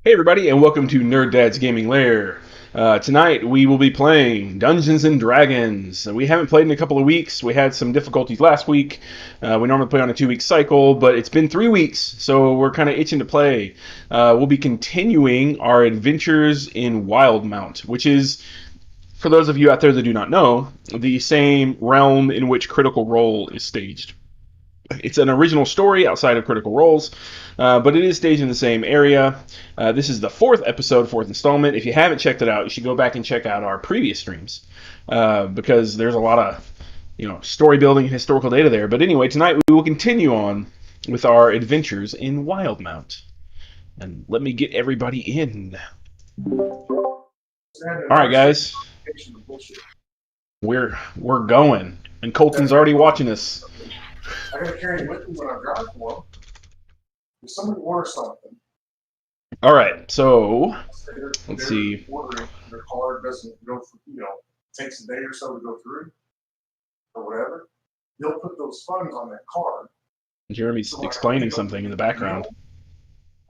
Hey everybody, and welcome to Nerd Dad's Gaming Lair. Tonight we will be playing Dungeons and Dragons. We haven't played in a couple of weeks. We had some difficulties last week. We normally play on a 2-week cycle, but it's been 3 weeks, so we're kind of itching to play. We'll be continuing our adventures in Wildemount, which is, for those of you out there that do not know, the same realm in which Critical Role is staged. It's an original story outside of Critical Roles, but it is staged in the same area. This is the fourth installment. If you haven't checked it out, you should go back and check out our previous streams because there's a lot of story building and historical data there. But anyway, tonight we will continue on with our adventures in Wildemount. And let me get everybody in. All right, guys. We're going, and Colton's already watching us. I gotta carry it with me when I drive for them. If somebody orders something. All right, so let's see. Ordering, their card doesn't go through, takes a day or so to go through, or whatever. They'll put those funds on that card. Jeremy's explaining something in the background.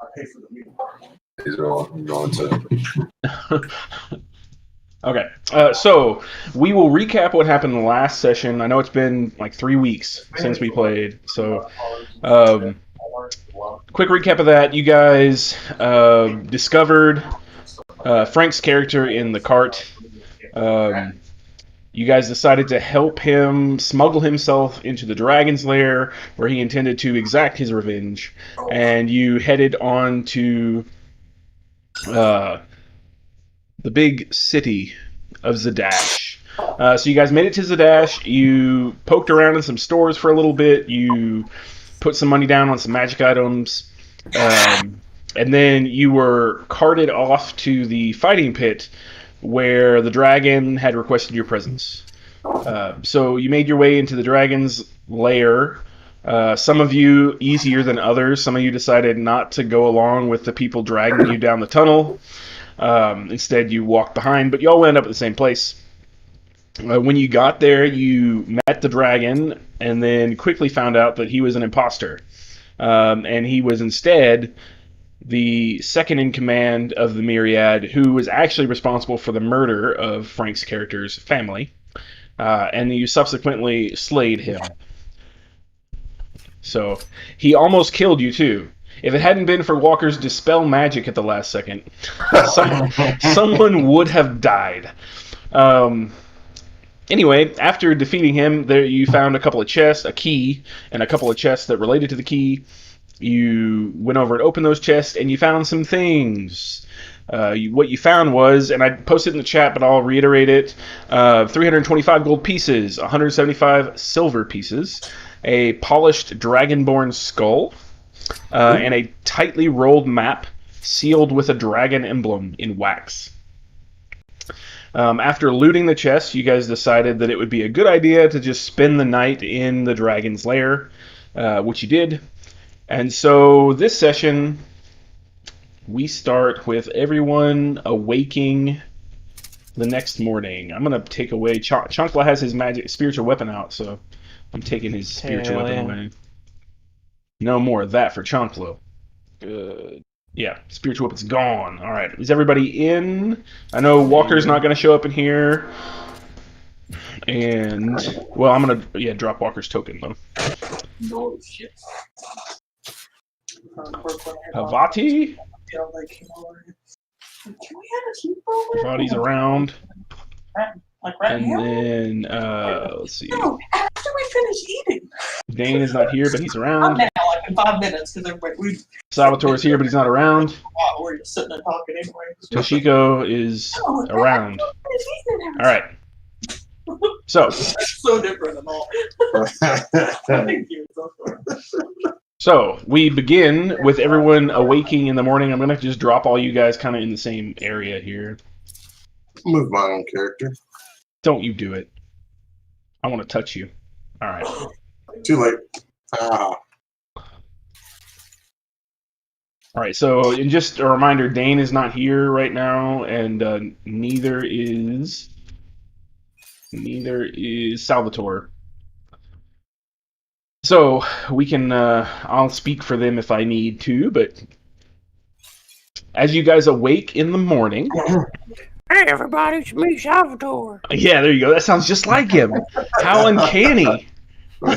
I pay for the meal. These are all going to. Okay, so we will recap what happened in the last session. I know it's been like 3 weeks since we played, so quick recap of that. You guys discovered Frank's character in the cart. You guys decided to help him smuggle himself into the dragon's lair, where he intended to exact his revenge, and you headed on to the big city of Zadash. So you guys made it to Zadash. You poked around in some stores for a little bit. You put some money down on some magic items. And then you were carted off to the fighting pit where the dragon had requested your presence. So you made your way into the dragon's lair. Some of you easier than others. Some of you decided not to go along with the people dragging you down the tunnel. Instead, you walked behind, but you all end up at the same place. When you got there, you met the dragon, and then quickly found out that he was an imposter. And he was instead the second in command of the Myriad, who was actually responsible for the murder of Frank's character's family. And you subsequently slayed him. So, he almost killed you, too. If it hadn't been for Walker's Dispel Magic at the last second, someone would have died. Anyway, after defeating him, there you found a couple of chests, a key, and a couple of chests that related to the key. You went over and opened those chests, and you found some things. What you found was, and I posted in the chat, but I'll reiterate it, 325 gold pieces, 175 silver pieces, a polished dragonborn skull, and a tightly rolled map sealed with a dragon emblem in wax. After looting the chest, you guys decided that it would be a good idea to just spend the night in the dragon's lair, which you did. And so this session, we start with everyone awaking the next morning. I'm going to take away... Chunkla has his magic spiritual weapon out, so I'm taking his spiritual weapon away. No more of that for Chunkla. Good. Yeah, spiritual weapon's gone. All right, is everybody in? I know Walker's not going to show up in here. And, well, I'm going to, drop Walker's token, though. No shit. Havati? Can we have a sleepover? Havati's around. Like right And now? then, let's see. No, after we finish eating. Dane is not here, but he's Not around. now, like in 5 minutes, because everybody Salvatore's here, but he's not around. we're just sitting and talking anyway. Toshiko is No, around. after we finish eating, All right. So, so different and all. Thank you. So, we begin with everyone awaking in the morning. I'm going to just drop all you guys kind of in the same area here. Move my own character. Don't you do it. I want to touch you. All right. Too late. Ah. All right, so and just a reminder, Dane is not here right now, and neither is Salvatore. So we can, I'll speak for them if I need to, but as you guys awake in the morning. Hey, everybody, it's me, Salvatore. Yeah, there you go. That sounds just like him. How uncanny. By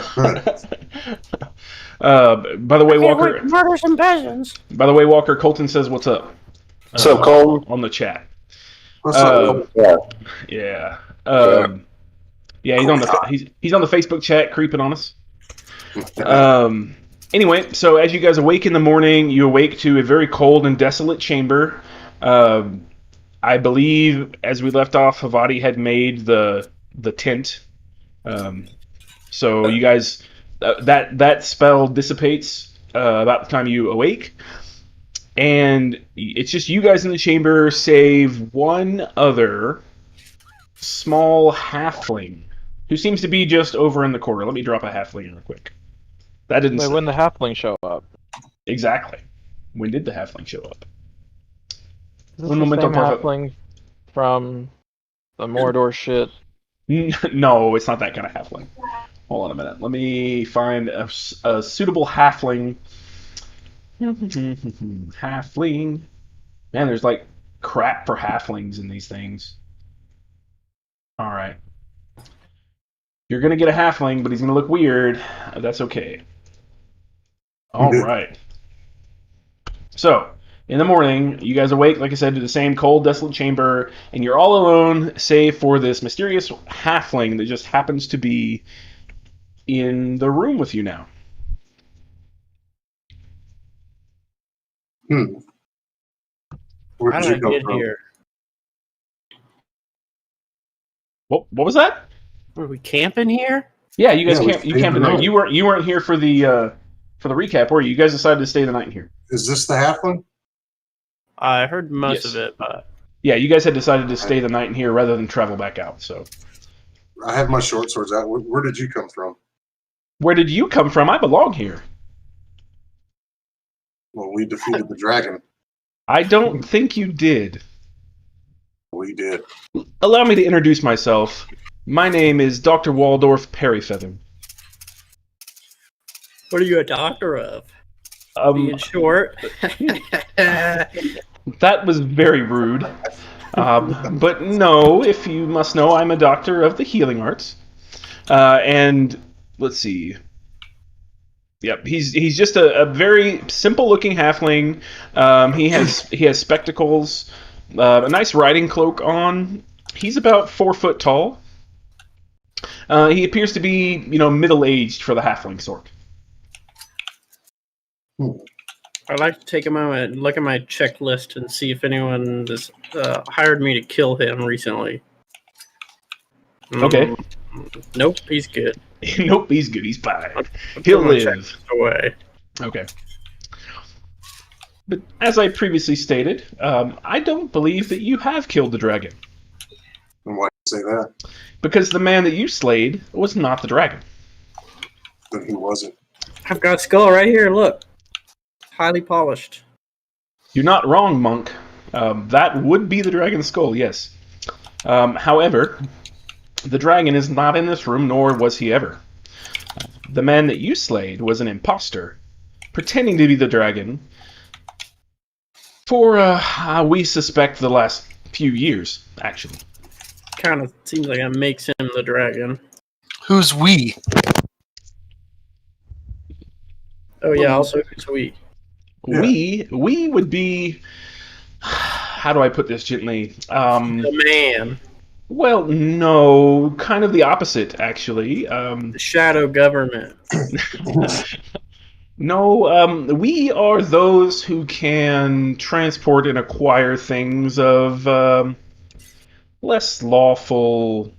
the way, Can't wait Walker. to murder some peasants. By the way, Walker. Colton says, "What's up?" What's up, Colton? On the chat. What's up? Yeah. Yeah. Yeah, he's on the he's on the Facebook chat, creeping on us. Anyway, so as you guys awake in the morning, you awake to a very cold and desolate chamber. I believe, as we left off, Havati had made the tent. So you guys, that spell dissipates about the time you awake, and it's just you guys in the chamber, save one other small halfling who seems to be just over in the corner. Let me drop a halfling real quick. That didn't. Wait, when the halfling show up? Exactly. When did the halfling show up? Is this the same halfling from the Mordor shit? No, it's not that kind of halfling. Hold on a minute. Let me find a suitable halfling. Halfling. Man, there's like crap for halflings in these things. All right. You're going to get a halfling, but he's going to look weird. That's okay. All right. So, in the morning, you guys awake, like I said, to the same cold, desolate chamber, and you're all alone, save for this mysterious halfling that just happens to be in the room with you now. Where How did did I you come get from? here? What was that? Were we camping here? Yeah, you guys Yeah, we camped stayed in the there. night. You weren't here for the recap, were you? You guys decided to stay the night here. Is this the halfling? I heard most Yes. of it, but Yeah, you guys had decided to stay the night in here rather than travel back out. So, I have my short swords out. Where did you come from? where did you come from? I belong here. Well, we defeated the dragon. I don't think you did. We did. Allow me to introduce myself. My name is Dr. Waldorf Perryfeather. what are you a doctor of? Being short. That was very rude. But no, if you must know, I'm a doctor of the healing arts. And let's see. Yep, he's just a very simple-looking halfling. He has spectacles, a nice riding cloak on. He's about 4 foot tall. He appears to be, middle-aged for the halfling sort. I'd like to take a moment and look at my checklist and see if anyone has hired me to kill him recently. Okay. Nope, he's good. Nope, he's good. He's fine. I'll He'll put my live. checklist away. Okay. But as I previously stated, I don't believe that you have killed the dragon. And why do you say that? Because the man that you slayed was not the dragon. Then he wasn't. I've got a skull right here, look. Highly polished. You're not wrong, monk. That would be the dragon's skull, yes. However, the dragon is not in this room, nor was he ever. The man that you slayed was an imposter, pretending to be the dragon for, we suspect, the last few years, actually. Kind of seems like it makes him the dragon. Who's we? Oh yeah, also who's we? Yeah. We would be... How do I put this gently? The man. Well, no, kind of the opposite, actually. The shadow government. No, we are those who can transport and acquire things of less lawful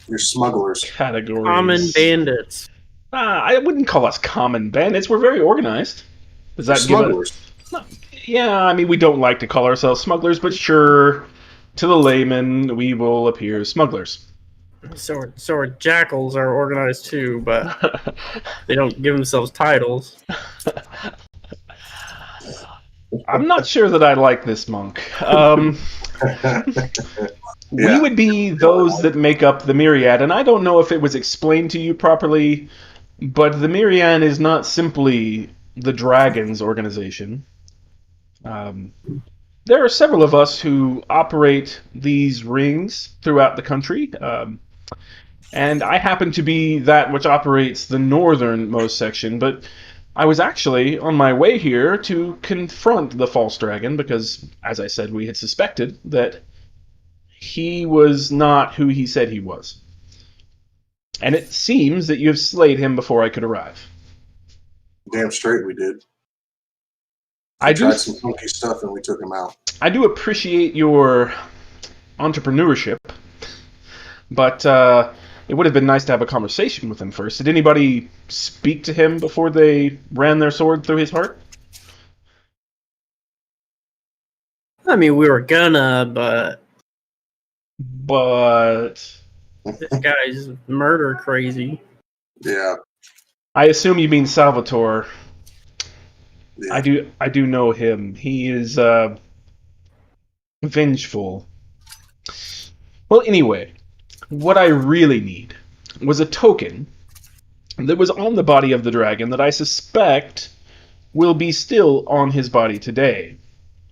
You're smugglers. categories. Common bandits. I wouldn't call us common bandits. We're very organized. Does that give Smugglers. Yeah, I mean, we don't like to call ourselves smugglers, but sure, to the layman, we will appear as smugglers. So our jackals are organized too, but they don't give themselves titles. I'm not sure that I like this monk. We Yeah. would be those that make up the Myriad, and I don't know if it was explained to you properly, but the Myriad is not simply the Dragon's organization. There are several of us who operate these rings throughout the country, and I happen to be that which operates the northernmost section, but I was actually on my way here to confront the false dragon because, as I said, we had suspected that he was not who he said he was. And it seems that you have slayed him before I could arrive. Damn straight we did. I Tried do some funky stuff and we took him out. I do appreciate your entrepreneurship, but it would have been nice to have a conversation with him first. Did anybody speak to him before they ran their sword through his heart? I mean, we were gonna, but this guy's murder crazy. Yeah. I assume you mean Salvatore. Yeah. I do know him. He is vengeful. Well, anyway, what I really need was a token that was on the body of the dragon that I suspect will be still on his body today.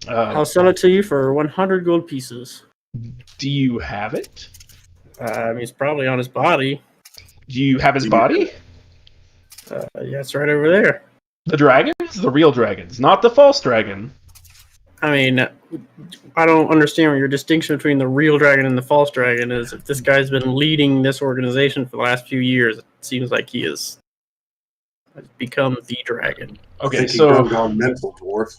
I'll sell it to you for 100 gold pieces. Do you have it? I mean, it's probably on his body. Do you have his body? Yeah, it's right over there. The dragons? The real dragons, not the false dragon. I mean, I don't understand what your distinction between the real dragon and the false dragon is. If this guy's been leading this organization for the last few years, it seems like he has become the dragon. Okay, He gone mental, dwarf.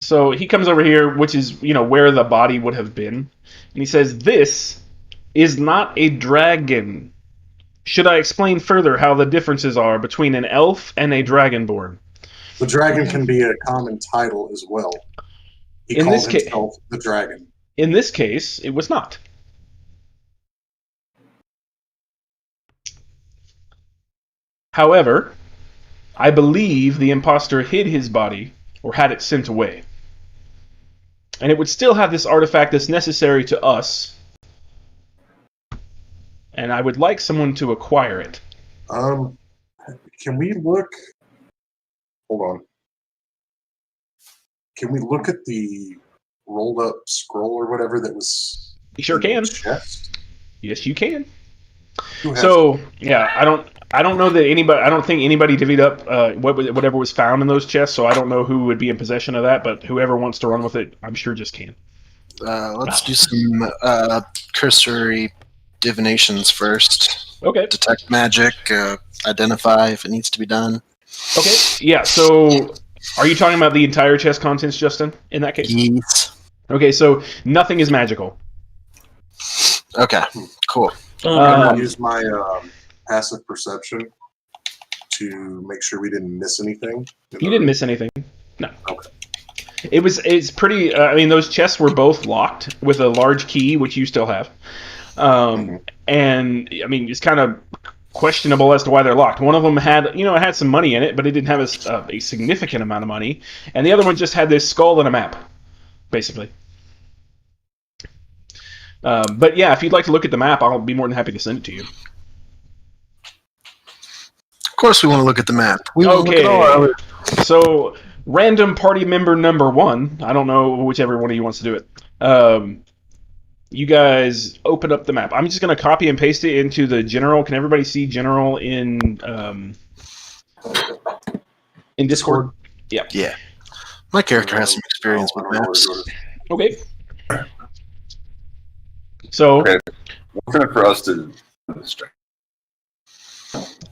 So he comes over here, which is, where the body would have been, and he says, "This is not a dragon. Should I explain further how the differences are between an elf and a dragonborn?" The dragon can be a common title as well. He called himself the dragon. In this case, it was not. However, I believe the imposter hid his body or had it sent away. And it would still have this artifact that's necessary to us. And I would like someone to acquire it. Can we look? Hold on. Can we look at the rolled up scroll or whatever that was? You sure can. Chest? Yes, you can. So yeah, I don't know that anybody. I don't think anybody divvied up whatever was found in those chests. So I don't know who would be in possession of that. But whoever wants to run with it, I'm sure just can. Let's do some cursory divinations first. Okay. Detect magic. Identify if it needs to be done. Okay. Yeah. So, are you talking about the entire chest contents, Justin? In that case. Yes. Okay. So nothing is magical. Okay. Cool. I'm gonna use my passive perception to make sure we didn't miss anything. You didn't miss anything. No. Okay. It's pretty. I mean, those chests were both locked with a large key, which you still have. And I mean, it's kind of questionable as to why they're locked. One of them had, it had some money in it, but it didn't have a significant amount of money. And the other one just had this skull and a map, basically. But yeah, if you'd like to look at the map, I'll be more than happy to send it to you. Of course, we want to look at the map. We will look at all our other... So, random party member number 1. I don't know whichever one of you wants to do it. You guys open up the map. I'm just going to copy and paste it into the general. Can everybody see general in Discord? Yeah. Yeah. My character has some experience with maps. Okay. So, okay. What's in it for us to distract?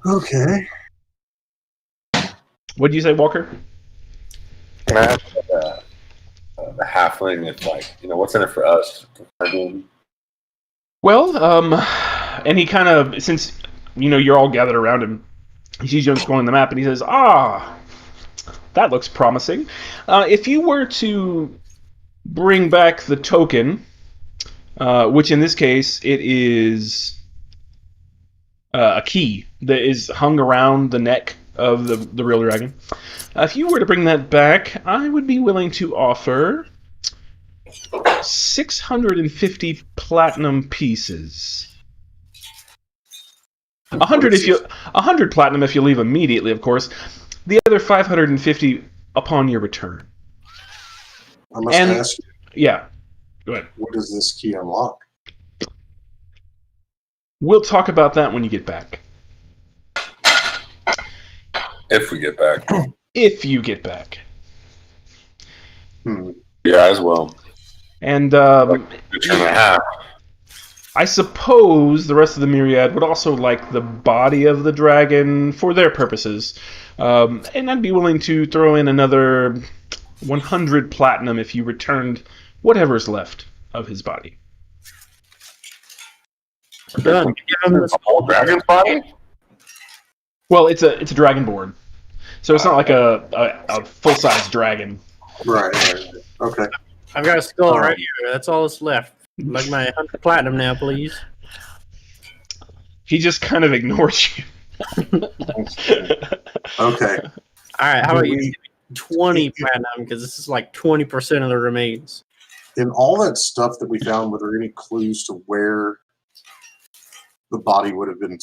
Okay. What did you say, Walker? Can I have the halfling? It's like, what's in it for us? Well, and he kind of, since, you're all gathered around him, he sees you scrolling the map, and he says, that looks promising. If you were to bring back the token, which in this case, it is a key that is hung around the neck of the real dragon. If you were to bring that back, I would be willing to offer 650 platinum pieces. 100 platinum if you leave immediately, of course. The other 550 upon your return. I must ask you, Yeah, go ahead. what does this key unlock? We'll talk about that when you get back. If we get back. If you get back. Yeah, as well. And Like 2.5. I suppose the rest of the myriad would also like the body of the dragon for their purposes. And I'd be willing to throw in another 100 platinum if you returned whatever's left of his body. We're done. Give him A whole dragon's body? Well, it's a dragonborn, so it's not like a full-size dragon. Right. Okay. I've got a skull right here. That's all that's left. Like my 100 platinum now, please. He just kind of ignores you. Okay. All right, how about you give me 20 platinum, because this is like 20% of the remains. In all that stuff that we found, were there any clues to where the body would have been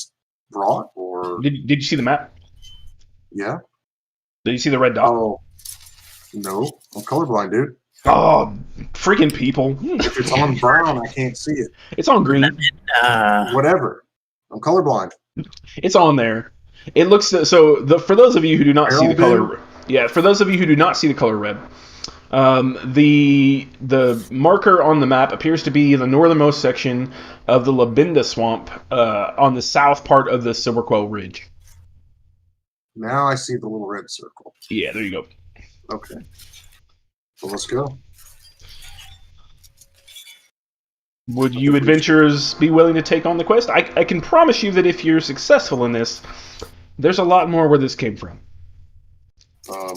brought? Or Did you see the map? yeah? Did you see the red dot? Oh, no. I'm colorblind, dude. Oh, freaking people. If it's on brown, I can't see it. It's on green. Whatever. I'm colorblind. It's on there. It looks so. For those of you who do not see the color, for those of you who do not see the color red, the marker on the map appears to be the northernmost section of the Labinda swamp on the south part of the Silverquell Ridge. Now I see the little red circle. Yeah, there you go. Okay. So let's go. Would you adventurers be willing to take on the quest? I can promise you that if you're successful in this, there's a lot more where this came from. I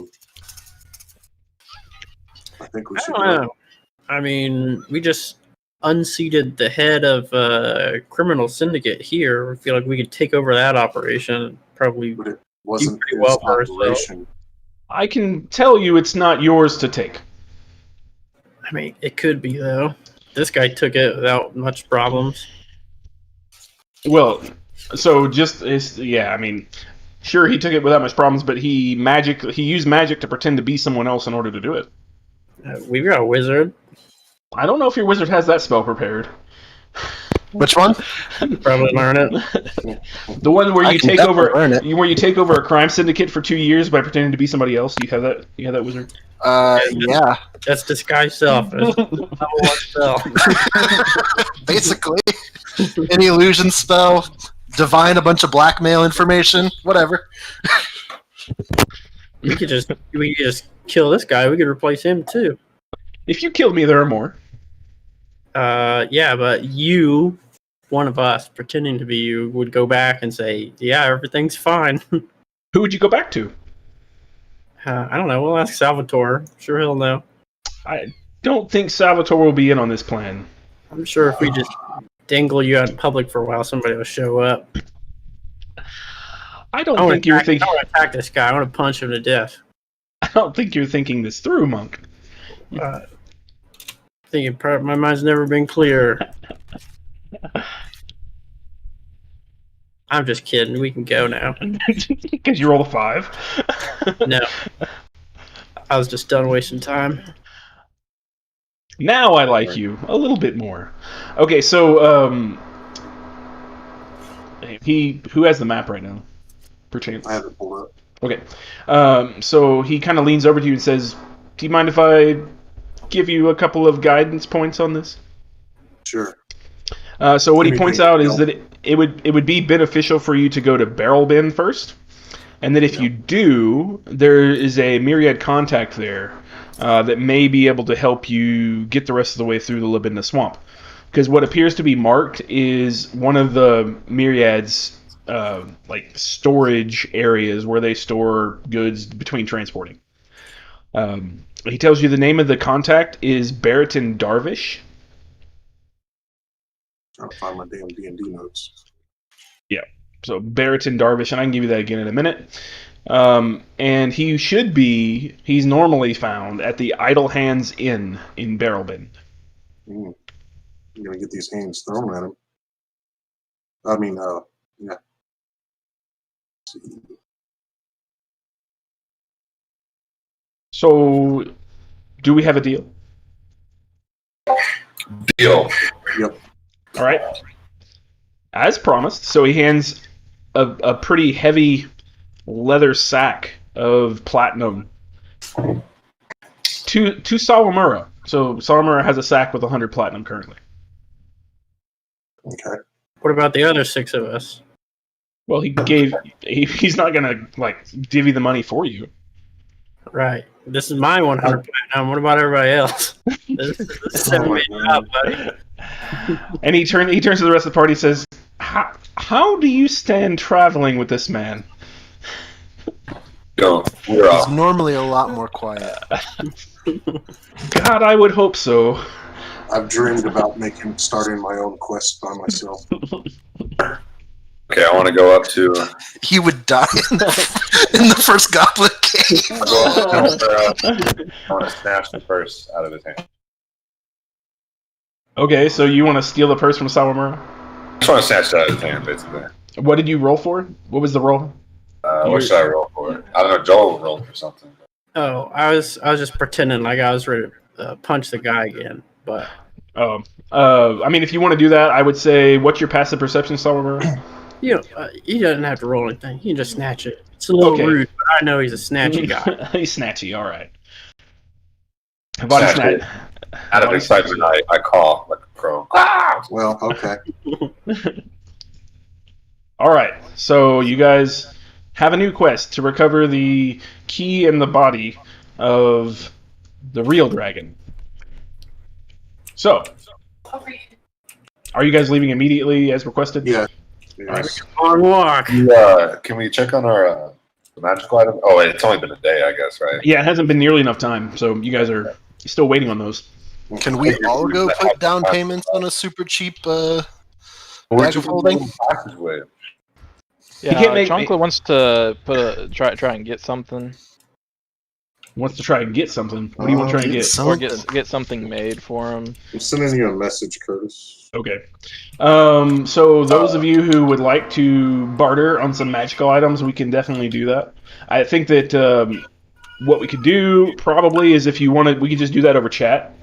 think we I should don't know. I mean, we just unseated the head of criminal syndicate here. I feel like we could take over that operation. Probably But it wasn't pretty his well for ourselves. operation. I can tell you it's not yours to take. I mean, it could be, though. This guy took it without much problems. Well, so I mean, sure, he took it without much problems, but he used magic to pretend to be someone else in order to do it. We've got a wizard. I don't know if your wizard has that spell prepared. Which one? Probably learn it. The one where I you can take definitely over, learn it. where you take over a crime syndicate for 2 years by pretending to be somebody else. Do you have that? You have that wizard? Yeah. That's disguise self. That's level 1 spell. Basically. Any illusion spell, divine a bunch of blackmail information, whatever. We could just kill this guy. We could replace him too. If you killed me, there are more. Yeah, but you, one of us, pretending to be you, would go back and say, "Yeah, everything's fine." Who would you go back to? I don't know. We'll ask Salvatore. I'm sure he'll know. I don't think Salvatore will be in on this plan. I'm sure if we just dangle you out in public for a while, somebody will show up. I don't think you're thinking. I want to attack this guy. I want to punch him to death. I don't think you're thinking this through, Monk. My mind's never been clearer. I'm just kidding. We can go now. Because you rolled a 5. No. I was just done wasting time. Now I like you a little bit more. Okay, so who has the map right now? Perchance. I have it pulled up. Okay. So he kind of leans over to you and says, "Do you mind if I give you a couple of guidance points on this?" Sure. So what he points out is that it would be beneficial for you to go to Barrel Bend first, and that if you do, there is a myriad contact there that may be able to help you get the rest of the way through the Labinda swamp. Because what appears to be marked is one of the myriad's like storage areas where they store goods between transporting. He tells you the name of the contact is Barrington Darvish. Trying to find my damn D&D notes. Yeah, so Barrington Darvish, and I can give you that again in a minute. And he's normally found at the Idle Hands Inn in Barrel Bend. I'm gonna get these hands thrown at him. I mean, yeah. So, do we have a deal? Deal. All right. As promised, so he hands a pretty heavy leather sack of platinum to Sawamura. So Sawamura has a sack with 100 platinum currently. Okay. What about the other 6 of us? Well, he's not gonna like divvy the money for you. Right. This is my 100 platinum. What about everybody else? This is setting me up, buddy. And he turns to the rest of the party and says, how do you stand traveling with this man? We're He's off. normally a lot more quiet. God, I would hope so. I've dreamed about starting my own quest by myself. Okay, I want to go up to. He would die in the first Goblet game. I want to snatch the purse out of his hand. Okay, so you want to steal the purse from Sawamura? I just want to snatch it out of his hand, basically. What did you roll for? What was the roll? What should I roll for? I don't know. Joel rolled for something. Oh, I was just pretending like I was ready to punch the guy again, but. I mean, if you want to do that, I would say, what's your passive perception, Sawamura? You know, he doesn't have to roll anything. He can just snatch it. It's a little rude, but I know he's a snatchy guy. He's snatchy, all right. Body Snatch snatch. Out of excitement, I call like a crow. Well, okay. All right, so you guys have a new quest to recover the key and the body of the real dragon. So, are you guys leaving immediately as requested? Yeah. Yes. Long walk. Can we check on our magical item? Oh, wait, it's only been a day, I guess, right? Yeah, it hasn't been nearly enough time, so you guys are still waiting on those. Can we all go put down payments on a super cheap Where'd bag you of holding? passageway? He can't make- Chunkla wants to try and get something, Wants to try and get something. What do you want to try and get? or get something made for him. I'm sending you a message, Curtis. Okay. So those of you who would like to barter on some magical items, we can definitely do that. I think that what we could do probably is if you wanted, we could just do that over chat.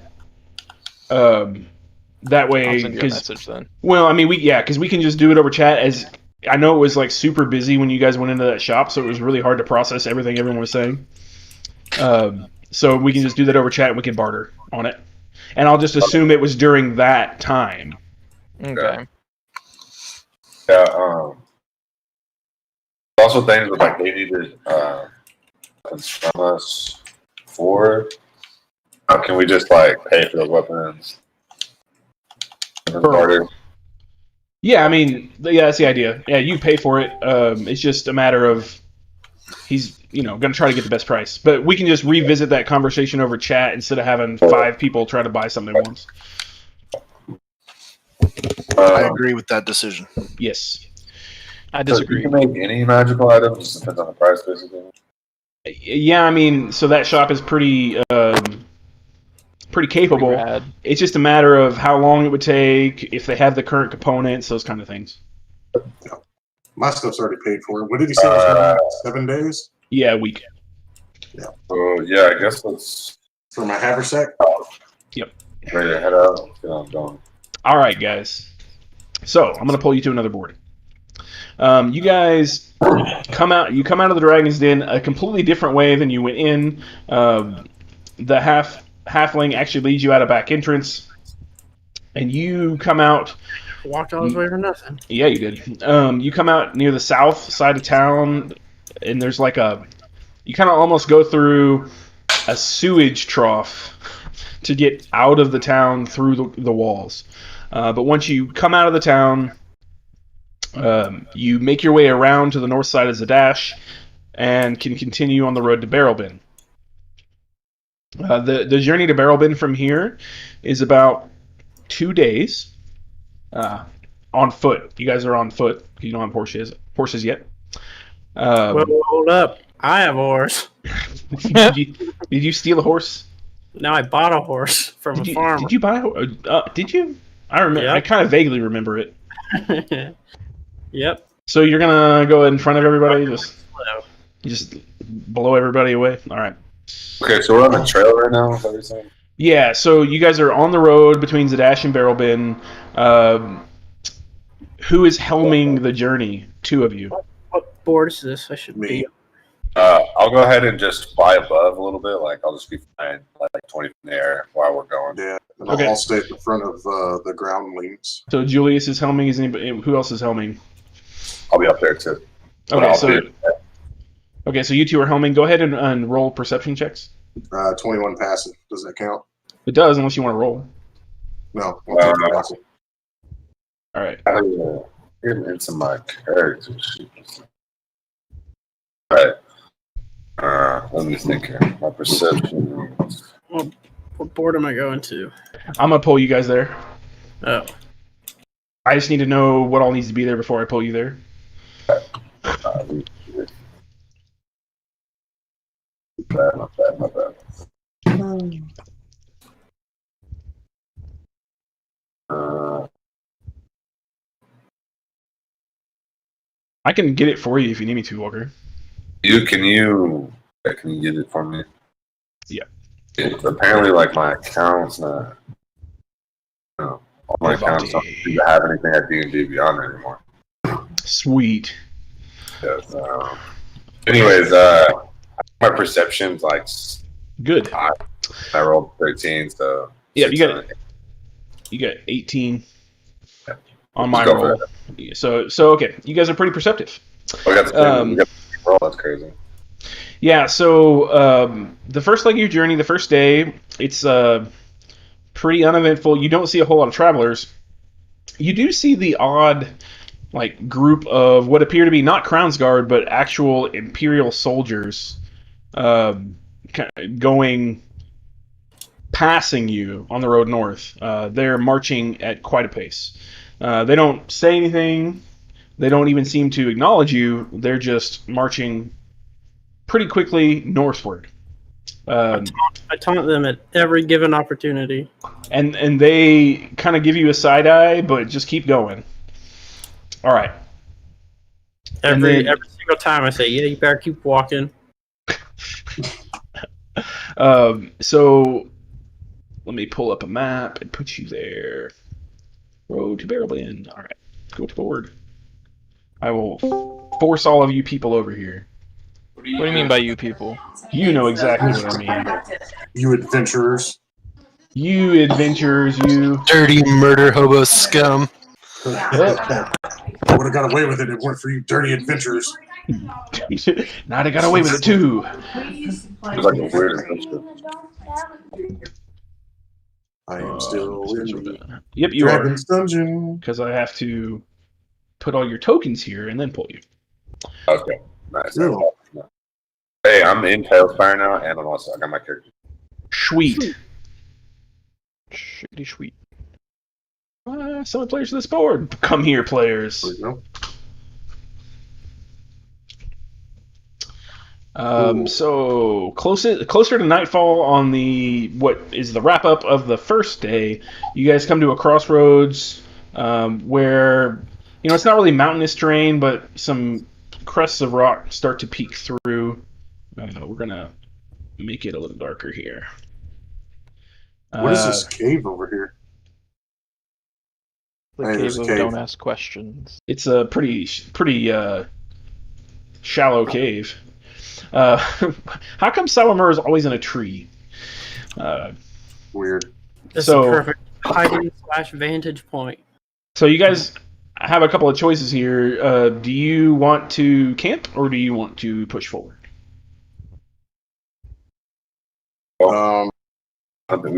That way, I'll send you a message then. well, I mean, because we can just do it over chat. As I know, it was like super busy when you guys went into that shop, so it was really hard to process everything everyone was saying. So we can just do that over chat and we can barter on it. And I'll just assume it was during that time. Okay. Yeah. Also, things with like they needed from us for. How can we just like pay for those weapons? And then barter? Yeah, I mean, that's the idea. Yeah, you pay for it. It's just a matter of he's, going to try to get the best price. But we can just revisit that conversation over chat instead of having 5 people try to buy something once. I agree with that decision. Yes. I So disagree. you can make any magical items. Just depends on the price, basically. Yeah, I mean, so that shop is pretty capable. Pretty rad. It's just a matter of how long it would take, if they have the current components, those kind of things. My stuff's already paid for. What did he say? It was gonna be 7 days Yeah, a week. So yeah, I guess let's for my haversack. ready to head out. Let's get on going. All right, guys. So I'm gonna pull you to another board. You guys come out. You come out of the Dragon's Den a completely different way than you went in. The halfling actually leads you out a back entrance, and you come out. Walked all this way for nothing. Yeah, you did. You come out near the south side of town, and there's like you kind of almost go through a sewage trough to get out of the town through the walls. But once you come out of the town, you make your way around to the north side of Zadash and can continue on the road to Barrelbin. The journey to Barrelbin from here is about 2 days on foot. You guys are on foot. You don't have horses yet. Well, hold up. I have a horse. Did you steal a horse? Now I bought a horse from a farmer. Did you buy a horse? Did you? I remember. Yep. I kind of vaguely remember it. Yep. So you're gonna go in front of everybody, just blow everybody away. All right. Okay, so we're on the trail right now. Is that what you're saying? Yeah, so you guys are on the road between Zadash and Barrelbin. Who is helming the journey? Two of you. What board is this? I should Me. be. I'll go ahead and just fly above a little bit. Like I'll just be flying like 20 feet in the air while we're going. Yeah, and Okay. I'll stay at the front of the groundlings. So Julius is helming. Is anybody? Who else is helming? I'll be up there too. But Okay, I'll so be- you two are helming. Go ahead and roll perception checks. 21 passive. Does that count? It does, unless you want to roll. No. I'll take the passive. All right. Getting into my character sheet. Alright. Let me think here. My perception. What board am I going to? I'm gonna pull you guys there. Oh, I just need to know what all needs to be there before I pull you there. My bad. I can get it for you if you need me to, Walker. Can you get it for me? Yeah. Apparently, like my account's not. No, all my accounts don't seem to have anything at D&D Beyond anymore. Sweet. Yes, anyways, my perception's like Good. I rolled 13, so Yeah, 6 you got on it. You got 18 Yeah. on my Let's go roll. for So okay, you guys are pretty perceptive. We got the roll. That's crazy. Yeah, so the first leg of your journey, the first day, it's pretty uneventful. You don't see a whole lot of travelers. You do see the odd like group of what appear to be not Crown's Guard, but actual Imperial soldiers passing you on the road north. They're marching at quite a pace. They don't say anything. They don't even seem to acknowledge you. They're just marching pretty quickly northward. I taunt them at every given opportunity. And they kind of give you a side eye, but just keep going. All right. Every single time I say, yeah, you better keep walking. So let me pull up a map and put you there. Road to Barrelbin. All right, go forward. I will force all of you people over here. What do you mean by you people? You know exactly what I mean. You adventurers. You adventurers, you. Dirty murder hobo scum. I would have got away with it if it weren't for you dirty adventurers. Now I got away with it too. It's like a weird adventure. I am still in the Yep, you are. Dragon's Dungeon. Because I have to put all your tokens here and then pull you. Okay, nice. Really? Hey, I'm in Tailspire now, and I'm also I got my character. Sweet. Shitty sweet. Some of the players of this board. Come here, players. There you So closer to nightfall on what is the wrap up of the first day, you guys come to a crossroads where it's not really mountainous terrain, but some crests of rock start to peek through. We're gonna make it a little darker here. What is this cave over here? The Hey, cave there's a of cave. don't ask questions. It's a pretty shallow cave. How come Salamur is always in a tree? Weird. This So- is a perfect hiding / vantage point. So you guys have a couple of choices here. Do you want to camp or do you want to push forward? We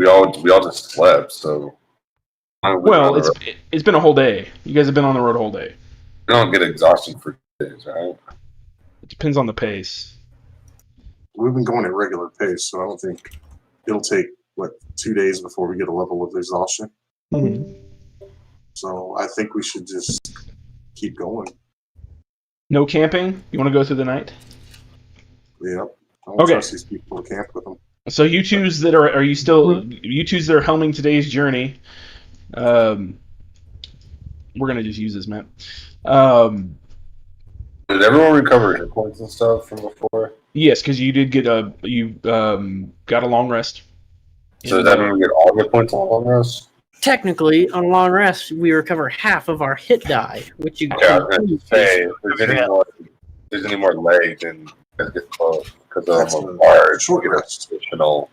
all just slept, so. Well, it's been a whole day. You guys have been on the road a whole day. We don't get exhaustion for days, right? It depends on the pace. We've been going at regular pace, so I don't think it'll take 2 days before we get a level of exhaustion. So I think we should just keep going. No camping? You want to go through the night? Yep. I don't Okay. trust these people to camp with them. So you twos that are you twos that are helming today's journey? We're gonna just use this map. Did everyone recover hit points and stuff from before? Yes, because you did get got a long rest So does that mean we get all the points on a long rest? Technically, on a long rest, we recover half of our hit die, which you Okay, I was going to say, if Yeah. there's any more leg, then let's get close. Because That's I'm a a large, short we get rest. additional,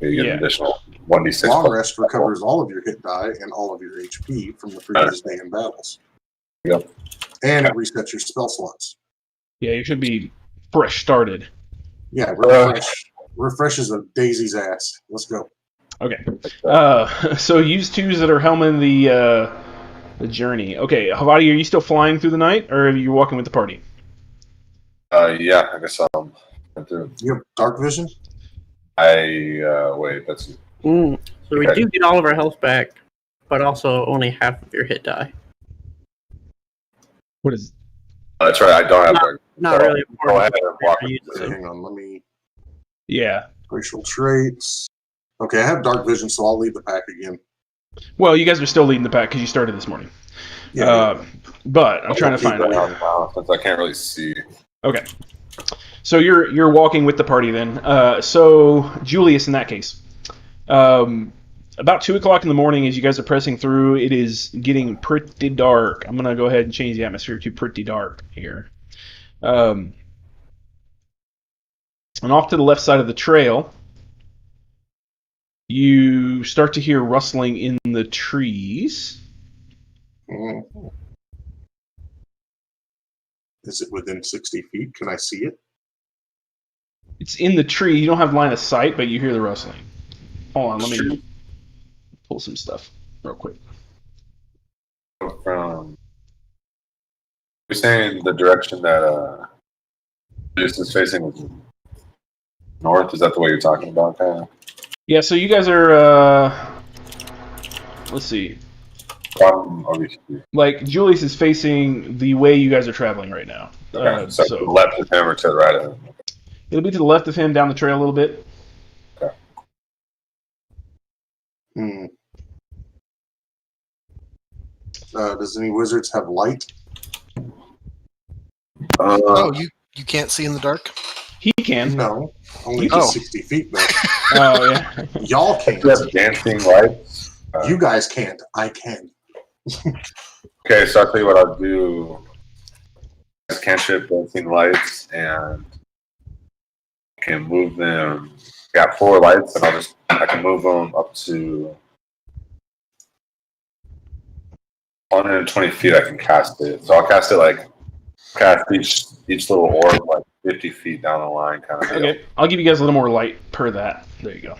we get an Yeah. additional 1d6 Long plus. rest recovers all of your hit die and all of your HP from the previous day in battles. Yep. And it resets your spell slots. Yeah, you should be fresh started. Yeah, refresh. Refreshes a daisy's ass. Let's go. Okay. So use twos that are helming the journey. Okay, Havadi, are you still flying through the night, or are you walking with the party? Yeah, I guess went through. You have dark vision? Wait, that's So we Okay. do get all of our health back, but also only half of your hit die. What is? that's right. I don't have dark. Not So, really Go important. ahead and walk. for you with Okay, to- hang on. Let me. Yeah. Racial traits. Okay, I have dark vision, so I'll lead the pack again. Well, you guys are still leading the pack because you started this morning. Yeah. But I'm trying to find out. Wow, since I can't really see. Okay. So you're walking with the party then. So Julius, in that case, about 2:00 in the morning, as you guys are pressing through, it is getting pretty dark. I'm gonna go ahead and change the atmosphere to pretty dark here. And off to the left side of the trail, you start to hear rustling in the trees. Mm. Is it within 60 feet? Can I see it? It's in the tree. You don't have line of sight, but you hear the rustling. Hold on, let me pull some stuff real quick. From you're saying the direction that this is facing is north. Is that the way you're talking about? Kind of. Yeah, so you guys are, let's see. Over here. Like, Julius is facing the way you guys are traveling right now. Okay, so to the left of him or to the right of him? It'll be to the left of him, down the trail a little bit. Okay. Hmm. Does any wizards have light? You can't see in the dark? He can. No. Only to Oh. 60 feet, though. Oh, yeah. Y'all can't. You have dancing lights. You guys can't. I can. Okay, so I'll tell you what I'll do. I cantrip dancing lights and can move them. Got 4 lights, and I can move them up to 120 feet. I can cast it, so I'll cast it cast each little orb 50 feet down the line, kind of. Okay, I'll give you guys a little more light per that. There you go.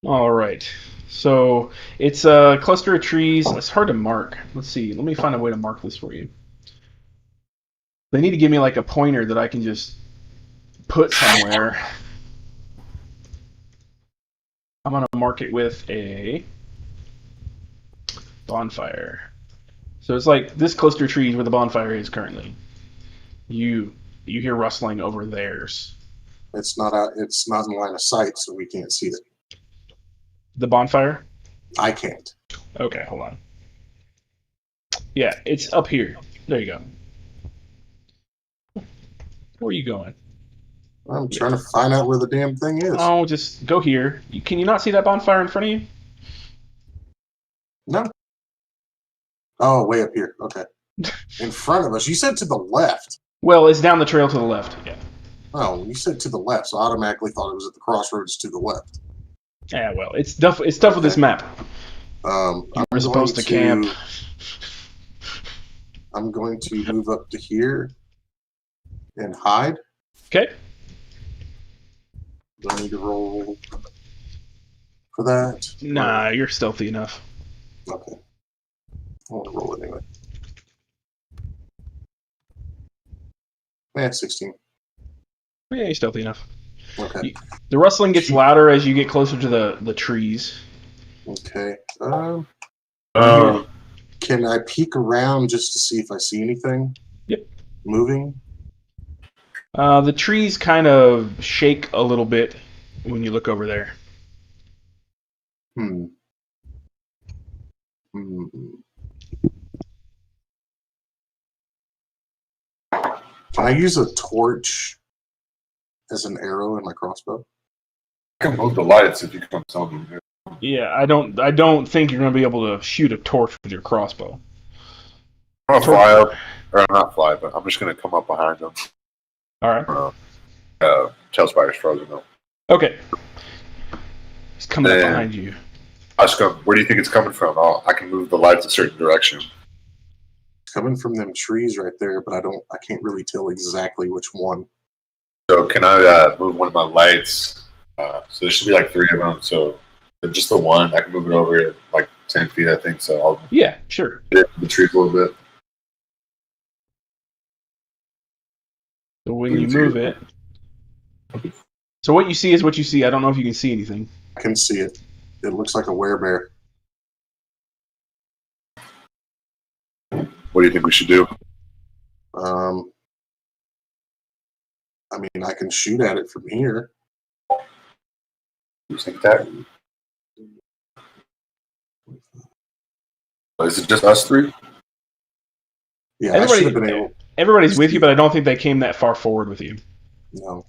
All right. So it's a cluster of trees. It's hard to mark. Let's see. Let me find a way to mark this for you. They need to give me a pointer that I can just put somewhere. I'm going to mark it with a bonfire. So it's this cluster of trees where the bonfire is currently. You hear rustling over theirs. It's not in line of sight, so we can't see it. The bonfire? I can't. Okay, hold on. Yeah, it's up here. There you go. Where are you going? I'm trying to find out where the damn thing is. Oh, just go here. Can you not see that bonfire in front of you? No. Oh, way up here. Okay. In front of us. You said to the left. Well, it's down the trail to the left. Yeah. Oh, you said to the left, so I automatically thought it was at the crossroads to the left. Yeah, well, it's tough with this map. We're supposed to camp. I'm going to move up to here and hide. Okay. Do I need to roll for that? Nah, you're stealthy enough. Okay. I want to roll it anyway. 16. Yeah, you're stealthy enough. Okay. The rustling gets louder as you get closer to the trees. Okay. Can I peek around just to see if I see anything? Yep. Moving? The trees kind of shake a little bit when you look over there. Hmm. Can I use a torch as an arrow in my crossbow? I can move the lights if you come tell me. Yeah, I don't think you're going to be able to shoot a torch with your crossbow. I'm gonna fly up, or not fly, but I'm just gonna come up behind them. All right. Tailspider's frozen though. Okay. He's coming up behind you. Where do you think it's coming from? I can move the lights a certain direction. It's coming from them trees right there, but I can't really tell exactly which one. So can I move one of my lights? So there should be like 3 of them. So just the one, I can move it over like 10 feet, I think. So I'll sure. Hit the trees a little bit. So when you move it, so what you see is what you see. I don't know if you can see anything. I can see it. It looks like a werebear. What do you think we should do? I mean, I can shoot at it from here. You think that? Is it just us 3? Yeah, I should have been able. Everybody's with you, but I don't think they came that far forward with you. No.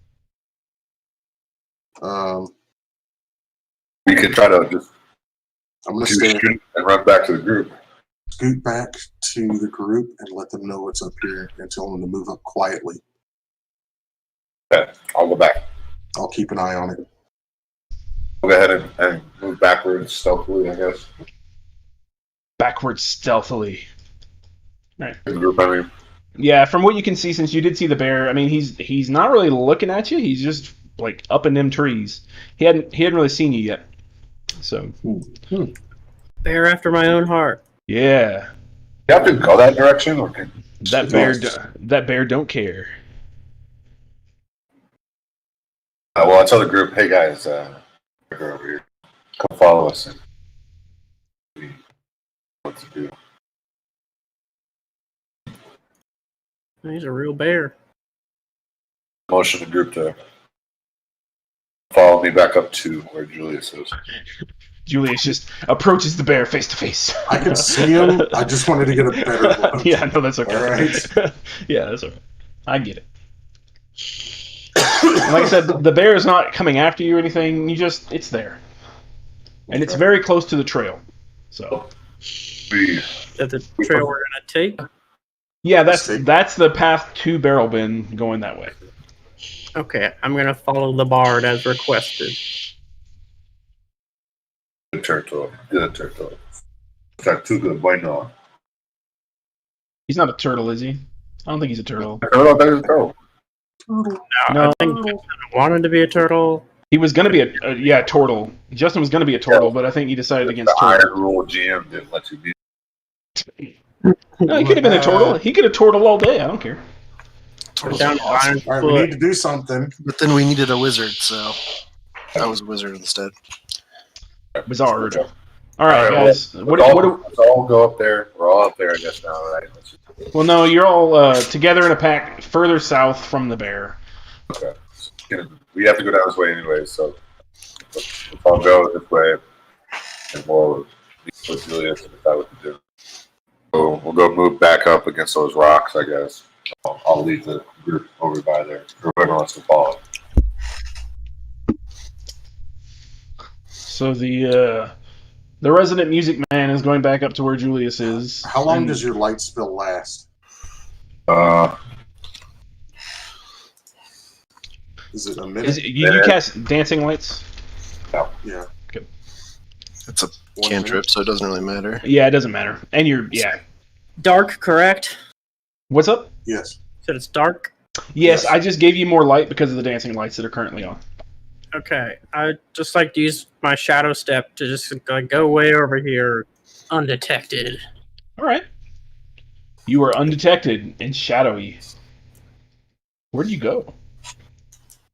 We could try to just. I'm gonna shoot and run back to the group. Scoot back to the group and let them know what's up here and tell them to move up quietly. Okay, I'll go back. I'll keep an eye on it. I'll go ahead and move backwards stealthily, I guess. Backwards stealthily. Right. The group, I mean. Yeah, from what you can see, since you did see the bear, I mean, he's not really looking at you. He's just like up in them trees. He hadn't really seen you yet. So. Bear after my own heart. Yeah. You have to go that direction, or that bear don't care. Well, I tell the group, hey guys, go over here. Come follow us and see what to do. He's a real bear. Motion the group to follow me back up to where Julius is. Julius just approaches the bear face to face. I can see him. I just wanted to get a better look. Yeah, no, that's okay. All right. Yeah, that's all right. I get it. Like I said, the bear is not coming after you or anything. It's there. And it's very close to the trail. So. Is that the trail we're going to take? Yeah, that's the path to Barrel Bin going that way. Okay, I'm going to follow the bard as requested. Good turtle. Good turtle. Too good. Why not? He's not a turtle, is he? I don't think he's a turtle. Turtle, there's a turtle. No, I think Justin wanted to be a turtle. He was going to be a turtle. Justin was going to be a turtle, but I think he decided against the turtle. Iron Rule GM didn't let you be. No, he could have been a turtle. He could have turtled all day. I don't care. Down Awesome. All right, we need to do something. But then we needed a wizard, so I was a wizard instead. Wizard. All right, guys. Let's all go up there. We're all up there, I guess, now, right? Well, no, you're all together in a pack further south from the bear. Okay. We have to go down this way anyway, so let's all go this way, and we'll meet with Julius and decide what to do. So we'll go move back up against those rocks, I guess. I'll lead the group over by there, or whoever wants to follow. So the resident music man is going back up to where Julius is. How long does your light spell last? Is it a minute? You cast dancing lights? No. Yeah. Okay. It's a cantrip, so it doesn't really matter. Yeah, it doesn't matter. And Dark, correct? What's up? Yes. Said it's dark? Yes, I just gave you more light because of the dancing lights that are currently on. Okay. I'd just like to use my shadow step to just go way over here undetected. All right. You are undetected and shadowy. Where'd you go?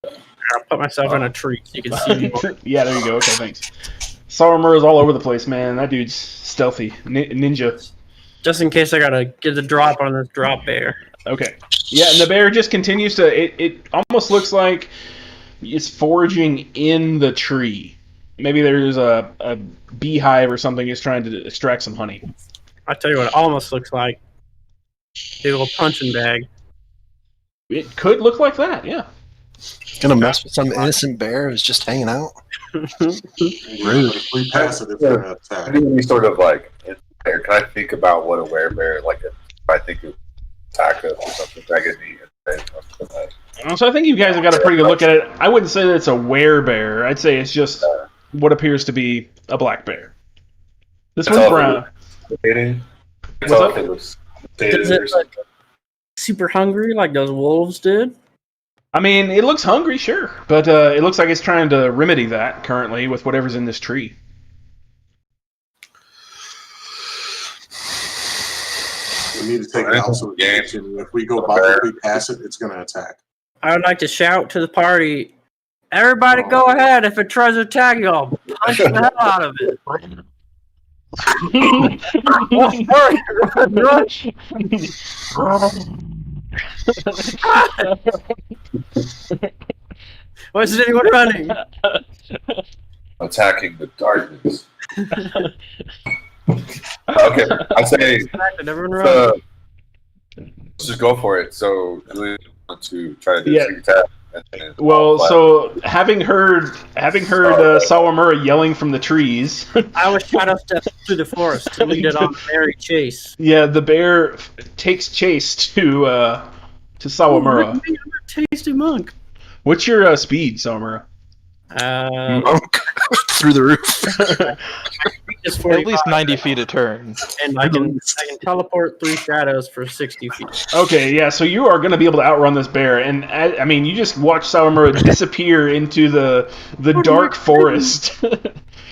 I'll put myself in a tree so you can see me more. Yeah, there you go. Okay, thanks. Sarmer is all over the place, man. That dude's stealthy. Ninja. Just in case I gotta get the drop on this drop bear. Okay. Yeah, and the bear just continues to... It almost looks like it's foraging in the tree. Maybe there's a beehive or something it's trying to extract some honey. I'll tell you what it almost looks like. A little punching bag. It could look like that, yeah. Gonna mess with some innocent bear who's just hanging out. Rude. If we pass it, it's gonna attack. Any sort of like, can I think about what a werebear like? If I think of attack or something, I get the. So I think you guys have got a pretty good look at it. I wouldn't say that it's a werebear. I'd say it's just what appears to be a black bear. This one's brown. It's What's all up? if it was Does it look super hungry like those wolves did? I mean, it looks hungry, sure, but it looks like it's trying to remedy that currently with whatever's in this tree. We need to take it out so we can continue. If we go by, if we pass it, it's gonna attack. I would like to shout to the party, everybody go ahead. If it tries to attack you, I'll punch the hell out of it. Why is anyone running? attacking the darkness. Okay, I say let's just go for it. So do we want to try to do a attack? Well, so having heard Sawamura yelling from the trees, I was trying to step through the forest to lead it on merry chase. Yeah, the bear takes chase to Sawamura. I'm a tasty monk. What's your speed, Sawamura? Monk through the roof. At least 90 feet a turn. And I can teleport 3 shadows for 60 feet. Okay, yeah, so you are going to be able to outrun this bear, and I mean, you just watch Sawamura disappear into the dark forest,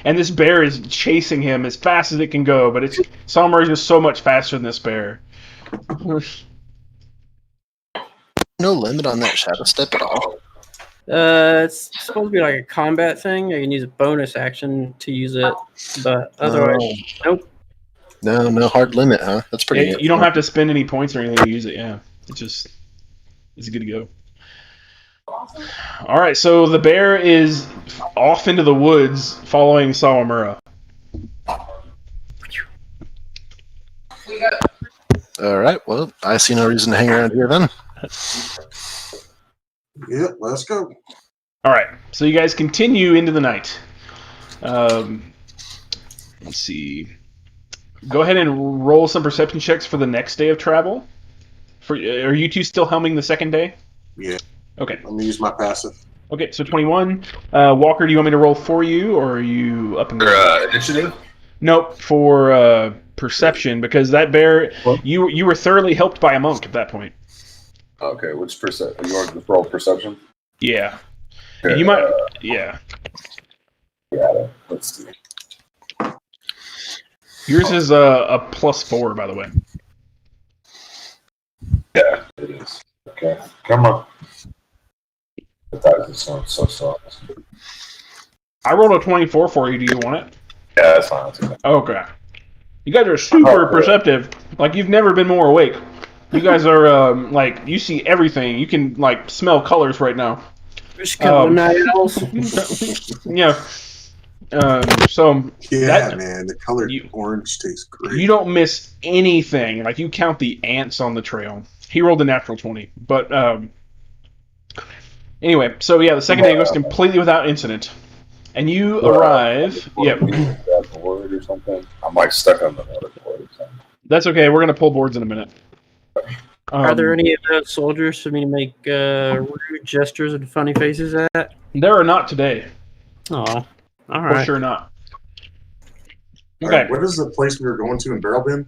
and this bear is chasing him as fast as it can go, but Sawamura is just so much faster than this bear. No limit on that shadow step at all. It's supposed to be like a combat thing. I can use a bonus action to use it, but otherwise, nope. No hard limit, huh? That's pretty good. You don't have to spend any points or anything to use it, yeah. It's good to go. Alright, so the bear is off into the woods following Sawamura. Alright, well, I see no reason to hang around here then. Yep, let's go. Alright, so you guys continue into the night. Let's see. Go ahead and roll some perception checks for the next day of travel. Are you two still helming the second day? Yeah. Okay. I'm going to use my passive. Okay, so 21. Walker, do you want me to roll for you, or are you up and going? Initiative? Nope, for perception, because that bear, you were thoroughly helped by a monk at that point. Okay, which perception? You want to roll perception? Yeah. Okay, You might. Yeah. Yeah. Let's see. Yours is a +4, by the way. Yeah, it is. Okay, come on. I thought it sounded so soft. I rolled a 24 for you. Do you want it? Yeah, that's fine. Okay. You guys are super perceptive. Like, you've never been more awake. You guys are, like, you see everything. You can, like, smell colors right now. Just a couple of night owls. Yeah. So Man, the color orange tastes great. You don't miss anything. Like, you count the ants on the trail. He rolled a natural 20. But, anyway, so yeah, the second day goes completely without incident. And you arrive. Yep. Board or something. I'm like stuck on the board or something. That's okay. We're going to pull boards in a minute. Are there any of those soldiers for me to make rude gestures and funny faces at? There are not today. Oh, all right. For sure not. All Okay. right, what is the place we were going to in Barrel Bend?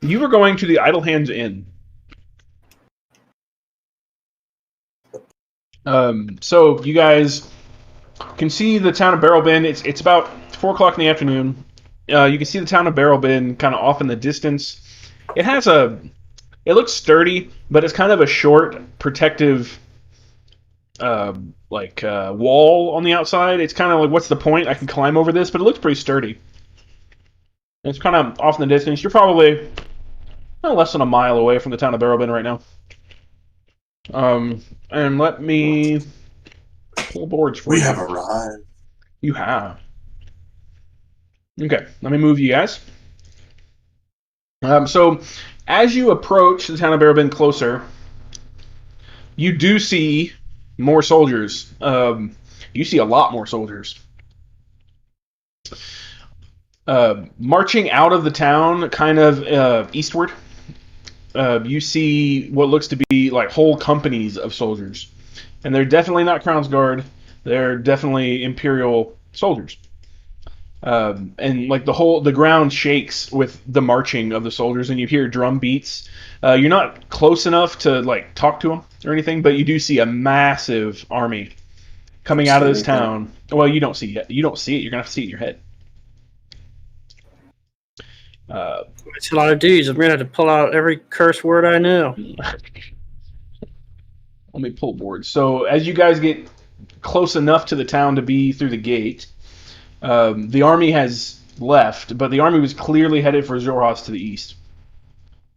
You were going to the Idle Hands Inn. So you guys can see the town of Barrel Bend. It's about 4 o'clock in the afternoon. You can see the town of Barrel Bend kind of off in the distance. It looks sturdy, but it's kind of a short, protective, wall on the outside. It's kind of like, what's the point? I can climb over this, but it looks pretty sturdy. It's kind of off in the distance. You're probably less than a mile away from the town of Barrel Bend right now. And let me pull boards for you. We have arrived. You have. Okay, let me move you guys. So, as you approach the town of Barrel Bend closer, You do see more soldiers. You see a lot more soldiers. Marching out of the town, kind of eastward, you see what looks to be like whole companies of soldiers. And they're definitely not Crown's Guard. They're definitely Imperial soldiers. And like the ground shakes with the marching of the soldiers, and you hear drum beats. You're not close enough to like talk to them or anything, but you do see a massive army coming out of this town. Well, you don't see it. You don't see it. You're gonna have to see it in your head. It's a lot of dudes. I'm gonna have to pull out every curse word I know. Let me pull board. So as you guys get close enough to the town to be through the gate, the army has left, but the army was clearly headed for Xhorhas to the east.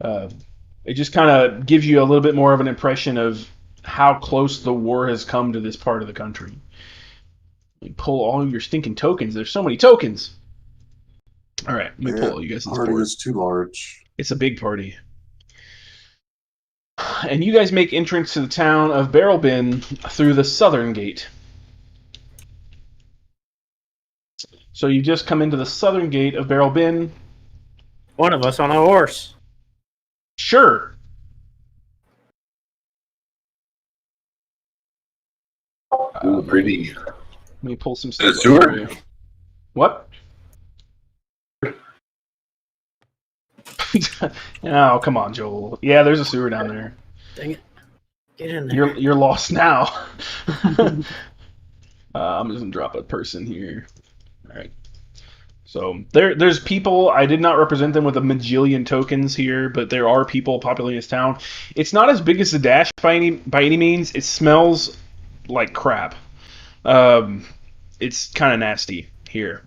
It just kind of gives you a little bit more of an impression of how close the war has come to this part of the country. You pull all of your stinking tokens. There's so many tokens. All right, let me pull all you guys. The party is too large. It's a big party. And you guys make entrance to the town of Barrelbin through the southern gate. So you just come into the southern gate of Barrelbin. One of us on a horse. Sure. Ooh, pretty. Let me pull some stuff. Sewer? What? Oh, come on, Joel. Yeah, there's a sewer down there. Dang it. Get in there. You're lost now. I'm just gonna drop a person here. All right. So there's people. I did not represent them with a majillion tokens here, but there are people populating this town. It's not as big as the Dash by any means. It smells like crap. It's kind of nasty here.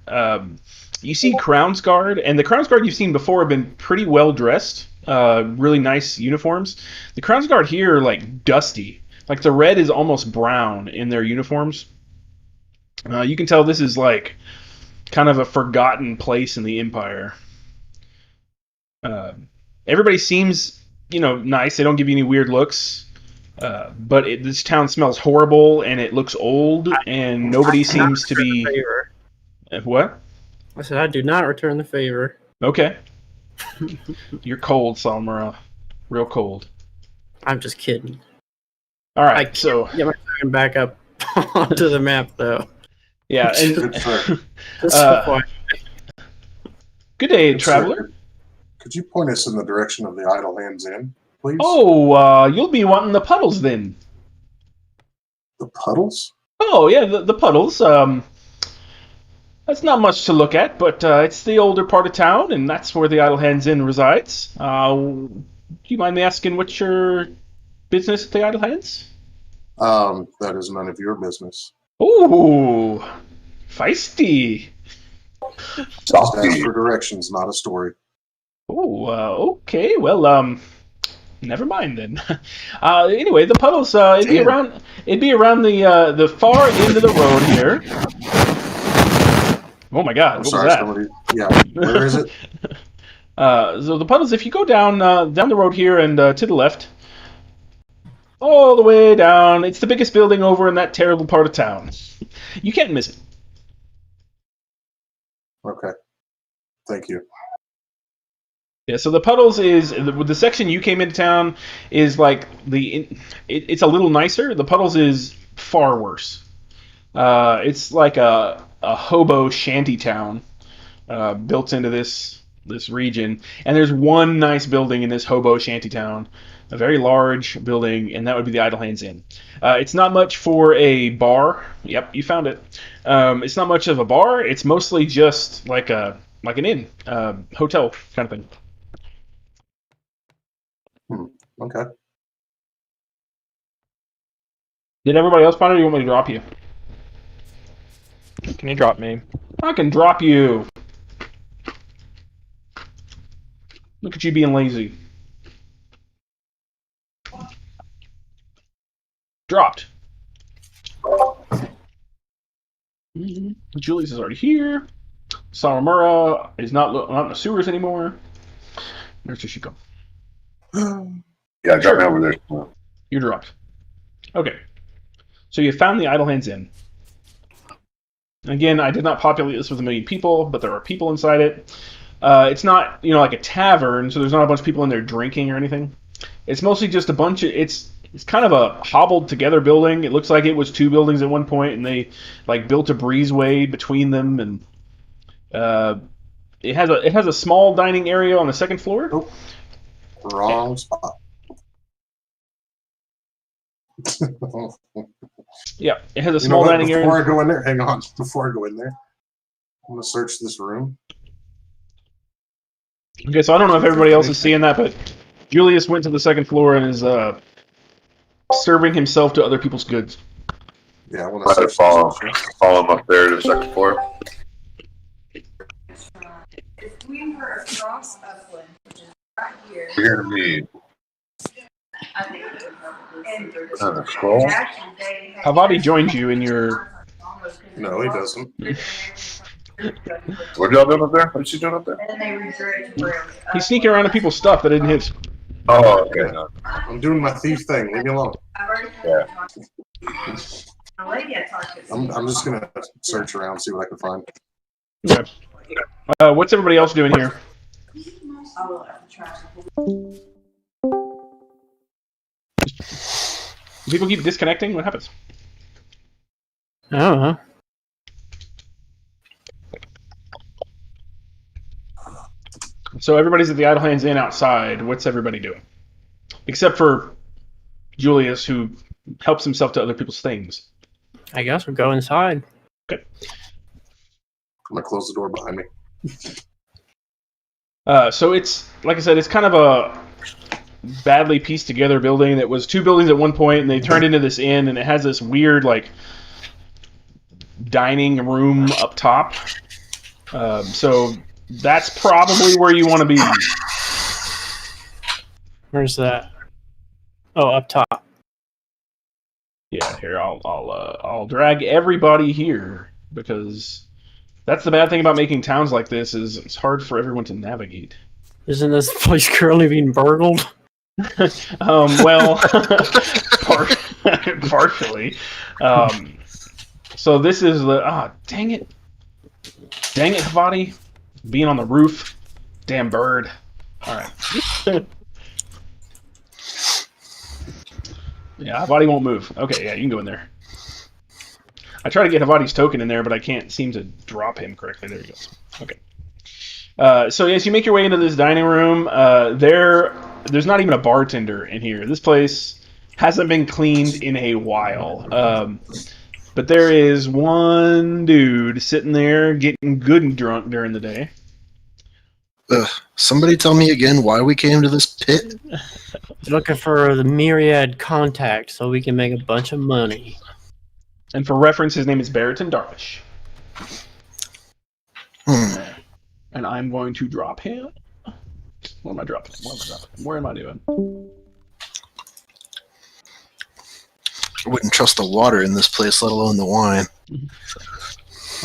You see Crown's Guard, and the Crown's Guard you've seen before have been pretty well dressed. Really nice uniforms. The Crown's Guard here are like dusty. Like the red is almost brown in their uniforms. You can tell this is like kind of a forgotten place in the Empire. Everybody seems, nice. They don't give you any weird looks. But this town smells horrible, and it looks old, and nobody seems to be... What? I said, I do not return the favor. Okay. You're cold, Salmura. Real cold. I'm just kidding. All right, so... Get my phone back up onto the map, though. Yeah, and... Good day, traveler. Could you point us in the direction of the Idle Hands Inn, please? Oh, you'll be wanting the puddles, then. The puddles? Oh, yeah, the puddles. That's not much to look at, but it's the older part of town, and that's where the Idle Hands Inn resides. Do you mind me asking what's your business at the Idle Hands? That is none of your business. Ooh, feisty. Just ask for directions, not a story. Oh, okay. Well, never mind then. Anyway, the puddles. It'd be around the far end of the road here. Oh my God! What was that? Where is it? So the puddles. If you go down the road here and to the left, all the way down, it's the biggest building over in that terrible part of town. You can't miss it. Okay. Thank you. Yeah, so the puddles is the section you came into town is like it's a little nicer. The puddles is far worse. It's like a hobo shanty town built into this region, and there's one nice building in this hobo shanty town, a very large building, and that would be the Idle Hands Inn. It's not much for a bar. Yep, you found it. It's not much of a bar. It's mostly just like an inn, hotel kind of thing. Okay. Did everybody else find it, or you want me to drop you? Can you drop me? I can drop you. Look at you being lazy. Dropped. Julius is already here. Saramura is not in the sewers anymore. Where's Shishiko? Yeah, drop me over there. You dropped. Okay. So you found the Idle Hands Inn. Again, I did not populate this with 1 million people, but there are people inside it. It's not, like a tavern, so there's not a bunch of people in there drinking or anything. It's mostly just a bunch of... It's kind of a hobbled together building. It looks like it was 2 buildings at one point, and they built a breezeway between them, and it has a small dining area on the 2nd floor. Oh, wrong spot. Yeah, it has a small dining area. Before I go in there, hang on. Before I go in there, I'm gonna search this room. Okay, so I don't know if everybody else is seeing that, but Julius went to the 2nd floor and is serving himself to other people's goods. Yeah, I want Try to to search. follow him up there to the 2nd floor. If we were across Upland, which is right here, You're gonna be I think it would probably on a scroll. Havadi joined you in your... No, he doesn't. What y'all doing up there? What's she doing up there? And then they redrew it where He's sneaking around to people's stuff that isn't his. Oh, okay. No. I'm doing my thief thing. Leave me alone. Yeah. the lady I talked to. I'm just gonna search around, see what I can find. Okay. What's everybody else doing here? I will have to try. People keep disconnecting? What happens? I don't know. So everybody's at the Idle Hands Inn outside. What's everybody doing? Except for Julius, who helps himself to other people's things. I guess we'll go inside. Okay. I'm gonna close the door behind me. So it's, like I said, it's kind of a badly pieced together building that was 2 buildings at one point, and they turned into this inn, and it has this weird, dining room up top. So that's probably where you want to be. Where's that? Oh, up top. Yeah, here I'll drag everybody here, because that's the bad thing about making towns like this is it's hard for everyone to navigate. Isn't this place currently being burgled? Well, partially. So this is the dang it, Havadi, being on the roof, damn bird. All right. Yeah, Havadi won't move. Okay, yeah, you can go in there. I try to get Havadi's token in there, but I can't seem to drop him correctly. There he goes. Okay. So yes, you make your way into this dining room. There's not even a bartender in here. This place hasn't been cleaned in a while. But there is one dude sitting there getting good and drunk during the day. Somebody tell me again why we came to this pit? Looking for the myriad contact so we can make a bunch of money. And for reference, his name is Barrington Darvish. And I'm going to drop him. What am I dropping? Where am I doing? I wouldn't trust the water in this place, let alone the wine.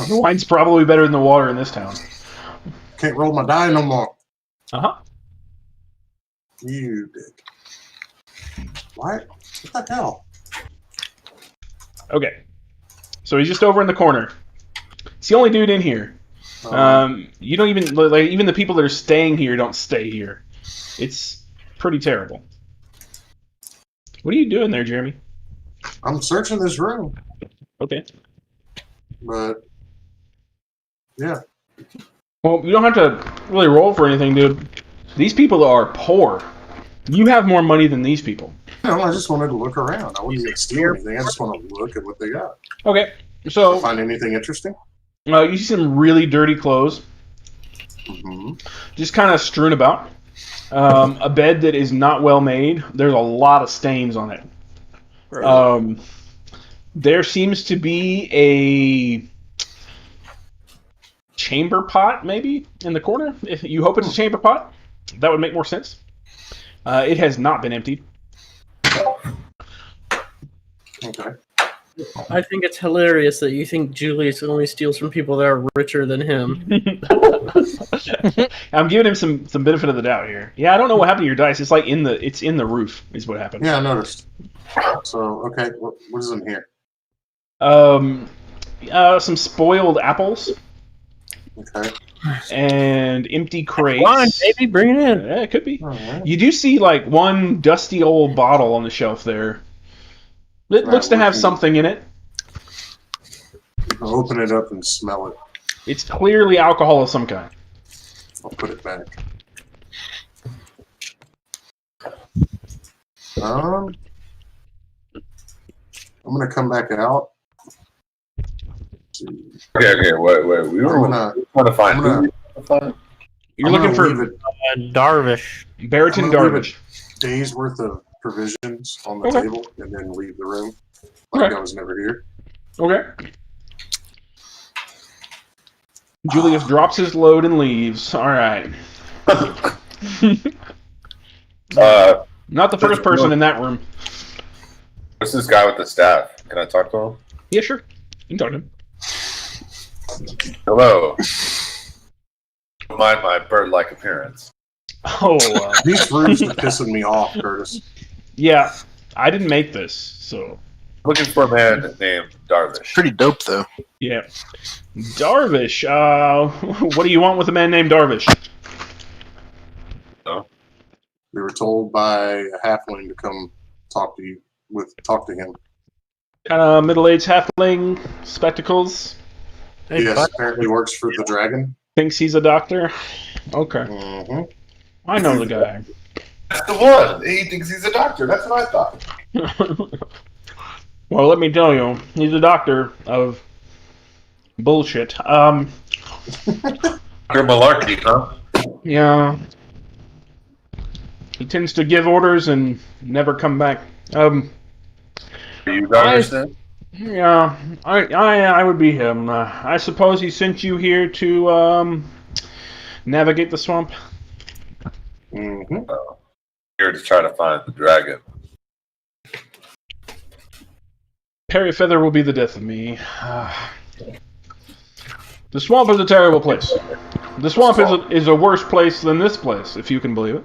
The wine's probably better than the water in this town. Can't roll my die no more. Uh-huh. You dick. What? What the hell? Okay. So he's just over in the corner. He's the only dude in here. You don't even even the people that are staying here don't stay here. It's pretty terrible. What are you doing there, Jeremy? I'm searching this room. Okay. But yeah. Well, you don't have to really roll for anything, dude. These people are poor. You have more money than these people. No, I just wanted to look around. I wasn't going to steal anything. I just want to look at what they got. Okay. So find anything interesting? You see some really dirty clothes. Mm-hmm. Just kind of strewn about. A bed that is not well made. There's a lot of stains on it. Right. There seems to be a chamber pot, maybe, in the corner. If you hope it's a chamber pot, that would make more sense. It has not been emptied. Okay. I think it's hilarious that you think Julius only steals from people that are richer than him. I'm giving him some benefit of the doubt here. Yeah, I don't know what happened to your dice. It's in the roof is what happened. Yeah, I noticed. So, okay, what is in here? Some spoiled apples Okay. and empty crates. Come on, baby, bring it in. Yeah, it could be. All right. You do see like one dusty old bottle on the shelf there. It looks to have something in it. I'll open it up and smell it. It's clearly alcohol of some kind. I'll put it back. I'm gonna come back out. Okay. Wait. We were trying to find. You're looking for Darvish. Barrington Darvish. Days worth of provisions on the table, and then leave the room like I was never here. Okay. Julius drops his load and leaves. All right. Not the first person in that room. What's this guy with the staff? Can I talk to him? Yeah, sure. You can talk to him. Hello. Don't mind my bird-like appearance. Oh, These rooms are pissing me off, Curtis. Yeah, I didn't make this, so. Looking for a man named Darvish. Pretty dope, though. Yeah. Darvish. What do you want with a man named Darvish? No. We were told by a halfling to come talk to him. Kind of middle-aged halfling, spectacles. Hey, Yes, bud. apparently works for the dragon. Thinks he's a doctor. Okay. Mm-hmm. I know the guy. That's the one. He thinks he's a doctor. That's what I thought. Well, let me tell you, he's a doctor of bullshit. Dr. Malarkey, huh? Yeah. He tends to give orders and never come back. Are you Darvish then? Yeah, I would be him. I suppose he sent you here to navigate the swamp. Mm-hmm. Here to try to find the dragon. Perry Feather will be the death of me. The swamp is a terrible place. The swamp is a worse place than this place, if you can believe it.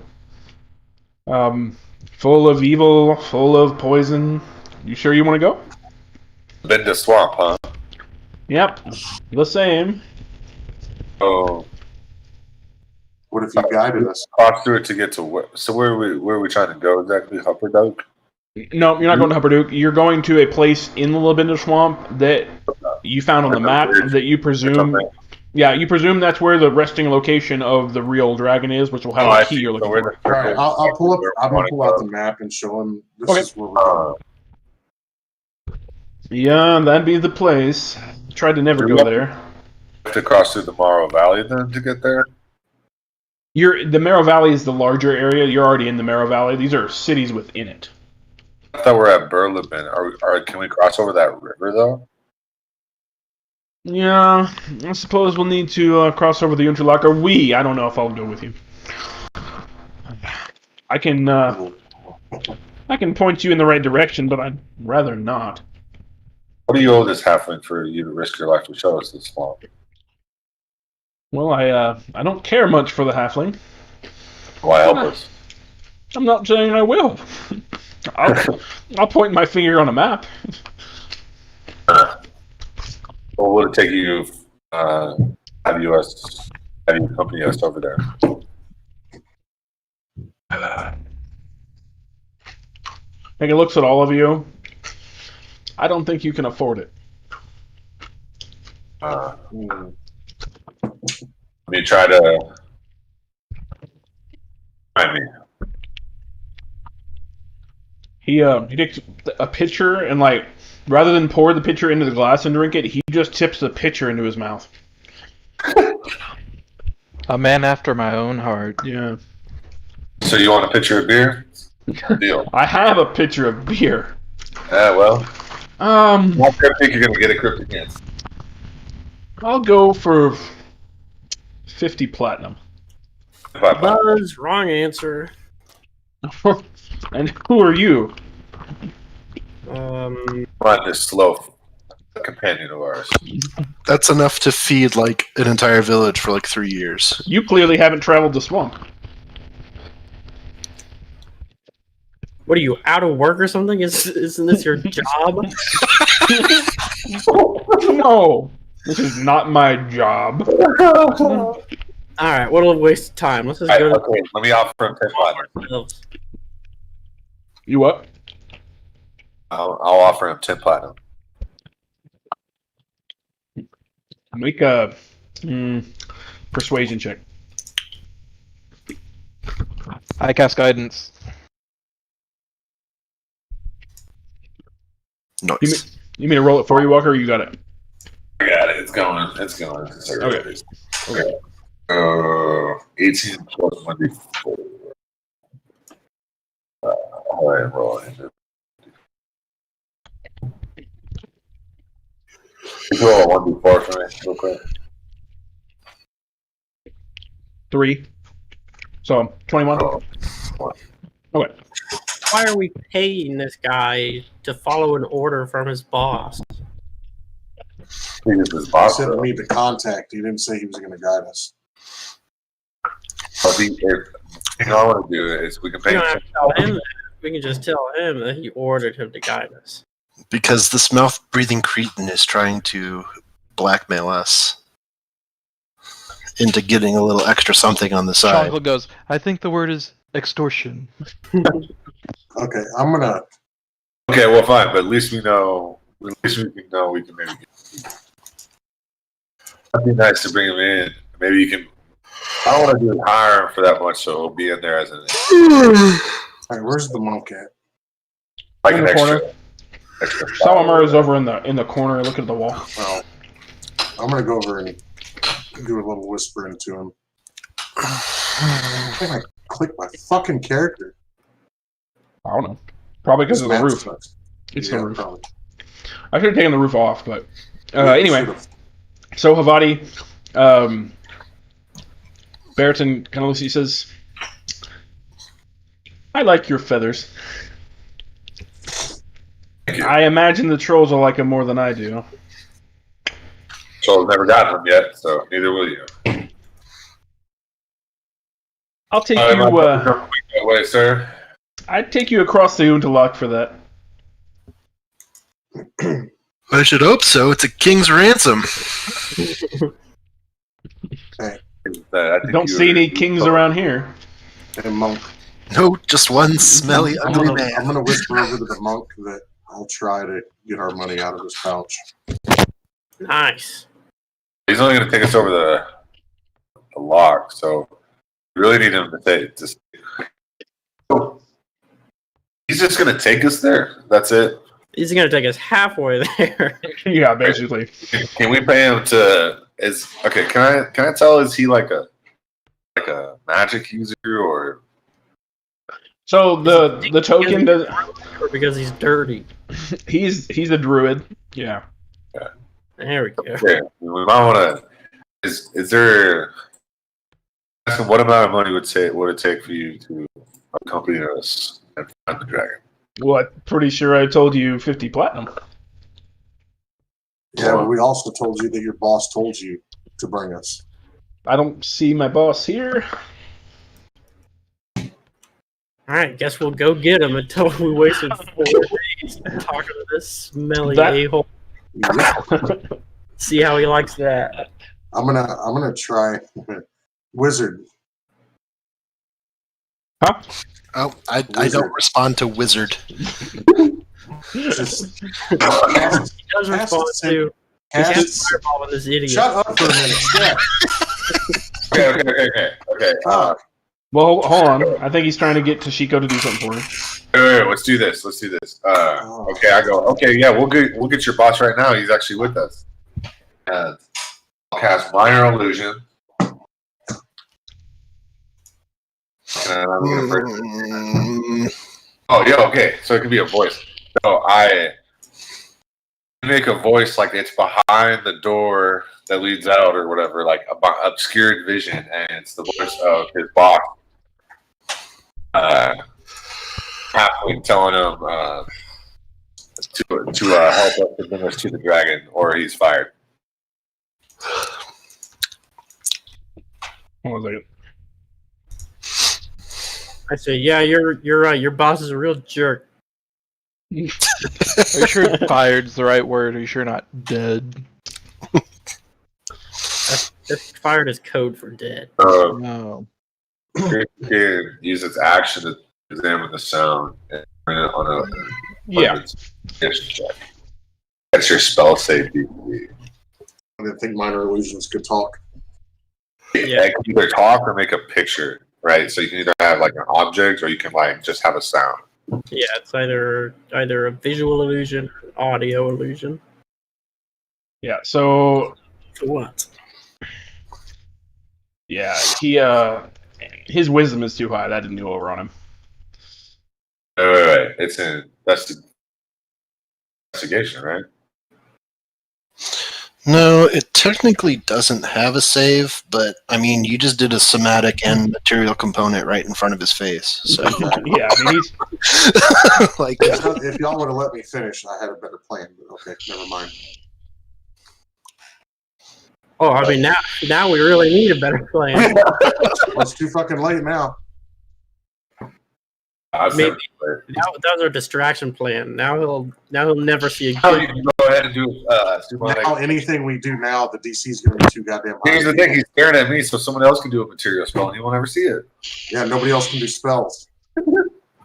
Full of evil, full of poison. You sure you want to go? Been to swamp, huh? Yep, the same. Oh. What if you guided us? Cross through it to get to where? So where are we trying to go exactly? Hupperdoke? No, you're not going to Hupperdoke. You're going to a place in the Labinda Swamp that you found on the map that you presume. Yeah, you presume that's where the resting location of the real dragon is, which will have a key you're looking for. All right, I'm gonna pull out the map and show him this is where we're going. Yeah, that'd be the place. Tried to never go there. Have to cross through the Morrow Valley then to get there? The Marrow Valley is the larger area. You're already in the Marrow Valley. These are cities within it. I thought we're at Berleben. Can we cross over that river though? Yeah, I suppose we'll need to cross over the Unterlacher. I don't know if I'll go with you. I can point you in the right direction, but I'd rather not. What do you owe this halfling for you to risk your life to show us this swamp? Well, I don't care much for the halfling. Why help us? I'm not saying I will. I'll point my finger on a map. What would it take you have you accompany us over there? He looks at all of you. I don't think you can afford it. Let me try to find me. He takes a pitcher and rather than pour the pitcher into the glass and drink it, he just tips the pitcher into his mouth. A man after my own heart. Yeah. So you want a pitcher of beer? Deal. I have a pitcher of beer. Yeah, well. What cryptic you're gonna get a cryptic against? I'll go for 50 platinum. Buzz, wrong answer. And who are you? Find this slow companion of ours. That's enough to feed like an entire village for like 3 years. You clearly haven't traveled the swamp. What are you, out of work or something? Isn't this your job? No, this is not my job. All right, what'll waste time? Let's just go to Okay, let me offer him 10 platinum. ourselves. You what? I'll offer him 10 platinum. Make a persuasion check. I cast guidance. Nice. You mean to roll it for you, Walker, or you got it? I got it. It's going. It's going. Okay. Okay. 18 plus 1d4. All right, roll it. You roll a 1d4 for me, real quick. 3. So 21. Oh. Okay. Why are we paying this guy to follow an order from his boss? He is his He boss. said we though. need the contact. He didn't say he was going to guide us. If all I want to do is we can We pay don't him. have to tell him that. We can just tell him that he ordered him to guide us. Because this mouth-breathing cretin is trying to blackmail us into getting a little extra something on the side. Chocolate goes, I think the word is extortion. Okay, I'm going to... Okay, well, fine, but at least we know. At least we can know we can maybe. That'd be nice to bring him in. Maybe you can. I don't want to do hire him for that much, so he'll be in there as an All right, where's the monk at? like In an the extra. corner. Extra. Salamander is over in the corner looking at the wall. Well, I'm going to go over and do a little whispering to him. I think I clicked my fucking character. I don't know. Probably because of the Map roof. sucks. It's Yeah, the roof. probably. I should have taken the roof off, but Yeah, anyway. should've. So Havati, Barrington kind of looks at you, says, I like your feathers. Thank you. I imagine the trolls will like them more than I do. So I've never gotten him yet, so neither will you. I'll take Am I you. that way, sir. I'd take you across the Untalak for that. I should hope so. It's a king's ransom. I think Don't see any kings around here. And monk. No, just one smelly, I'm ugly gonna, man. I'm gonna whisper over to the monk that I'll try to get our money out of his pouch. Nice. He's only going to take us over the lock, so we really need him to take. He's just going to take us there. That's it. He's gonna take us halfway there. Yeah, basically. Can we pay him to? Okay? Can I tell? Is he like a magic user or? So the token does. Or because he's dirty. He's a druid. Yeah. There we go. Okay, we might want to. Is there? What amount of money would it take for you to accompany us and find the dragon? Well, I'm pretty sure I told you 50 platinum. Yeah, but we also told you that your boss told you to bring us. I don't see my boss here. All right, guess we'll go get him until we wasted 4 days talking to this smelly That- a-hole. See how he likes that. I'm gonna try wizard. Huh? Oh, I Wizard. don't respond to wizard. Just He does respond to. He cast- has fireball with this idiot. Shut up for a minute. Yeah. Okay. Well, hold on. I think he's trying to get Tashiko to do something for him. Wait, let's do this. Okay, I go. Okay, yeah, we'll get your boss right now. He's actually with us. And I'll cast minor illusion. And I'm gonna Oh, yeah, okay. So it could be a voice. So I make a voice like it's behind the door that leads out or whatever, like obscured vision, and it's the voice of his boss. Halfway telling him to help us to bring us to the dragon, or he's fired. Hold on a second. I say, yeah, you're right. Your boss is a real jerk. Are you sure fired's the right word? Are you sure not dead? That's fired is code for dead. No. Can use its action to examine the sound and bring it on a Yeah. check. That's your spell save. I didn't think minor illusions could talk. Yeah. It can either talk or make a picture, right? So you can either have like an object or you can like just have a sound. Yeah, it's either a visual illusion or an audio illusion. Yeah. So For what? yeah, his wisdom is too high. That didn't go over on him. Wait. It's that's the investigation, right? No, it technically doesn't have a save, but I mean, you just did a somatic and material component right in front of his face. So, Yeah, I mean he's like, If y'all would have let me finish, I had a better plan. But okay, never mind. Oh, I mean now we really need a better plan. Well, it's too fucking late now. Maybe now that was our distraction plan. Now he'll never see How again. you can go ahead and do Now anything we do now, the DC's going to be too goddamn high. Here's the thing, he's staring at me, so someone else can do a material spell and he won't ever see it. Yeah, nobody else can do spells.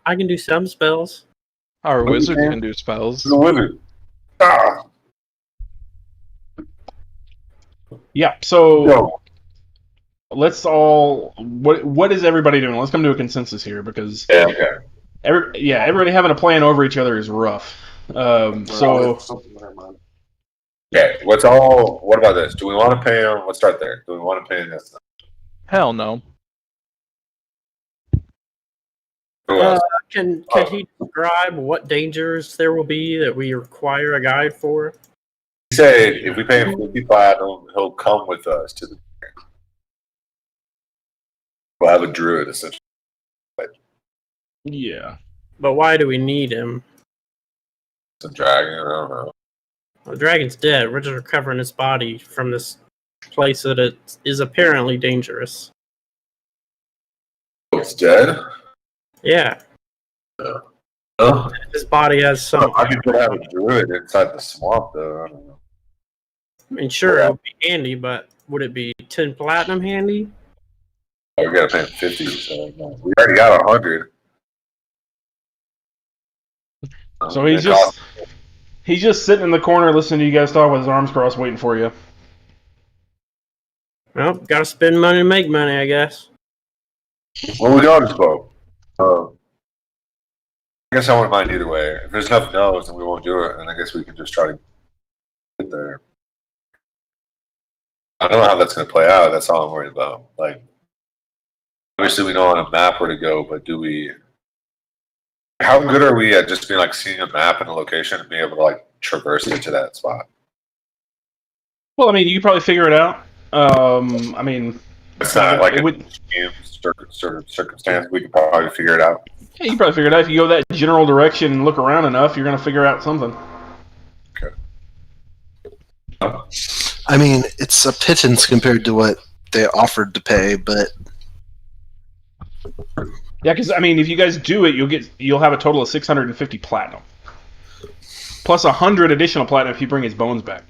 I can do some spells. Our What wizard you can do spells. The wizard. Ah, yeah. So no. let's all what is everybody doing? Let's come to a consensus here because Yeah, okay. everybody having a plan over each other is rough. So Never mind. Okay, what about this? Do we want to pay him? Let's start there. Do we want to pay him this? Hell no. Who else? Can he describe what dangers there will be that we require a guide for? He said if we pay him 50 platinum, he'll come with us to the. We'll have a druid essentially. yeah. But why do we need him? Some dragon, I don't know. The dragon's dead. We're just recovering his body from this place that it is apparently dangerous. Oh, it's dead? Yeah, Oh, his body has some. I could have a druid inside the swamp, though. I don't know. I mean, sure, it would be handy, but would it be 10 platinum handy? Oh, we gotta pay him 50, so no. We already got 100. So he's just sitting in the corner listening to you guys talk with his arms crossed, waiting for you. Well, gotta spend money to make money, I guess. Well, we got his boat. I guess I wouldn't mind either way. If there's enough no's, then we won't do it, and I guess we can just try to get there. I don't know how that's going to play out. That's all I'm worried about. Like, obviously, we know on a map where to go, but do we? How good are we at just being like seeing a map and a location and being able to like traverse it to that spot? Well, I mean, you could probably figure it out. I mean, It's not like it a would. sort of circumstance. We could probably figure it out. Yeah, you can probably figure it out if you go that general direction and look around enough. You're gonna figure out something. I mean, it's a pittance compared to what they offered to pay, but Yeah, because I mean, if you guys do it, you'll have a total of 650 platinum, plus 100 additional platinum if you bring his bones back.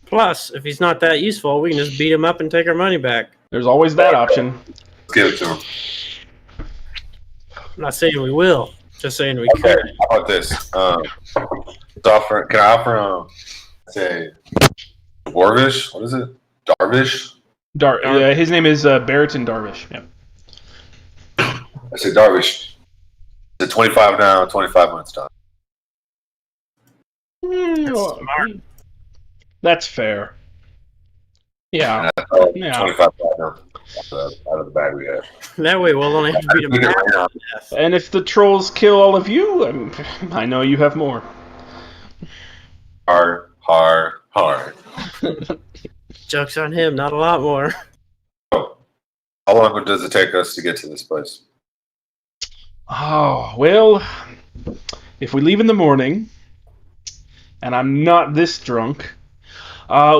Plus, if he's not that useful, we can just beat him up and take our money back. There's always that option. Let's give it to him. I'm not saying we will, just saying we Okay, could. how about this? Can I offer him, say, Dwarvish? What is it? Darvish? Yeah, his name is Barrington Darvish. Yeah. I said Darvish. Is it 25 now, 25 months time? That's fair. Yeah. Yeah. 25 platinum out of the bag we have. That way we'll only have to beat him half to death. And if the trolls kill all of you, I know you have more. Har. Joke's on him, not a lot more. How long does it take us to get to this place? Oh, well, if we leave in the morning, and I'm not this drunk,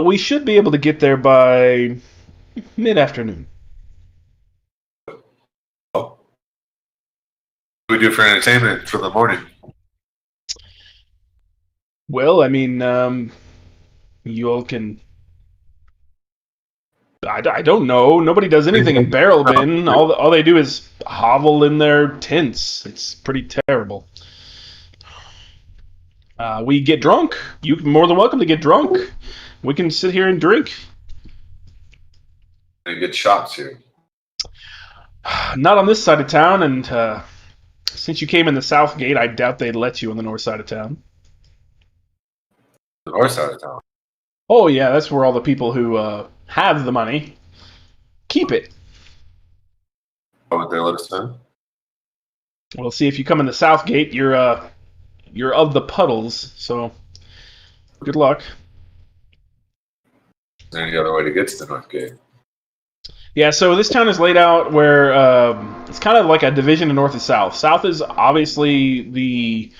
we should be able to get there by mid-afternoon. we do for entertainment for the morning? Well, I mean, you all can. I don't know. Nobody does anything in Barrel Bin. All they do is hovel in their tents. It's pretty terrible. We get drunk. You're more than welcome to get drunk. We can sit here and drink. And get shots here. Not on this side of town, and since you came in the south gate, I doubt they'd let you on the north side of town. The north side of town. Oh yeah, that's where all the people who have the money keep it. Why would they let us in? Well, see, if you come in the south gate, you're of the puddles, so good luck. Is there any other way to get to the north gate? Yeah, so this town is laid out where it's kind of like a division of north and south. South is obviously the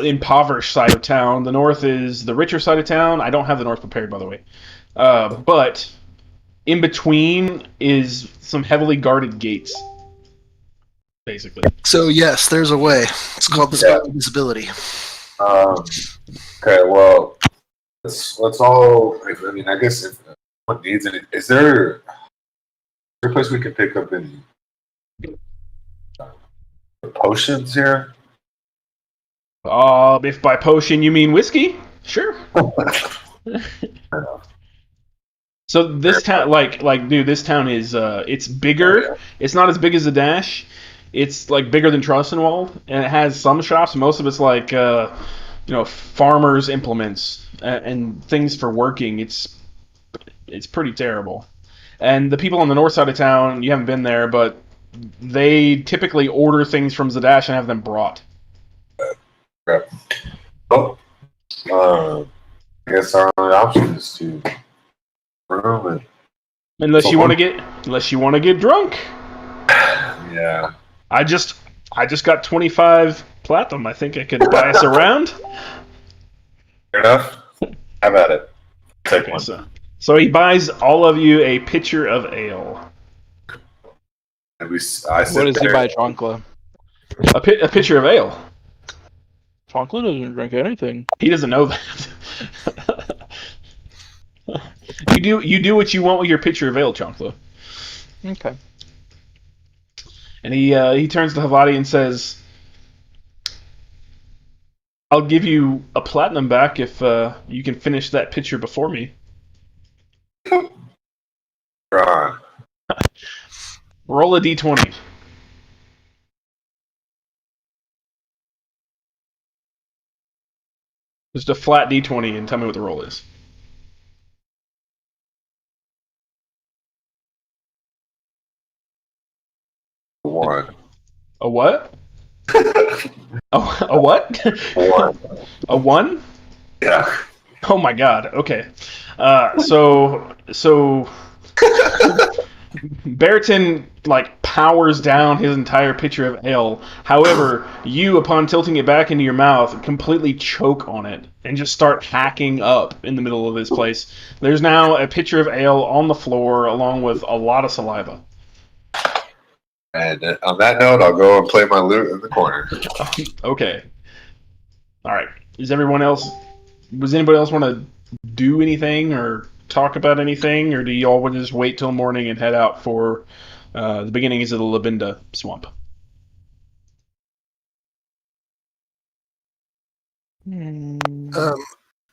impoverished side of town. The north is the richer side of town. I don't have the north prepared, by the way. But in between is some heavily guarded gates, basically. So yes, there's a way. It's called the spell of visibility. Okay, well, let's all. I mean, I guess if one needs it, is there a place we can pick up any potions here? If by potion you mean whiskey, sure. So this town, dude, this town is it's bigger. It's not as big as the Dash. It's like bigger than Trossenwald, and it has some shops. Most of it's like farmers' implements and things for working. It's pretty terrible. And the people on the north side of town, you haven't been there, but they typically order things from Zadash and have them brought. Okay. Well, I guess our only option is to room and unless you want to get drunk. Yeah. I just got 25 platinum. I think I could buy us around. Fair enough. How about it? Take one. So he buys all of you a pitcher of ale. And what does he buy, Chonkla? A pitcher of ale. Chonkla doesn't drink anything. He doesn't know that. You do what you want with your pitcher of ale, Chonkla. Okay. And he turns to Havati and says, "I'll give you a platinum back if you can finish that pitcher before me." Right. Roll a d20. Just a flat d20 and tell me what the roll is. One. A what? A what? One. A 1? Yeah. Oh my god. Okay. So Barrington powers down his entire pitcher of ale. However, you, upon tilting it back into your mouth, completely choke on it and just start hacking up in the middle of this place. There's now a pitcher of ale on the floor along with a lot of saliva. And on that note, I'll go and play my lute in the corner. Okay. All right. Does anybody else want to do anything or talk about anything, or do you all want to just wait till morning and head out for the beginnings of the Labinda swamp?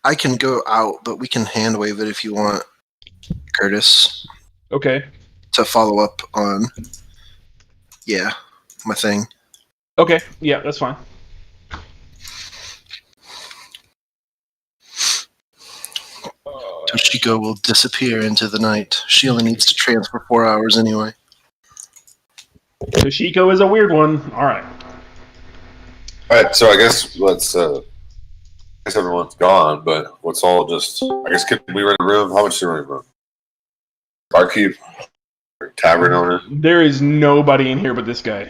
I can go out, but we can hand wave it if you want, Curtis. Okay. To follow up on, my thing. Okay. Yeah, that's fine. Toshiko will disappear into the night. She only needs to transfer 4 hours anyway. Toshiko is a weird one. All right. All right, so I guess everyone's gone, but let's all just. I guess can we rent a room? How much do we rent a room? Barkeep, or tavern owner. There is nobody in here but this guy.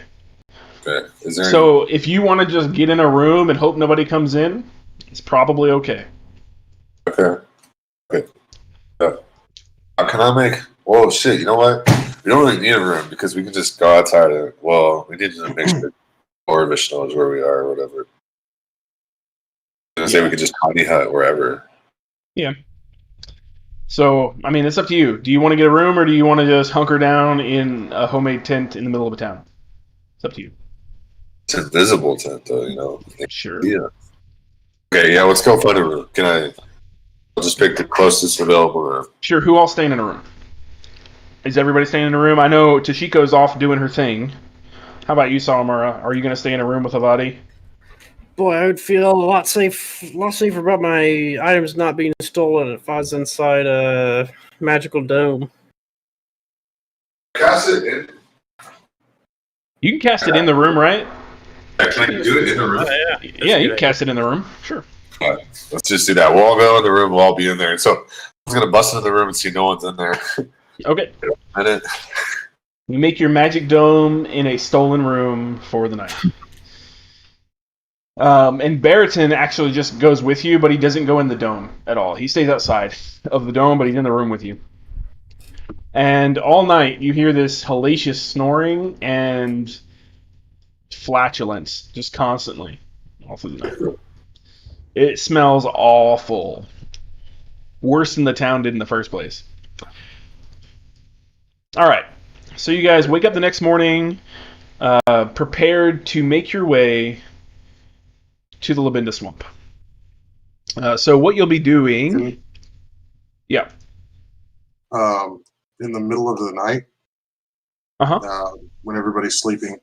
Okay. Is there? So if you want to just get in a room and hope nobody comes in, it's probably okay. Okay. Can I make? Whoa, shit! You know what? We don't really need a room because we can just go outside and, well, we need to make sure Orvish knows where we are or whatever. I was gonna say we could just tiny hut wherever. Yeah. So, I mean, it's up to you. Do you want to get a room, or do you want to just hunker down in a homemade tent in the middle of a town? It's up to you. It's an invisible tent, though, you know. Sure. Yeah. Okay, yeah, let's go find a room. I'll just pick the closest available room. Sure, who all staying in a room? Is everybody staying in a room? I know Toshiko's off doing her thing. How about you, Salamura? Are you going to stay in a room with Avadi? Boy, I would feel a lot safer about my items not being stolen if I was inside a magical dome. Cast it in. You can cast it in the room, right? Can I do it in the room? Yeah, you can cast it in the room. Sure. All right, let's just do that. We'll all go in the room. We'll all be in there. So I'm going to bust into the room and see no one's in there. Okay. And You make your magic dome in a stolen room for the night. And Barrington actually just goes with you, but he doesn't go in the dome at all. He stays outside of the dome, but he's in the room with you. And all night, you hear this hellacious snoring and flatulence just constantly all through the night. It smells awful. Worse than the town did in the first place. All right. So you guys wake up the next morning, prepared to make your way to the Labinda Swamp. So what you'll be doing... Yeah. In the middle of the night, when everybody's sleeping,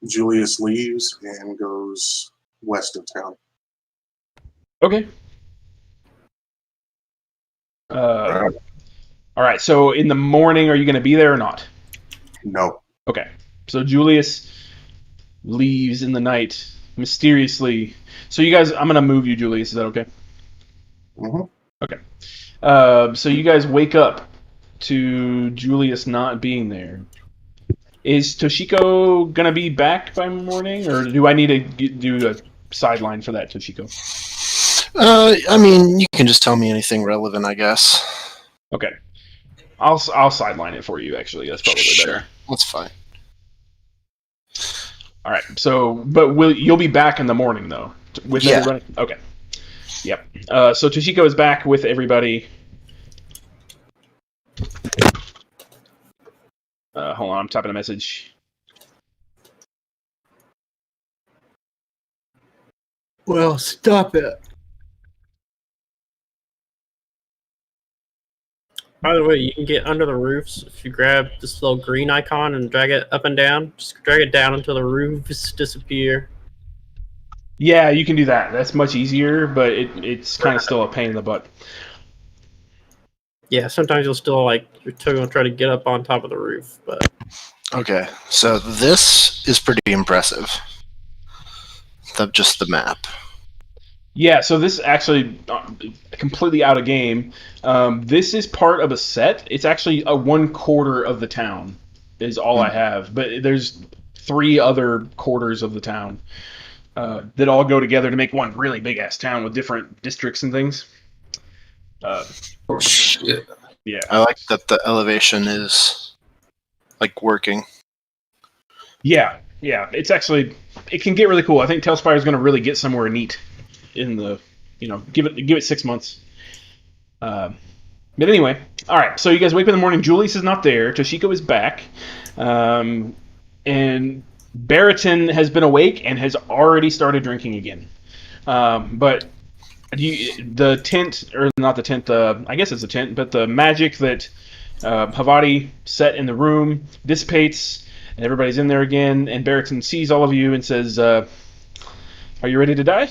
Julius leaves and goes west of town. Okay. All right, so in the morning, are you going to be there or not? No. Okay. So Julius leaves in the night, mysteriously. So you guys, I'm going to move you, Julius. Is that okay? Mm-hmm. Okay. So you guys wake up to Julius not being there. Is Toshiko going to be back by morning, or do I need to do a sideline for that, Toshiko? I mean, you can just tell me anything relevant, I guess. Okay. I'll sideline it for you, actually. That's probably better. That's fine. All right. So, but you'll be back in the morning, though, with everybody? Okay. Yep. So Toshiko is back with everybody. Hold on, I'm typing a message. Well, stop it. By the way, you can get under the roofs if you grab this little green icon and drag it up and down. Just drag it down until the roofs disappear. Yeah, you can do that. That's much easier, but it's kind of still a pain in the butt. Yeah, sometimes you'll still you're still gonna try to get up on top of the roof, but Okay, so this is pretty impressive. Just the map. Yeah, so this is actually completely out of game. This is part of a set. It's actually a 1/4 of the town is all I have, but there's 3 other quarters of the town that all go together to make one really big ass town with different districts and things. oh shit! Yeah, I like that the elevation is working. Yeah. It's actually it can get really cool. I think Tailspire is going to really get somewhere neat in the give it 6 months. But anyway, all right. So you guys wake up in the morning. Julius is not there. Toshiko is back, and Barrington has been awake and has already started drinking again. But the tent, or not the tent, I guess it's a tent, but the magic that Havadi set in the room dissipates, and everybody's in there again, and Barrington sees all of you and says, are you ready to die?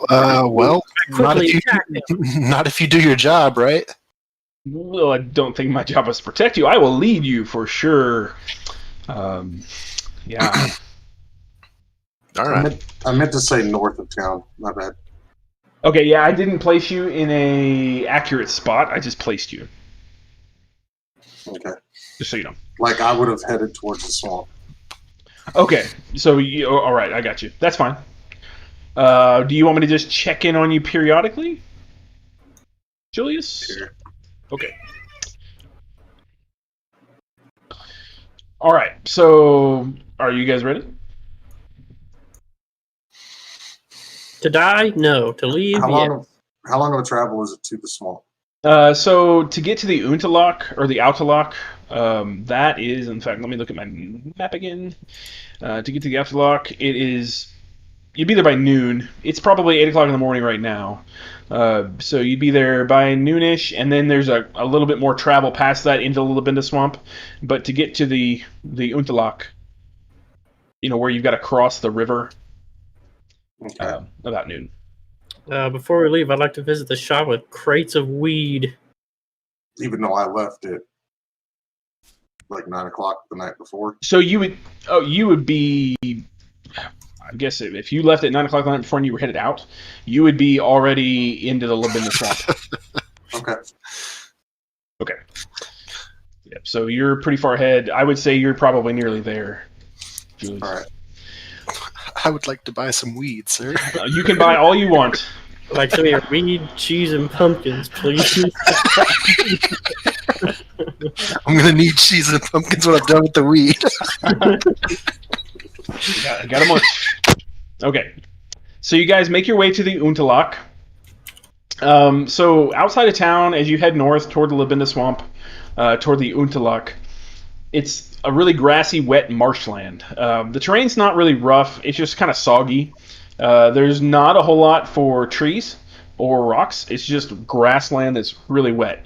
Well, not if you do your job, right? Well, I don't think my job is to protect you. I will lead you for sure. Yeah. All right. I meant to say north of town. My bad. Okay, yeah, I didn't place you in a accurate spot. I just placed you. Okay. Just so you know. Like I would have headed towards the swamp. Okay, so all right, I got you. That's fine. Do you want me to just check in on you periodically, Julius? Sure. Okay. All right. So, are you guys ready? To die? No. To leave? How Yeah. long of a travel is it to the swamp? So to get to the Unterlock or the Autolock, that is, in fact, let me look at my map again. To get to the Autolock, you'd be there by noon. It's probably 8 o'clock in the morning right now. So you'd be there by noonish, and then there's a little bit more travel past that into the Labinda Swamp. But to get to the Unterlock, where you've got to cross the river, Okay. about noon. Before we leave, I'd like to visit the shop with crates of weed. Even though I left it like 9 o'clock the night before. So you would be, I guess if you left at 9 o'clock the night before and you were headed out, you would be already into the Labinda Swamp. Okay. Yep. So you're pretty far ahead. I would say you're probably nearly there, Julius. All right. I would like to buy some weed, sir. You can buy all you want. Like some of your weed, cheese, and pumpkins, please. I'm gonna need cheese and pumpkins when I'm done with the weed. Got a munch. Okay. So you guys make your way to the Unterlock. So outside of town, as you head north toward the Labinda Swamp, toward the Unterlock, it's a really grassy, wet marshland. The terrain's not really rough. It's just kind of soggy. There's not a whole lot for trees or rocks. It's just grassland that's really wet.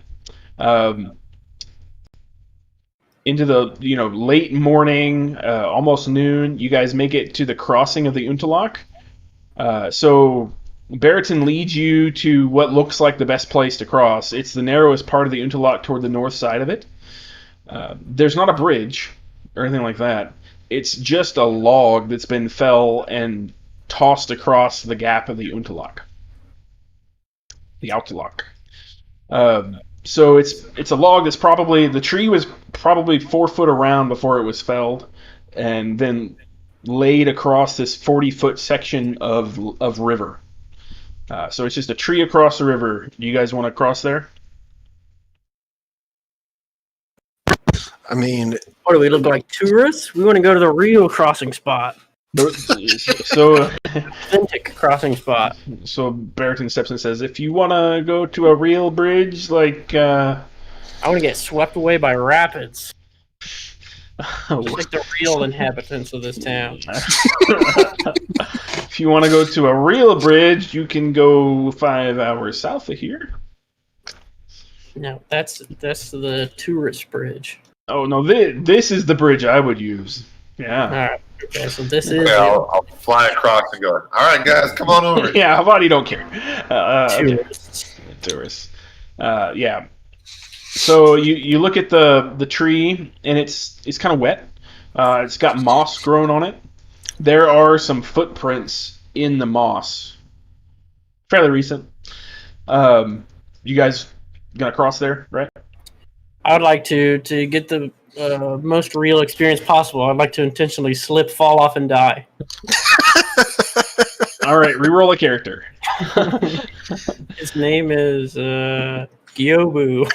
Into the late morning, almost noon, you guys make it to the crossing of the Unterlock. So Barrington leads you to what looks like the best place to cross. It's the narrowest part of the Unterlock toward the north side of it. There's not a bridge or anything like that. It's just a log that's been felled and tossed across the gap of the Unterlock. The Autolock. So it's a log that's the tree was probably 4 foot around before it was felled, and then laid across this 40-foot section of river. So it's just a tree across the river. Do you guys want to cross there? I mean, What do we look like, tourists? We want to go to the real crossing spot. So Authentic crossing spot. So Barrington steps in and says, if you want to go to a real bridge, like... I want to get swept away by rapids. Just like the real inhabitants of this town. If you want to go to a real bridge, you can go 5 hours south of here. No, that's the tourist bridge. Oh, no, this is the bridge I would use. Yeah. All right. Okay, so this is Okay, I'll fly across and go, all right, guys, come on over. Yeah, Havani don't care. tourists. Okay. Tourists. Yeah. So you look at the tree, and it's kind of wet. It's got moss growing on it. There are some footprints in the moss. Fairly recent. You guys gonna cross there, right? I would like to get the most real experience possible. I'd like to intentionally slip, fall off, and die. All right, reroll a character. His name is Gyobu.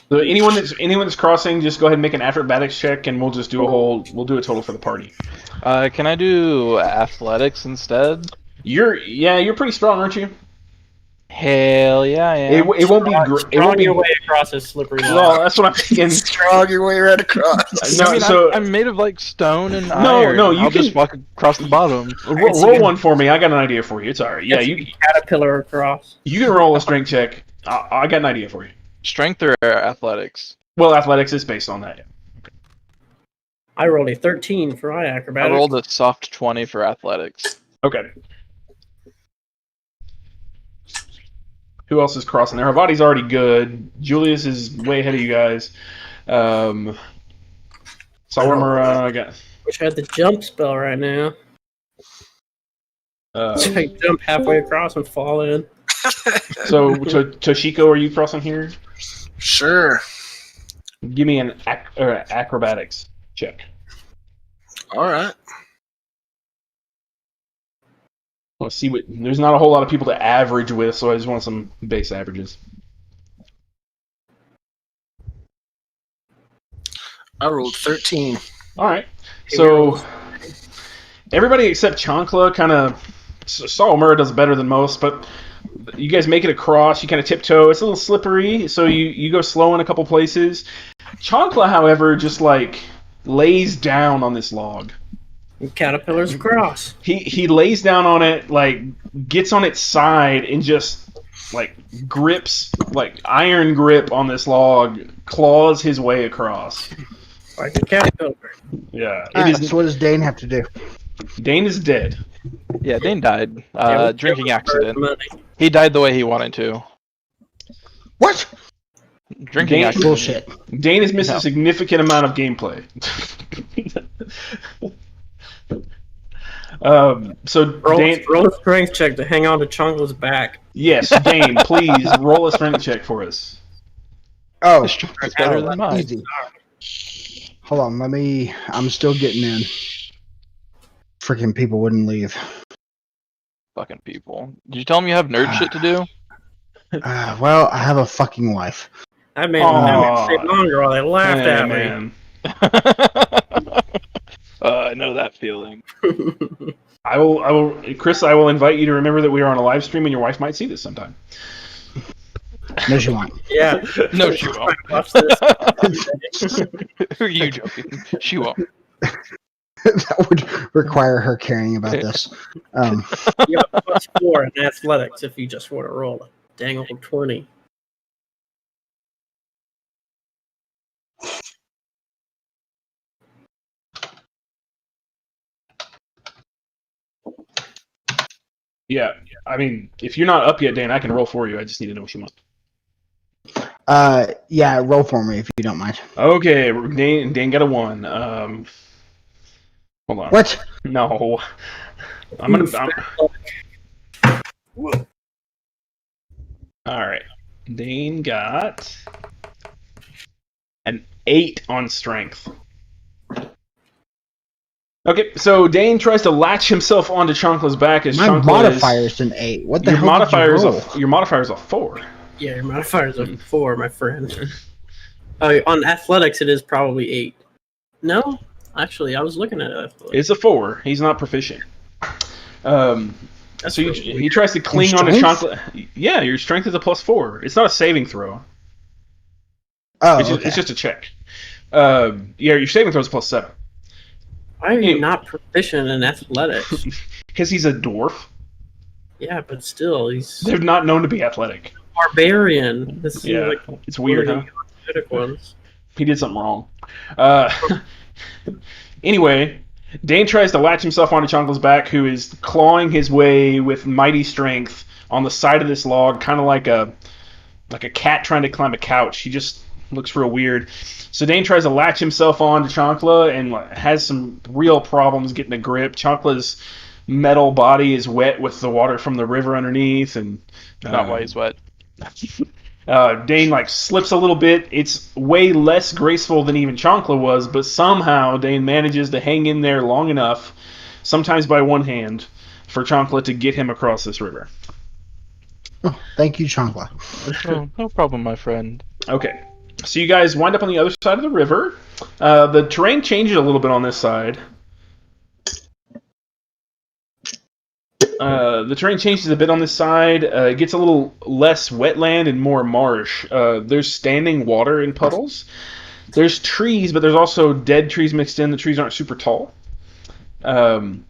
So anyone that's crossing, just go ahead and make an acrobatics check, and we'll just do a total for the party. Can I do athletics instead? You're pretty strong, aren't you? Hell yeah, I am. It won't be great. It won't be your way across this slippery line. Well, that's what I'm thinking. Strong your way right across. No, I mean, so I'm made of like stone and No, iron. no, you I'll can- just walk across the bottom. roll one for me. I got an idea for you. It's all right. Yeah, you Caterpillar across. can roll a strength check. I got an idea for you. Strength or athletics? Well, athletics is based on that. I rolled a 13 for my I acrobatics. rolled a soft 20 for athletics. Okay. Who else is crossing there? Havadi's already good. Julius is way ahead of you guys. Salamura, I got. Wish I had the jump spell right now. So I jump halfway across and fall in. So, Toshiko, are you crossing here? Sure. Give me an acrobatics check. All right. Let's see what. There's not a whole lot of people to average with, so I just want some base averages. I rolled 13. All right. So everybody except Chancla kind of. Sawamura does better than most, but you guys make it across. You kind of tiptoe. It's a little slippery, so you go slow in a couple places. Chancla, however, just like lays down on this log. Caterpillars across. He lays down on it, like gets on its side and just like grips, like iron grip on this log, claws his way across. Like a caterpillar. Yeah. So what does Dane have to do? Dane is dead. Yeah, Dane died. Yeah, Drinking accident. money. He died the way he wanted to. What? Drinking Dane, accident. Bullshit. Dane has missed a significant amount of gameplay. So Dane, Roll a strength check to hang on to Chunkla's back. yes, Dane, please roll a strength check for us. Oh, It's better than mine. easy. Hold on, I'm still getting in. Freaking people wouldn't leave. Fucking people. Did you tell him you have nerd shit to do? Well, I have a fucking wife. That made them stay longer while they laughed at me. Man. I know that feeling. I will, Chris. I will invite you to remember that we are on a live stream, and your wife might see this sometime. No, she won't. Yeah. No, she won't. Watch this. Who are you joking? She won't. That would require her caring about this. You have a +4 in athletics if you just want to roll a dang old 20. Yeah, I mean, if you're not up yet, Dan, I can roll for you. I just need to know what you want. Yeah, roll for me if you don't mind. Okay, Dan got a 1. Hold on. What? No, I'm gonna. All right, Dane got an 8 on strength. Okay, so Dane tries to latch himself onto Chonkla's back as My Chonkla modifier is an 8. What the your hell modifier did is you roll? your modifier is a 4. Yeah, your modifier is a 4, my friend. On athletics, it is probably 8. No? Actually, I was looking at athletics. It's a 4. He's not proficient. So he tries to cling on to strength? Chonkla. Yeah, your strength is a +4. It's not a saving throw. Oh, It's just a check. Yeah, your saving throw is +7. Why are you not proficient in athletics? Because he's a dwarf. Yeah, but still, he's They're not known to be athletic. barbarian. This seems Yeah, like it's weird, one huh? of the athletic ones. He did something wrong. Anyway, Dane tries to latch himself onto Chonkla's back, who is clawing his way with mighty strength on the side of this log, kind of like a cat trying to climb a couch. He just looks real weird. So Dane tries to latch himself on to Chonkla and has some real problems getting a grip. Chonkla's metal body is wet with the water from the river underneath, and Not why he's wet. Dane slips a little bit. It's way less graceful than even Chonkla was, but somehow Dane manages to hang in there long enough, sometimes by one hand, for Chonkla to get him across this river. Oh, thank you, Chankla. Oh, no problem, my friend. Okay, so you guys wind up on the other side of the river. The terrain changes a little bit on this side. The terrain changes a bit on this side. It gets a little less wetland and more marsh. There's standing water in puddles. There's trees, but there's also dead trees mixed in. The trees aren't super tall. Let's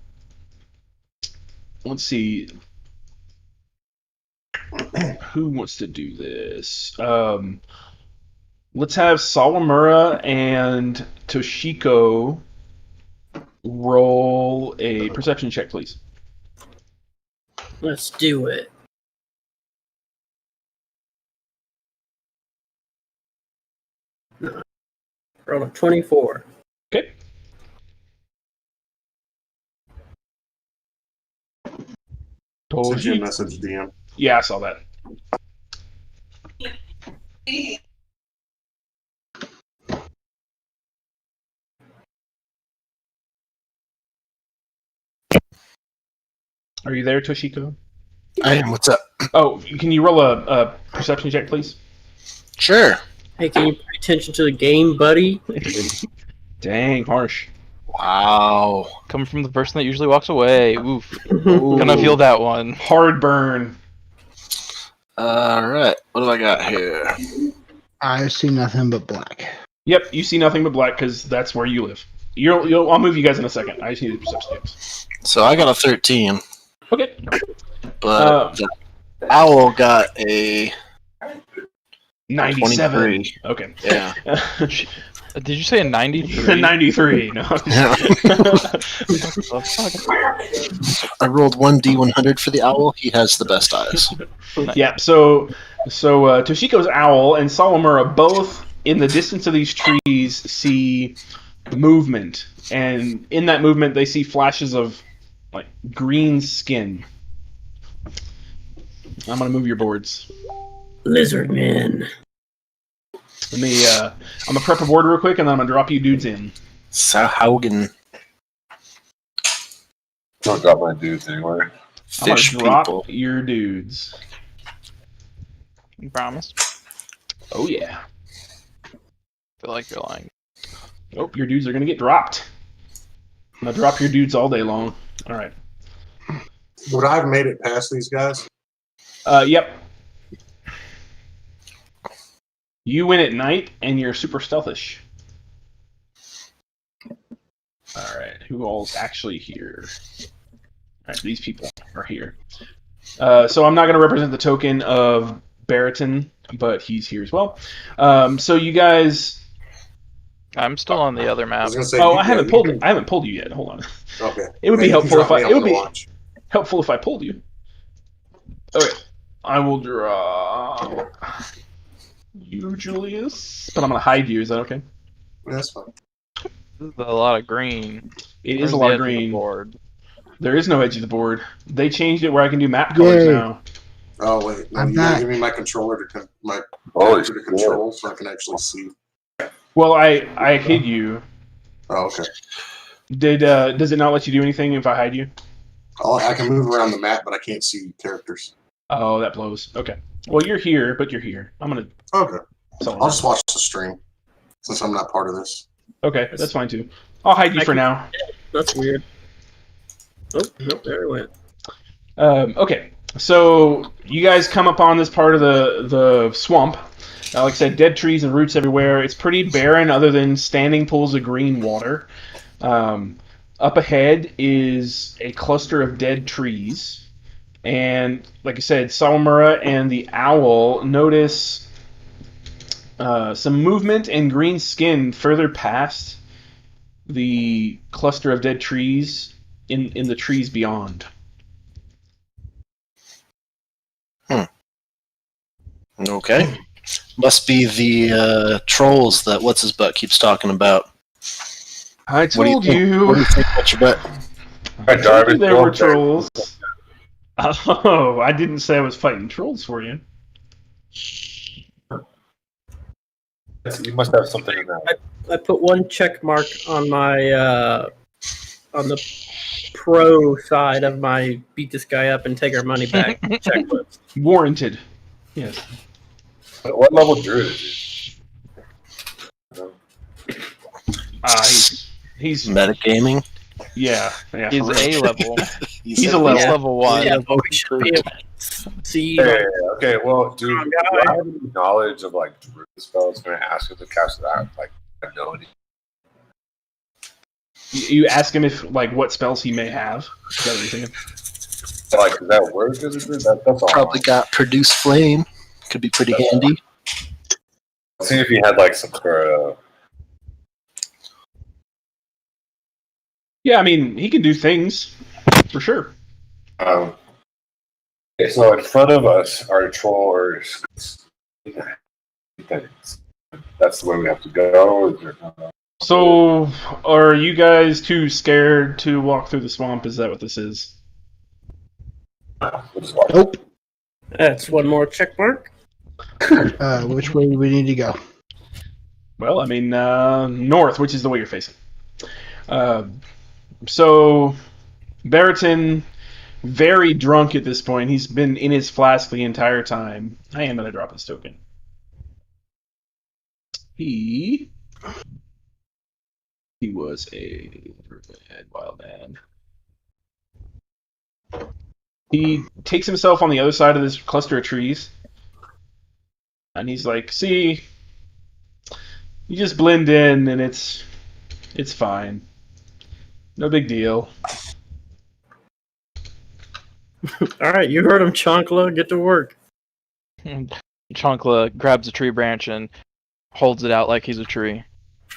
see. Who wants to do this? Let's have Sawamura and Toshiko roll a perception check, please. Let's do it. Roll a 24. Okay. Send you a message, DM. Yeah, I saw that. Are you there, Toshiko? I am. What's up? Oh, can you roll a perception check, please? Sure. Hey, can you pay attention to the game, buddy? Dang, harsh. Wow. Coming from the person that usually walks away. Oof. Ooh. Gonna feel that one. Hard burn. All right. What do I got here? I see nothing but black. Yep, you see nothing but black because that's where you live. I'll move you guys in a second. I just need the perception checks. So I got a 13, Okay. but the owl got a 97. 23. Okay. Yeah. Did you say a 93? 93. No. Yeah. I rolled 1d100 for the owl. He has the best eyes. Yeah. So Toshiko's owl and Salamura both in the distance of these trees see movement, and in that movement they see flashes of like green skin. I'm gonna move your boards. Lizard man. Let me. I'm gonna prep a board real quick, and then I'm gonna drop you dudes in. Sauhaugen. Don't drop my dudes anywhere. I'm gonna Fish drop people. your dudes. You promise? Oh yeah. Feel like you're lying. Oh, your dudes are gonna get dropped. I'm gonna drop your dudes all day long. All right. Would I have made it past these guys? Yep. You win at night, and you're super stealthish. All right, who all's actually here? All right, these people are here. So I'm not going to represent the token of Barrington, but he's here as well. So you guys. I'm still on the other I map. was gonna say. Oh, I haven't pulled you yet. Hold on. Okay. It would be Maybe helpful if drop me I. on It would the be watch. helpful if I pulled you. Okay, I will draw you, Julius, but I'm going to hide you. Is that okay? That's fine. This is a lot of green. It Where's is a the lot edge of green. the board? There is no edge of the board. They changed it where I can do map colors Yay. now. Oh wait, no, I'm you gotta back. give me my controller to my Holy character to shit. control, so I can actually see. Well, I hid you. Oh, okay. Does it not let you do anything if I hide you? I can move around the map, but I can't see characters. Oh, that blows. Okay. Well, you're here, but you're here. I'm gonna. Okay. So I'll just watch the stream since I'm not part of this. okay, that's fine too. I'll hide you for now. That's weird. Oh, nope, there it went. Okay, so you guys come upon this part of the swamp. Like I said, dead trees and roots everywhere. It's pretty barren other than standing pools of green water. Up ahead is a cluster of dead trees. And like I said, Salamura and the owl notice some movement and green skin further past the cluster of dead trees in the trees beyond. Okay. Must be the trolls that what's his butt keeps talking about. I What do told you think? you. What do you think about your butt? I told you there were Jarvis, trolls. Oh, I didn't say I was fighting trolls for you. You must have something in that. I put one check mark on my on the pro side of my beat this guy up and take our money back checklist. Warranted. Yes. What level druid is He's Metagaming. yeah. He's for real. A level. He's a level. He's level 1. Yeah, but we should be able to see. he? Hey, okay, well, do I have any knowledge of like druid spells when I ask him to cast that? Like, I have no idea. You ask him if like what spells he may have. Is that what you're thinking? So, like, does that work as a druid? That's all. Probably got produce flame. Could be pretty handy. See if he had like some sort of. Yeah, I mean he can do things for sure. Okay, so in front of us are trollers. That's the way we have to go. Is there no- So, are you guys too scared to walk through the swamp? Is that what this is? We'll just walk. Nope. That's one more check mark. Which way do we need to go? Well, I mean, north, which is the way you're facing. So, Barrington, very drunk at this point. He's been in his flask the entire time. I am going to drop his token. He was a wild man. He takes himself on the other side of this cluster of trees. And he's like, see, you just blend in and it's fine. No big deal. Alright, you heard him, Chankla. Get to work. Chankla grabs a tree branch and holds it out like he's a tree.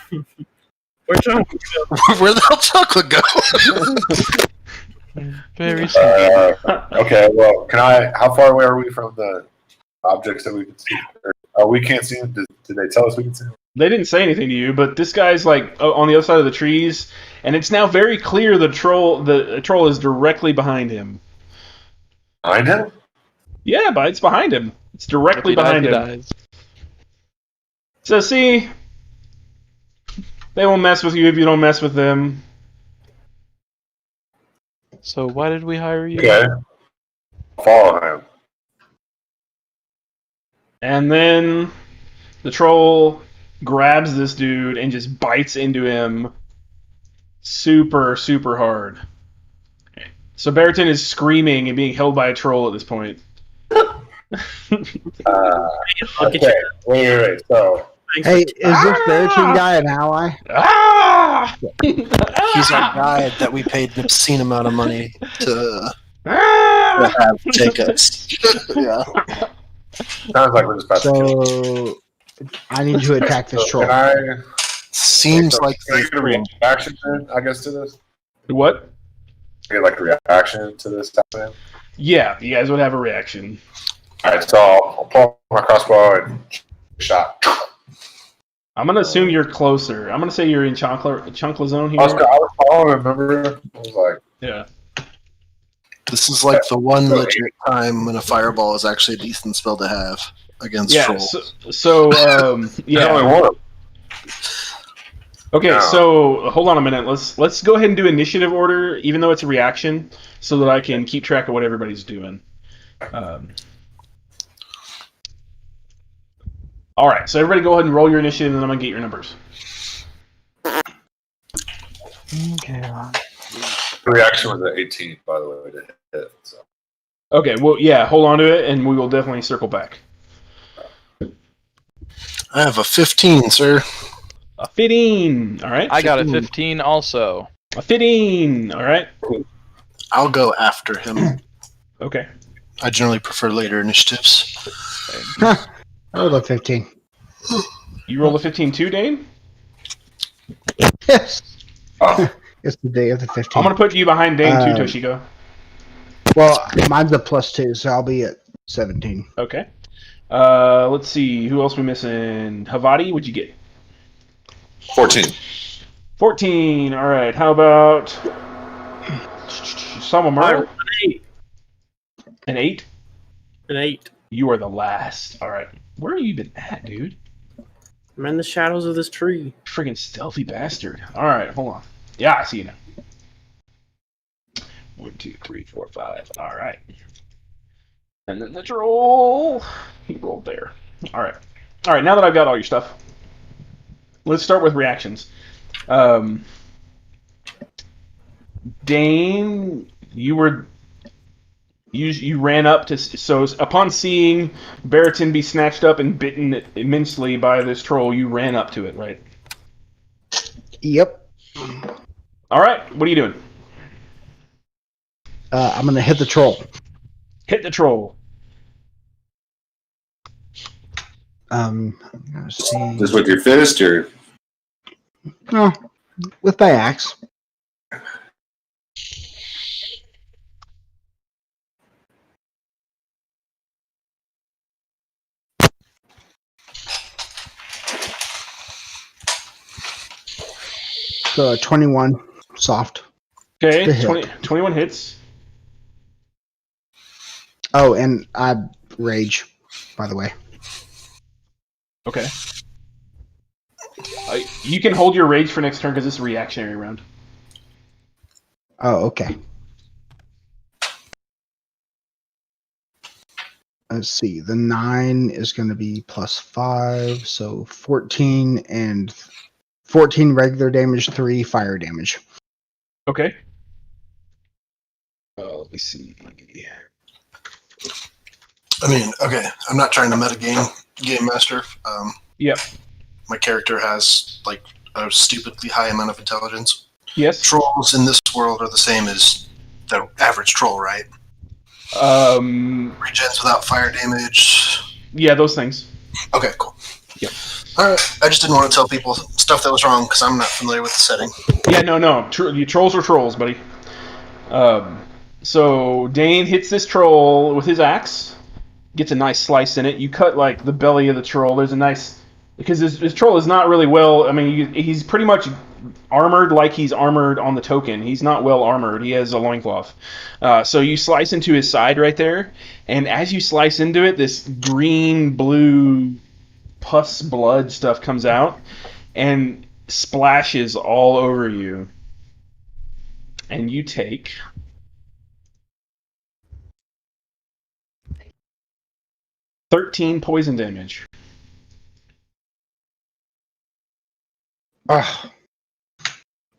Where's Chankla go? Where the hell chocolate go? Very simple. Okay, well, how far away are we from the objects that we can see? We can't see them. Did they tell us we can see them? They didn't say anything to you, but this guy's like on the other side of the trees, and it's now very clear the troll is directly behind him. Behind him? Yeah, but it's behind him. It's directly behind him. So see, they won't mess with you if you don't mess with them. So why did we hire you? Okay. Follow him. And then the troll grabs this dude and just bites into him super, super hard. So Barrington is screaming and being held by a troll at this point. Okay, wait. So, Hey, is this Barrington guy an ally? Ah! He's our guide that we paid an obscene amount of money to Ah! have take us. Yeah. sounds like we're just about to kill him. So I need to attack this troll. Can I? Seems like Can I get a reaction, I guess, to this? What? Get like a reaction to this happening? Yeah, you guys would have a reaction. Alright, so I'll pull my crossbow and shot. I'm gonna assume you're closer. I'm gonna say you're in Chunkla zone here. I was following, remember? I was like, Yeah. this is like the one legit time when a fireball is actually a decent spell to have against trolls. So there's only yeah. one. Okay, No. so hold on a minute. Let's go ahead and do initiative order, even though it's a reaction, so that I can keep track of what everybody's doing. All right, so everybody go ahead and roll your initiative, and then I'm gonna get your numbers. Okay. The reaction was at 18, by the way, to hit. So. Okay, well, yeah, hold on to it, and we will definitely circle back. I have a 15, sir. A 15. All right. I got a 15 also. A 15. All right. I'll go after him. Okay. I generally prefer later initiatives. I rolled a 15. You rolled a 15 too, Dane? Yes. Oh. It's the day of the 15. I'm gonna put you behind Dane too, Toshiko. Well, mine's a +2, so I'll be at 17. Okay. Let's see. Who else we missing? Havadi, what'd you get? 14. 14. All right. How about Samamura? An 8. An 8. You are the last. All right. Where are you been at, dude? I'm in the shadows of this tree. Friggin' stealthy bastard. All right. Hold on. Yeah, I see you now. 1, 2, 3, 4, 5. All right. And then the troll. He rolled there. All right. All right. Now that I've got all your stuff, let's start with reactions. Dane, you ran up to, so upon seeing Barrington be snatched up and bitten immensely by this troll, you ran up to it, right? Yep. All right. What are you doing? I'm going to hit the troll. Hit the troll. Let's see. Just with your fist, or? No, with my axe. So 21 soft. Okay. To hit. 21 hits. Oh, and I rage, by the way. Okay. You can hold your rage for next turn because it's a reactionary round. Oh, okay. let's see. The 9 is going to be +5, so 14 and 14 regular damage, 3 fire damage. Okay. Let me see. I mean, okay, I'm not trying to metagame game master. Yep. My character has like a stupidly high amount of intelligence. Yes. Trolls in this world are the same as the average troll, right? Regens without fire damage. Yeah, those things. Okay, cool. Yep. All right. I just didn't want to tell people stuff that was wrong because I'm not familiar with the setting. Yeah, no. Trolls are trolls, buddy. So Dane hits this troll with his axe, gets a nice slice in it. You cut like the belly of the troll. There's a nice, because his troll is not really well. I mean, he's pretty much armored like he's armored on the token. He's not well armored. He has a loincloth. So you slice into his side right there, and as you slice into it, this green, blue, pus blood stuff comes out and splashes all over you. And you take 13 poison damage.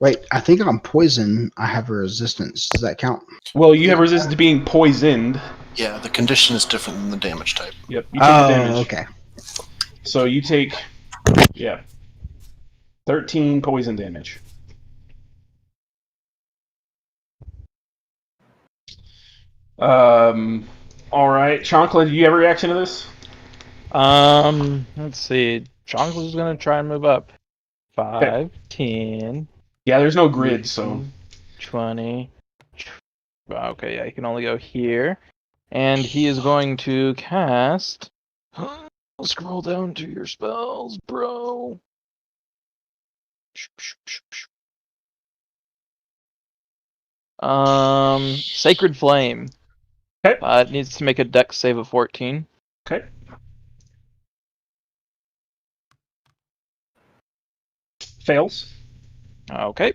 Wait, I think on poison, I have a resistance. Does that count? Well, you have resistance to being poisoned. Yeah, the condition is different than the damage type. Yep, you take the damage. Okay. So you take, 13 poison damage. All right, Chonkla, do you have a reaction to this? Let's see. Chonkla's gonna try and move up. 5, 10. Yeah, there's no grid, so 20. Okay, yeah, he can only go here. And he is going to cast. Scroll down to your spells, bro. Sacred Flame. Okay. It needs to make a dex save of 14. Okay. Fails. Okay.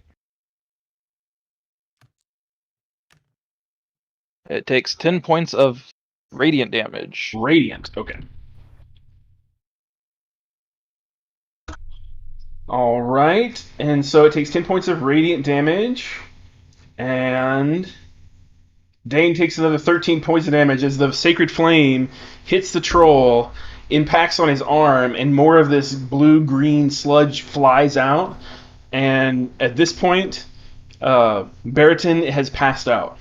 It takes 10 points of radiant damage. Radiant, okay. All right, and so it takes 10 points of radiant damage, and Dane takes another 13 points of damage as the Sacred Flame hits the troll, impacts on his arm, and more of this blue-green sludge flies out. And at this point, Baratin has passed out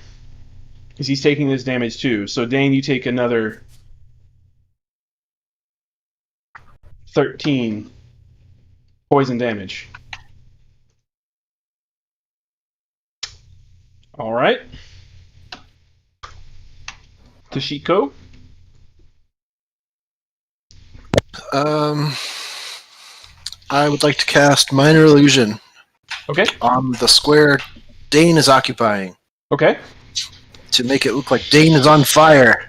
because he's taking this damage too. So Dane, you take another 13 poison damage. All right. Toshiko? I would like to cast Minor Illusion. Okay. On the square Dane is occupying. Okay. To make it look like Dane is on fire.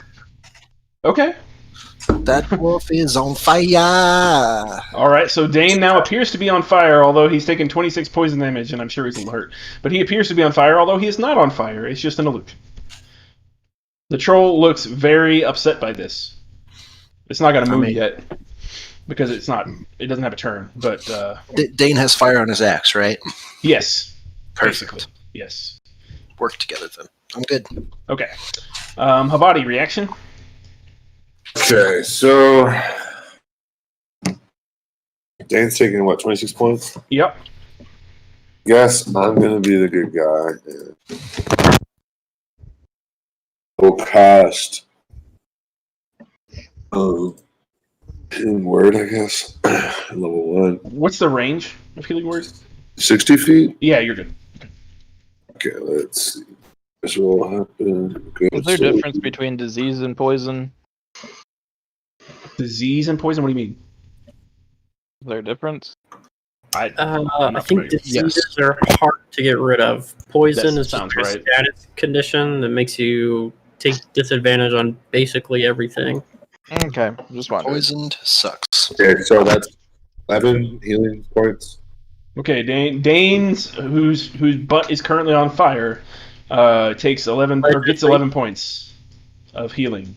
Okay. That wolf is on fire. All right, so Dane now appears to be on fire, although he's taken 26 poison damage, and I'm sure he's a little hurt. But he appears to be on fire, although he is not on fire. It's just an illusion. The troll looks very upset by this. It's not going to move yet because it doesn't have a turn. But Dane has fire on his axe, right? Yes. Perfect. Basically. Yes. Work together then. I'm good. Okay. Havadi, reaction? Okay, so Dane's taking what, 26 points? Yep. Guess I'm gonna be the good guy. And we'll cast Healing Word, I guess. Level 1. What's the range of Healing Word? 60 feet? Yeah, you're good. Okay, let's see. This will happen. Okay, Is there a difference between disease and poison? Disease and poison? What do you mean? Is there a difference? I think diseases are hard to get rid of. Poison is just a status condition that makes you take disadvantage on basically everything. Okay, just wondering. Poisoned sucks. Okay, so that's 11 healing points. Okay, Dane's whose butt is currently on fire, takes 11 or gets 11 points of healing.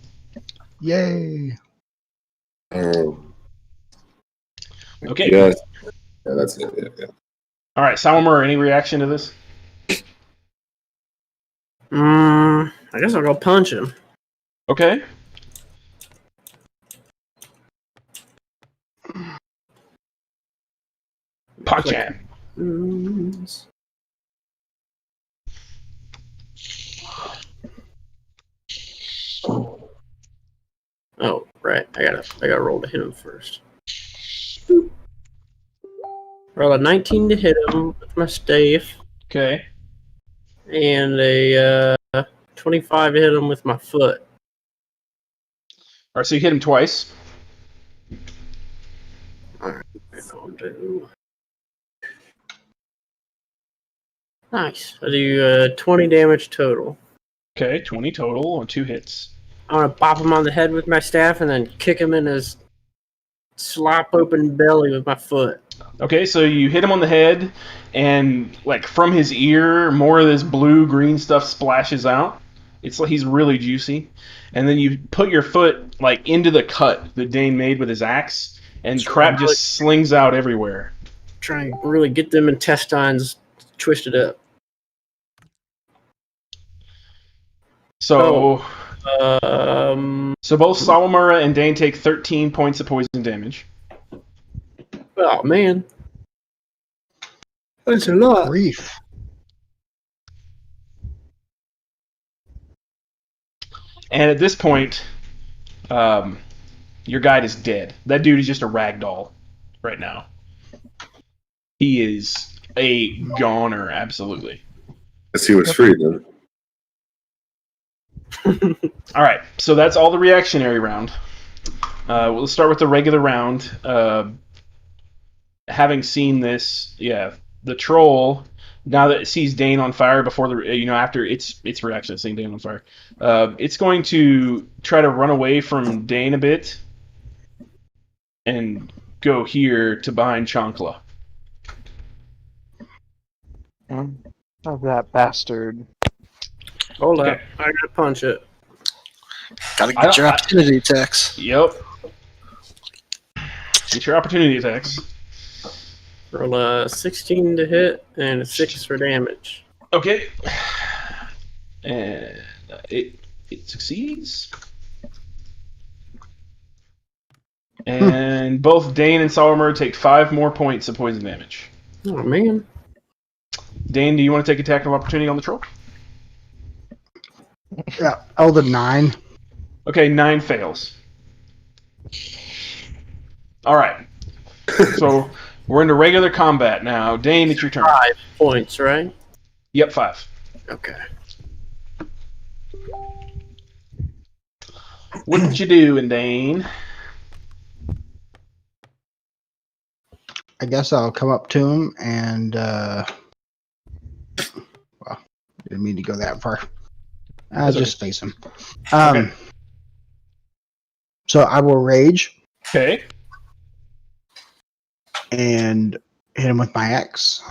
Yay! Okay. Yes. Yeah, that's it. Yeah. All right, Salmer, any reaction to this? I guess I'll go punch him. Okay. Punch him. Oh, right. I gotta roll to hit him first. Roll a 19 to hit him with my staff, Okay. and a 25 to hit him with my foot. All right, so you hit him twice. Nice. I do 20 damage total. Okay, 20 total on 2 hits. I want to bop him on the head with my staff and then kick him in his slop open belly with my foot. Okay, so you hit him on the head, and like from his ear, more of this blue-green stuff splashes out. It's like he's really juicy. And then you put your foot like into the cut that Dane made with his axe, and crap just slings out everywhere. Trying to really get them intestines twisted up. So, so both Salamura and Dane take 13 points of poison damage. Oh man, that's a lot. Grief. And at this point, your guide is dead. That dude is just a rag doll right now. He is a goner, absolutely. Guess he was free then. All right, so that's all the reactionary round. We'll start with the regular round. Having seen this, the troll, now that it sees Dane on fire before after its reaction to seeing Dane on fire, it's going to try to run away from Dane a bit and go here to behind Chancla. Oh, that bastard. Hold up, I gotta punch it. Gotta get your opportunity attacks. Yep. Get your opportunity attacks. Roll a 16 to hit and a 6 for damage. Okay. And it succeeds. And both Dane and Solomon take 5 more points of poison damage. Oh man. Dane, do you want to take attack of opportunity on the troll? Yeah, the 9. Okay, 9 fails. All right. So we're into regular combat now. Dane, it's your turn. 5 points, right? Yep, 5. Okay. What you doing, Dane? I guess I'll come up to him and didn't mean to go that far. I'll just face him. Okay. So I will rage. Okay. And hit him with my axe.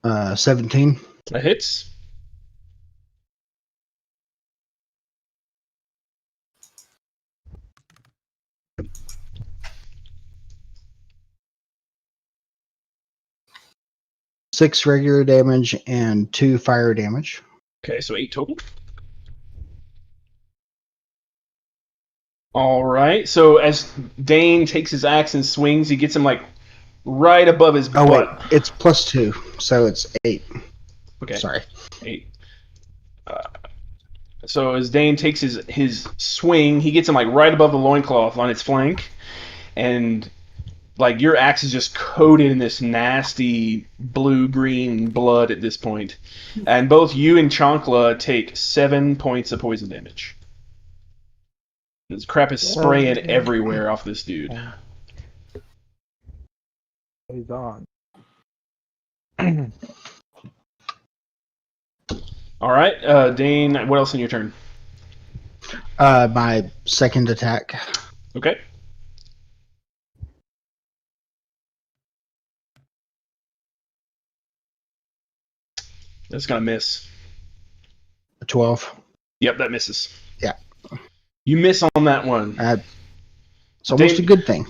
Uh, 17. That hits. Six regular damage and 2 fire damage. Okay, so 8 total. All right. So as Dane takes his axe and swings, he gets him like right above his butt. Wait, it's +2, so it's 8. Okay. Sorry. 8. So as Dane takes his swing, he gets him like right above the loincloth on its flank, and like your axe is just coated in this nasty blue-green blood at this point. And both you and Chancla take 7 points of poison damage. This crap is spraying everywhere off this dude. He's on. All right, Dane, what else in your turn? My second attack. Okay. That's gonna miss. A 12. Yep, that misses. Yeah. You miss on that one. It's almost Dane- a good thing.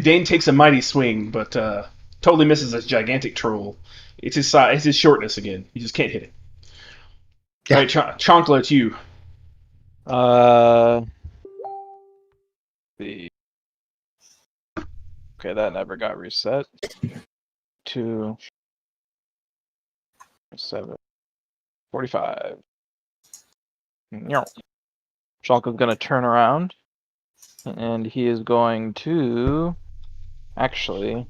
Dane takes a mighty swing, but totally misses this gigantic troll. It's his size, it's his shortness again. You just can't hit it. Yeah. All right, Chonkla, it's you. Okay, that never got reset. 2, 7, 45. Shalka's gonna turn around, and he is going to actually.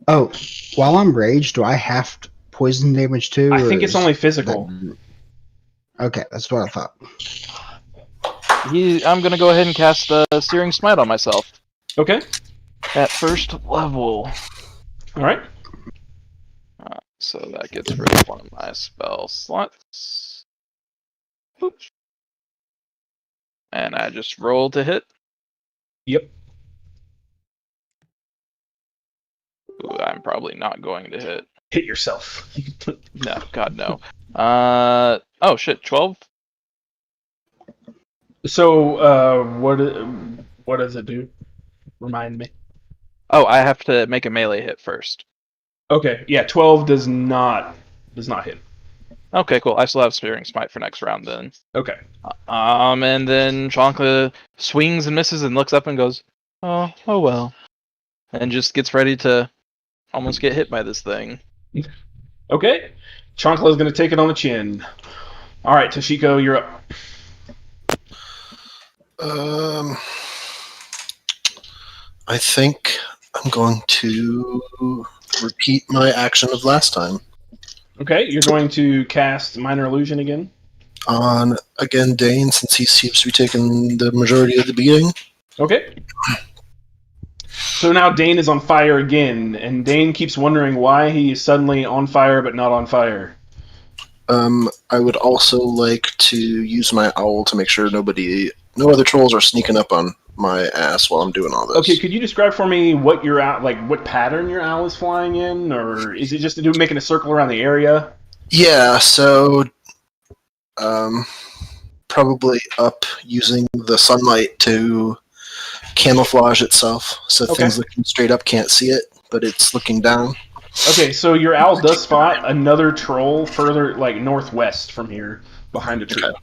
Oh, while I'm raged, do I have poison damage too? I or think it's is only physical. Okay, that's what I thought. I'm gonna go ahead and cast the Searing Smite on myself Okay. at first level. All right. So that gets rid of one of my spell slots. Oops. And I just roll to hit. Yep. Ooh, I'm probably not going to hit. Hit yourself. No, God no. Oh shit, 12. So, what does it do? Remind me. Oh, I have to make a melee hit first. Okay, yeah, 12 does not hit. Okay, cool. I still have Spearing Smite for next round then. Okay. And then Shankla swings and misses and looks up and goes, oh well. And just gets ready to almost get hit by this thing. Okay. Chonkla is going to take it on the chin. All right, Toshiko, you're up. I think I'm going to repeat my action of last time. Okay, you're going to cast Minor Illusion again? On, again, Dane, since he seems to be taking the majority of the beating. Okay. So now Dane is on fire again, and Dane keeps wondering why he is suddenly on fire but not on fire. I would also like to use my owl to make sure no other trolls are sneaking up on my ass while I'm doing all this. Okay, could you describe for me what your what pattern your owl is flying in, or is it just to do making a circle around the area? Yeah, so probably up using the sunlight to camouflage itself, so things looking straight up can't see it, but it's looking down. Okay, so your owl does spot another troll further, northwest from here, behind a tree. Okay.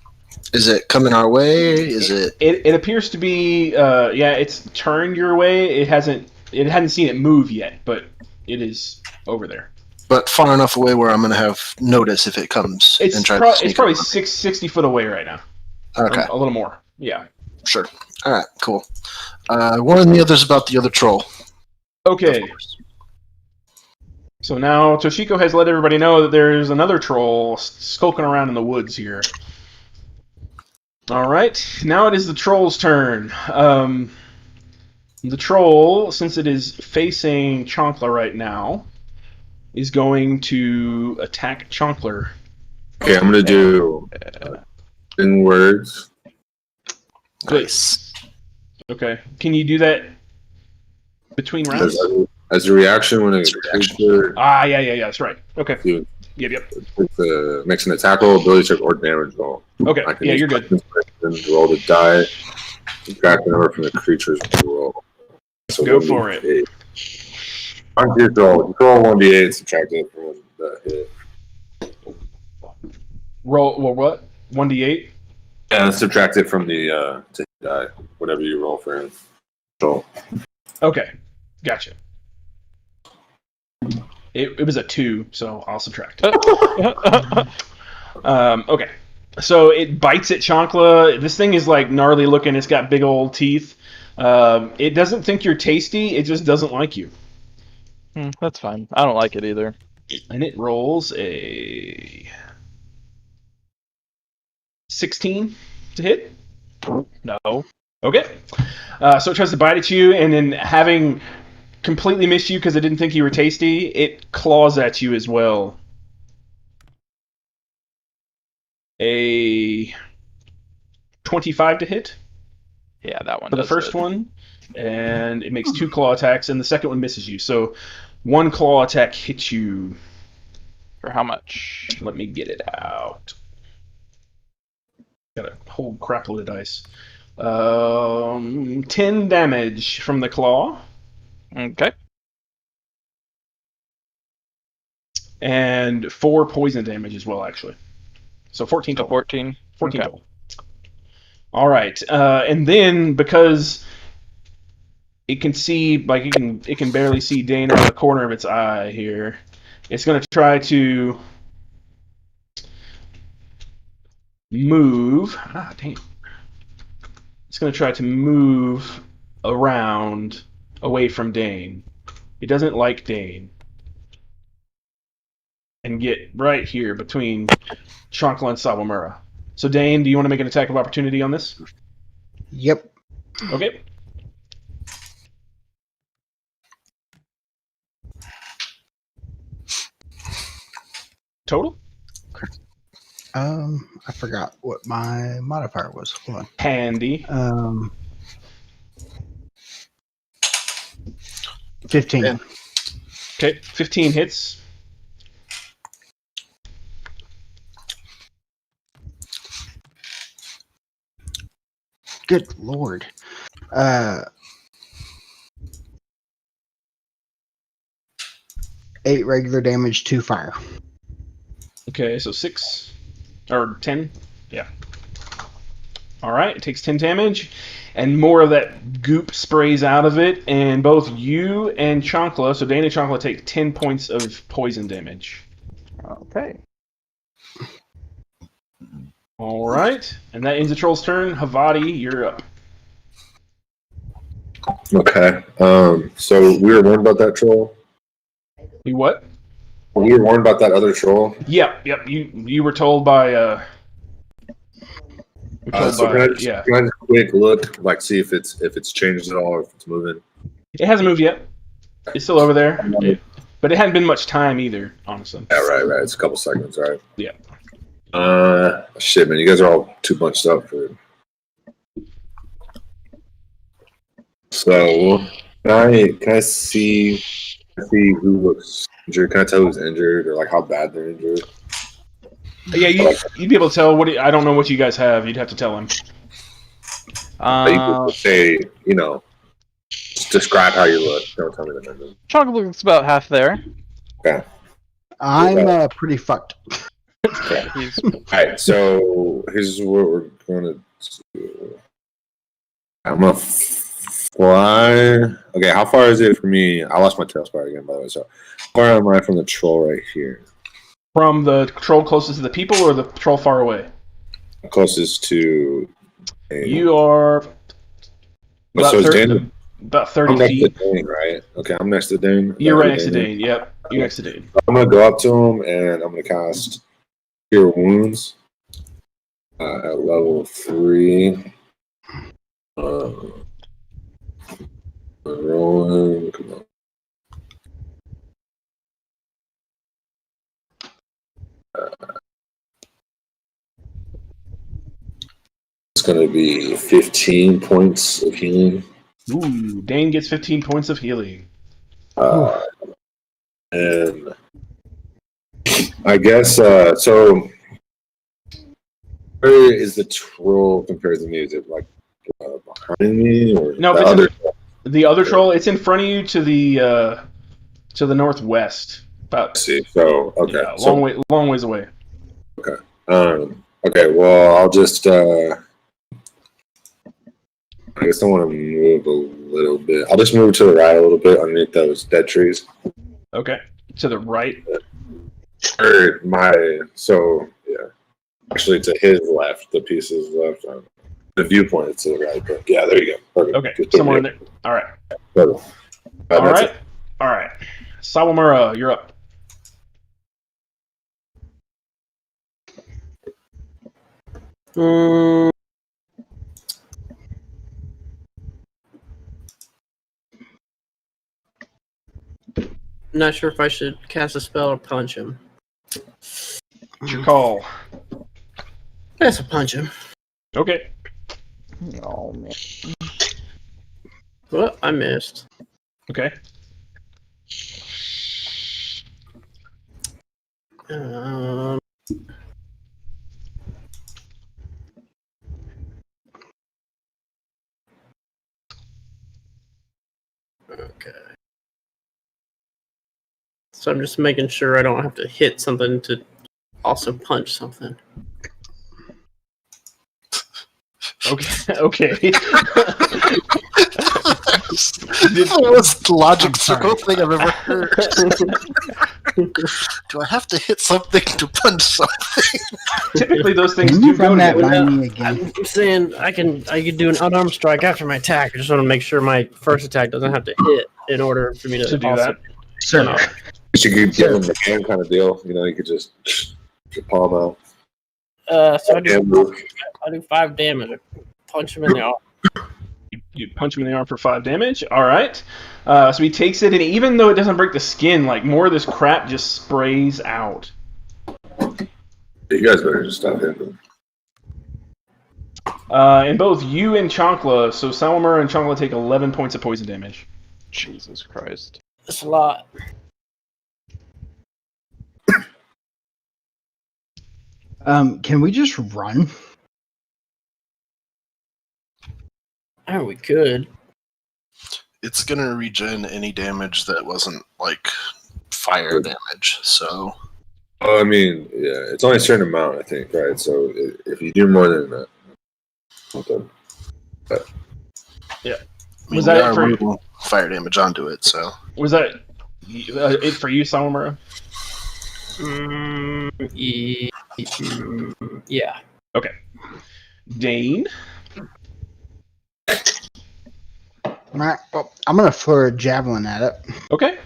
Is it coming our way? Is it? It appears to be. It's turned your way. It hadn't seen it move yet, but it is over there. But far enough away where I'm going to have notice if it comes. It's probably 60 foot away right now. Okay. A little more. Yeah. Sure. All right. Cool. Warn the others about the other troll. Okay. So now Toshiko has let everybody know that there's another troll skulking around in the woods here. All right. Now it is the troll's turn. The troll, since it is facing Chonkla right now, is going to attack Chonkler. Okay, I'm gonna do in words. Nice. Okay. Can you do that between rounds? As a reaction when a creature yeah, that's right. Okay. Yep. Makes an attack roll, ability check, or damage roll. Okay. Yeah, you're good. Roll the die, subtract the number from the creature's roll. So go for it. On your roll, you roll 1d8, subtract it from the hit. Roll what? 1d8. Yeah, subtract it from the die, whatever you roll for him. So. Okay, gotcha. It was a 2, so I'll subtract. Okay, so it bites at Chonkla. This thing is gnarly looking. It's got big old teeth. It doesn't think you're tasty. It just doesn't like you. That's fine. I don't like it either. And it rolls a 16 to hit. No. Okay. So it tries to bite at you, and then having completely missed you because it didn't think you were tasty, it claws at you as well. A 25 to hit. Yeah, that one. For the first one. and it makes 2 claw attacks, and the second one misses you. So 1 claw attack hits you. For how much? Let me get it out. Got a whole crap load of dice. 10 damage from the claw. Okay. And 4 poison damage as well, actually. So 14 So total. 14. 14 Okay. total. All right, and then because it can see, like it can barely see Dane out of the corner of its eye here, it's going to try to move. Ah, damn. It's going to try to move around away from Dane. It doesn't like Dane. And get right here between Shankla and Sawamura. So Dane, do you want to make an attack of opportunity on this? Yep. Okay. Total? I forgot what my modifier was. Hold on. Handy. 15. Yeah. Okay, 15 hits. Good lord. 8 regular damage, 2 fire. Okay, so 6 or 10. Yeah. All right, it takes 10 damage, and more of that goop sprays out of it, and both you and Chankla, so Dane and Chankla, take 10 points of poison damage. Okay. All right, and that ends the troll's turn. Havati, you're up. Okay. So we were warned about that troll. You what? We were warned about that other troll. Yep. You were told by So can I just quick look, like see if it's changed at all or if it's moving? It hasn't moved yet. It's still over there, but it hadn't been much time either, honestly. Yeah, right. It's a couple seconds, right? Yeah. Shit, man, you guys are all too bunched up for it. So can I see who looks injured? Can I tell who's injured or like how bad they're injured? Yeah, you'd be able to tell. I don't know what you guys have. You'd have to tell him. You could say, just describe how you look. Don't tell me the number. Chocolate looks about half there. Okay. I'm pretty fucked. Okay. All right, so here's what we're gonna do. I'm gonna fly. Okay, how far is it for me? I lost my tail spot again, by the way. So, how far am I from the troll right here? From the troll closest to the people, or the troll far away? Closest to. You are about, so 30, about 30 I'm next feet. to Dane, right? Okay, I'm next to Dane. You're right next to Dane. Yep, you're next to Dane. I'm gonna go up to him and I'm gonna cast Cure Wounds at level 3. Rolling. Come on. It's gonna be 15 points of healing. Ooh, Dane gets 15 points of healing. And I guess so. Where is the troll compared to me? Is it like behind me or No, the other troll? It's in front of you to the northwest. About. See, so okay, Yeah, so, long ways away. Okay. Okay. Well, I'll just. I guess I want to move a little bit. I'll just move to the right a little bit underneath those dead trees. Okay. To the right. Or yeah. Actually, to his left, the piece is left. The viewpoint is to the right. But yeah, there you go. Perfect. Okay. Somewhere in there. All right. All right. All right. Sawamura, you're up. I'm not sure if I should cast a spell or punch him. It's your call. Let's punch him. Okay. Oh man. Well, I missed. Okay. Okay. So I'm just making sure I don't have to hit something to also punch something. Okay. Okay. That's the most logic I'm sorry. circle thing I've ever heard. Do I have to hit something to punch something? Typically, those things Can do you go run that together. by me again? I'm saying I can do an unarmed strike after my attack. I just want to make sure my first attack doesn't have to hit in order for me to To do also. that. Sir, You should give them the hand kind of deal. You know, you could just palm out. So I Hand move. do 5 damage. I punch him in the arm. You punch him in the arm for 5 damage. All right. So he takes it, and even though it doesn't break the skin, like more of this crap just sprays out. You guys better just stop hitting. And both you and Chankla, so Salomar and Chankla take 11 points of poison damage. Jesus Christ. That's a lot. can we just run? Oh, we could. It's gonna regen any damage that wasn't like fire damage. So Oh, I mean, yeah, it's only a certain amount, I think, right? So if you do more than that, okay. I mean, Was that we it are for you? moving fire damage onto it. So Was that it for you, Salomar? Yeah. Okay. Dane? Alright, well, I'm gonna throw a javelin at it Okay.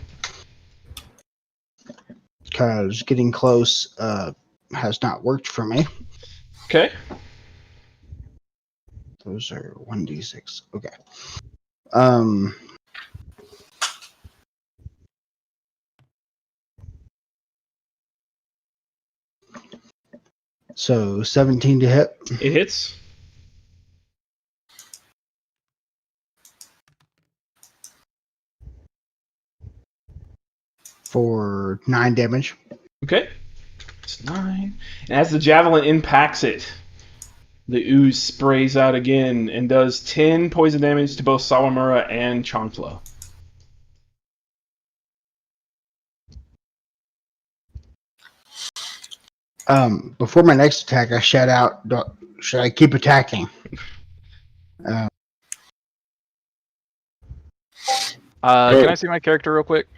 because getting close has not worked for me. Okay. Those are 1d6. Okay. So 17 to hit It hits. for 9 damage. Okay. It's 9. And as the javelin impacts it, the ooze sprays out again and does 10 poison damage to both Sawamura and Chankla. Before my next attack, I shout out, should I keep attacking? Can I see my character real quick?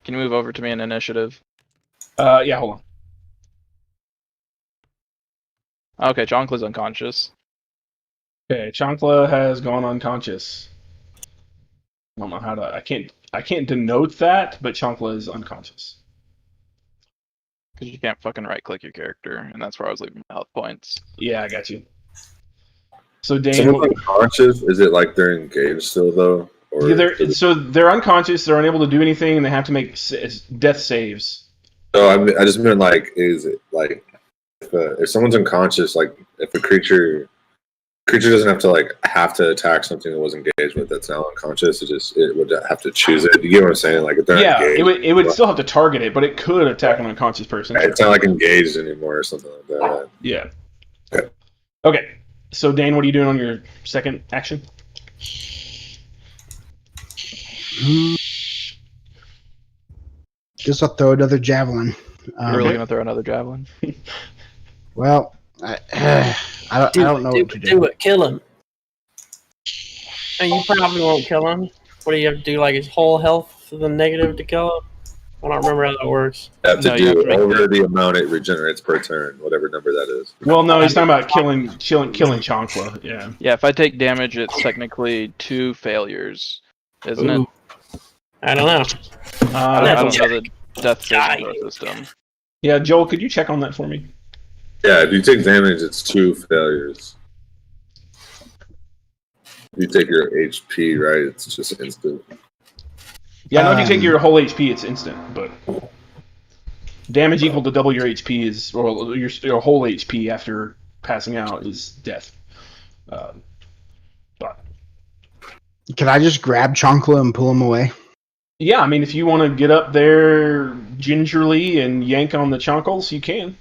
Can you move over to me in initiative? Yeah, hold on. Okay, Jonkla's unconscious. Okay, Chankla has gone unconscious. I don't know how to. I can't denote that, but Chankla is unconscious. Because you can't fucking right click your character, and that's where I was leaving my health points. Yeah, I got you. So Dane, Someone's unconscious. Is it like they're engaged still though? Or yeah, they're unconscious. They're unable to do anything, and they have to make death saves. No, I just meant like, is it like if someone's unconscious, like if a creature doesn't have to attack something it was engaged with that's now unconscious. It would have to choose it. You get what I'm saying? Like if they're Yeah, engaged, it would still have to target it, but it could attack an unconscious person. it's not like engaged anymore or something like that. Yeah. Okay. Okay. So Dane, what are you doing on your second action? Guess I'll throw another javelin. You're really gonna throw another javelin? Well, I don't know what to do. Do it. Kill him. And you probably won't kill him. What do you have to do? Like his whole health to the negative to kill him? I don't remember how that works. You have to No, you have do to make over the amount it regenerates per turn, whatever number that is. Well, no, he's talking about killing Chankla. Yeah. Yeah, if I take damage, it's technically 2 failures, isn't it? Ooh. I don't know. I don't know the death saving throw system. Yeah, Joel, could you check on that for me? Yeah, if you take damage, it's 2 failures. If you take your HP, right, it's just instant. Yeah, I know if you take your whole HP, it's instant, but damage equal to double your HP is, or your whole HP after passing out is death. But Can I just grab Chonkla and pull him away? Yeah, I mean, if you want to get up there gingerly and yank on the chonkles, you can.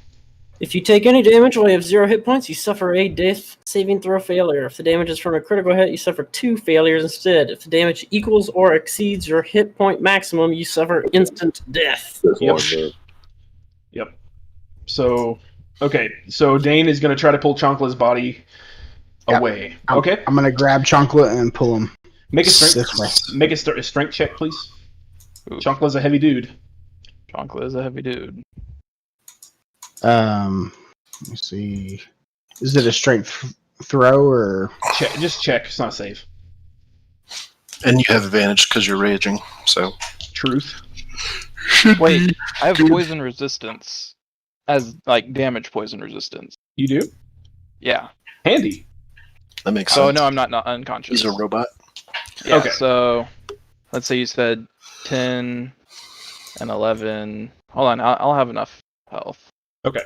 If you take any damage while you have 0 hit points, you suffer a death saving throw failure. If the damage is from a critical hit, you suffer 2 failures instead. If the damage equals or exceeds your hit point maximum, you suffer instant death. Yep. So, okay. So Dane is going to try to pull Chonkla's body away. Okay. I'm gonna grab Chonkla and pull him. Make a strength. This way. Make a strength check, please. Ooh. Chonkla's a heavy dude. Chonkla is a heavy dude. Let me see. Is it a strength throw or? Just check. It's not safe. And you have advantage because you're raging, so. Truth. Wait, I have poison resistance as like damage poison resistance. You do? Yeah. Handy. That makes So sense. no, I'm not unconscious. He's a robot. Yeah, Okay. So let's say you said 10 and 11. Hold on, I'll have enough health. Okay.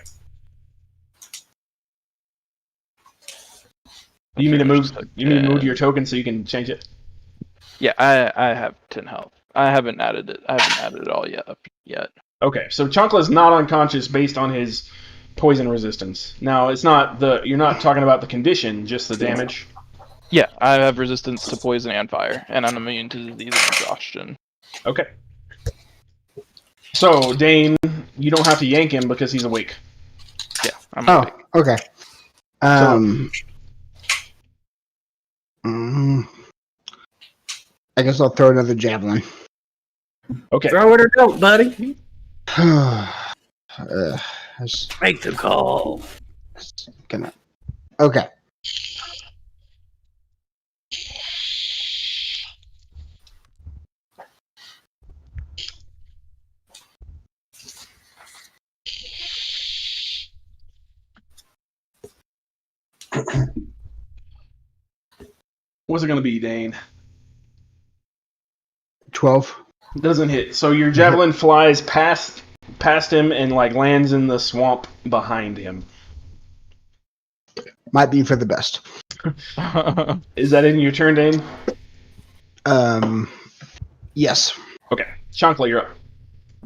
You mean to move? You mean to move your token so you can change it? Yeah, I have 10 health. I haven't added it. I haven't added it all yet. Okay, so Chonkla is not unconscious based on his poison resistance. Now, it's not you're not talking about the condition, just the damage. Yeah, I have resistance to poison and fire, and I'm immune to disease and exhaustion. Okay. So, Dane, you don't have to yank him because he's awake. Yeah, I'm Oh, awake. okay. I guess I'll throw another javelin. Okay. Throw it or don't, buddy. Make the call. Okay. What's it going to be, Dane? 12. Doesn't hit. So your javelin flies past him and like lands in the swamp behind him. Might be for the best. Is that in your turn, Dane? Yes. Okay. Chonkla, you're up.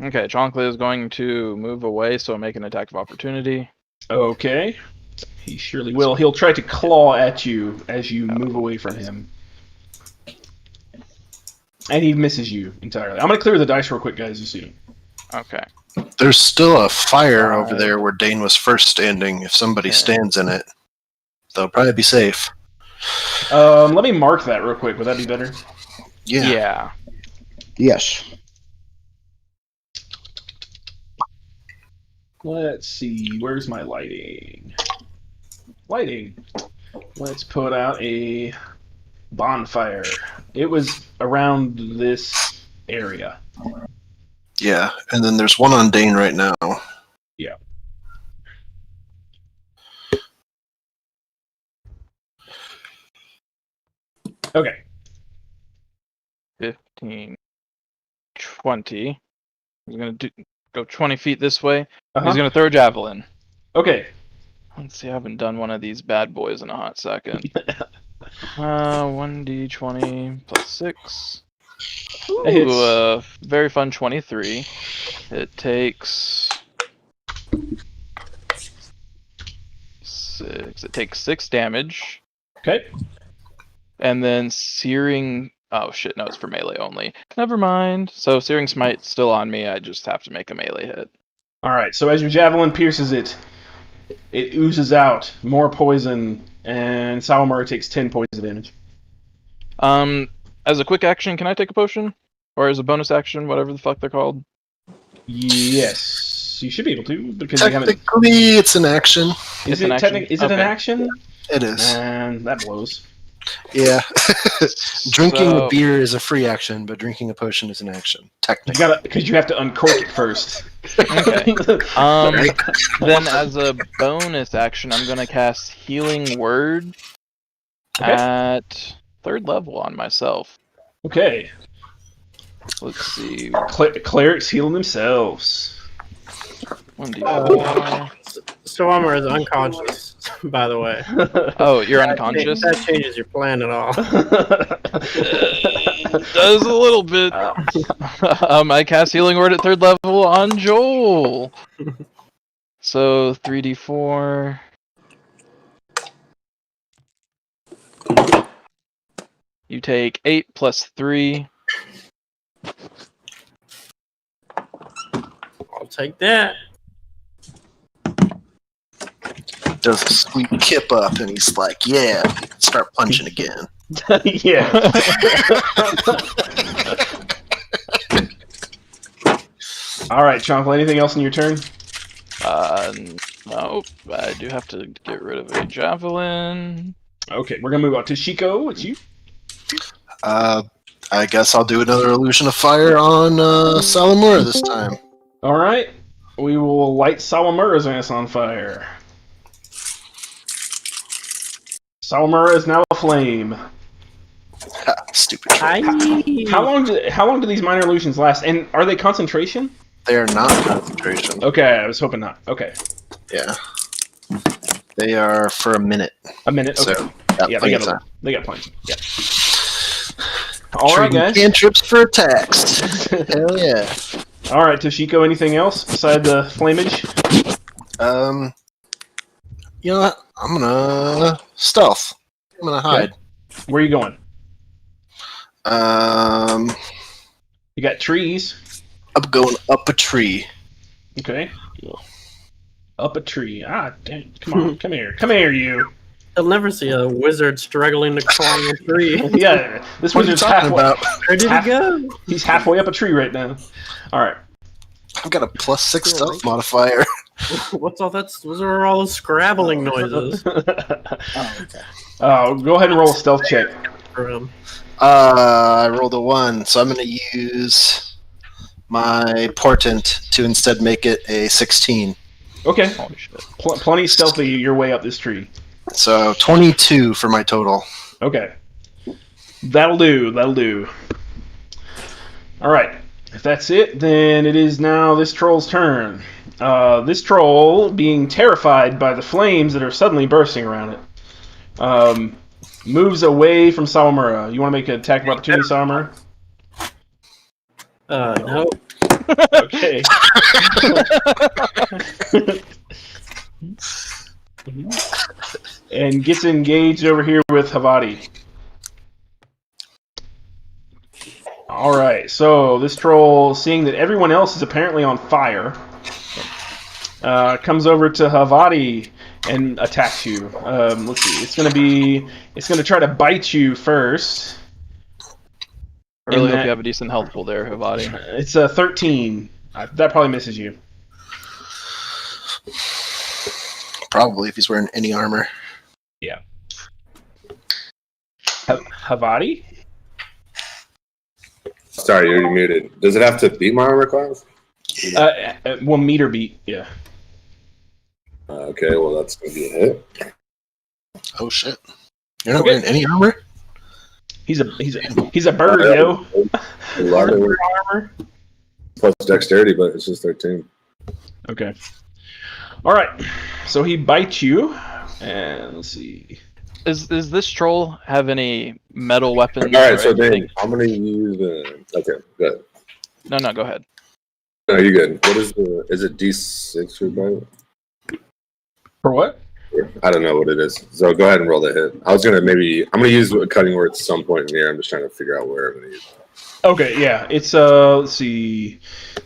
Okay, Chonkla is going to move away, so make an attack of opportunity. Okay. He surely will. He'll try to claw at you as you move away from him. And he misses you entirely. I'm going to clear the dice real quick, guys, you see. Okay. There's still a fire over there where Dane was first standing. If somebody stands in it, they'll probably be safe. Let me mark that real quick. Would that be better? Yeah. Yes. Let's see. Where's my lighting? Lighting. Let's put out a bonfire. It was around this area. Yeah, and then there's one on Dane right now. Yeah. Okay. 15, 20. He's going to go 20 feet this way. Uh-huh. He's going to throw a javelin. Okay. Let's see, I haven't done one of these bad boys in a hot second. 1d20 plus 6. Ooh, very fun 23. It takes 6. It takes 6 damage. Okay. And then Searing... Oh shit, no, it's for melee only. Never mind. So Searing Smite's still on me, I just have to make a melee hit. Alright, so as your javelin pierces it, it oozes out more poison, and Sawamura takes 10 poison damage. As a quick action, can I take a potion? Or as a bonus action, whatever the fuck they're called? Yes, you should be able to, because you haven't... Technically, it's an action. Is it an action? It is. And that blows. Yeah. Drinking So- a beer is a free action, but drinking a potion is an action. Technically. Because you have to uncork it first. Okay. Right. Then as a bonus action, I'm gonna cast Healing Word at 3rd level on myself. Okay. Let's see. Clerics healing themselves. 1d4. Stormer is unconscious. by the way. Oh, you're If unconscious? that changes your plan at all. Does a little bit. I cast Healing Word at 3rd level on Joel. So 3d4. You take 8 plus 3. I'll take that. Does a sweet kip up, and he's like, "Yeah, start punching again." Yeah. All right, Chonkel, anything else in your turn? Nope. I do have to get rid of a javelin. Okay, we're gonna move on to Shiko. It's you. I guess I'll do another illusion of fire on Salamura this time. All right, we will light Sawamura's ass on fire. Sawamura is now aflame. Ha, stupid trick. How long do these minor illusions last? And are they concentration? They are not concentration. Okay, I was hoping not. Okay, Yeah. They are for a minute. a minute. Okay. So, Yeah, plenty of time. they got plenty. Yeah. All right, Trading guys. cantrips for attacks. Hell yeah. All right, Toshiko. Anything else beside the flamage? You know what? I'm gonna stealth. I'm gonna hide. Where are you going? Um, You got trees. I'm going up a tree. Okay. Up a tree. Ah, damn. Come on. Come here. Come here, you. You'll never see a wizard struggling to climb a tree. Yeah, this What are you wizard's talking halfway. about? Where did he go? He's halfway up a tree right now. All right. I've got a +6 stealth modifier. What's all that? Those are all those scrabbling noises. Oh, okay. Go ahead and roll a stealth check. For him. I rolled a 1, so I'm gonna use my portent to instead make it a 16. Okay. Holy shit. Plenty stealthy your way up this tree. So 22 for my total. Okay. That'll do. That'll do. All right. If that's it, then it is now this troll's turn. This troll, being terrified by the flames that are suddenly bursting around it, moves away from Sawamura. You want to make an attack of opportunity, Sawamura? No. Okay. And gets engaged over here with Havati. Alright, so this troll, seeing that everyone else is apparently on fire, comes over to Havati and attacks you. Let's see, it's gonna try to bite you first. I really And hope that- you have a decent health pool there, Havati. It's a 13. That probably misses you. Probably if he's wearing any armor. Yeah. Havati? Sorry, you're muted. Does it have to beat my armor class? 1 meter beat, yeah. Okay, well that's gonna be a hit. Oh shit! You're not wearing any armor? He's a bird, yo. 11 plus dexterity, but it's just 13. Okay. All right. So he bites you, and let's see. Does this troll have any metal weapons? All right, or so anything? then I'm gonna use. Okay, good. No, go ahead. No, you're good. What is the? Is it D6 or bite? For what? I don't know what it is. So go ahead and roll the hit. I'm gonna use a cutting word at some point in here. I'm just trying to figure out where I'm gonna use it. Okay, yeah. It's let's see.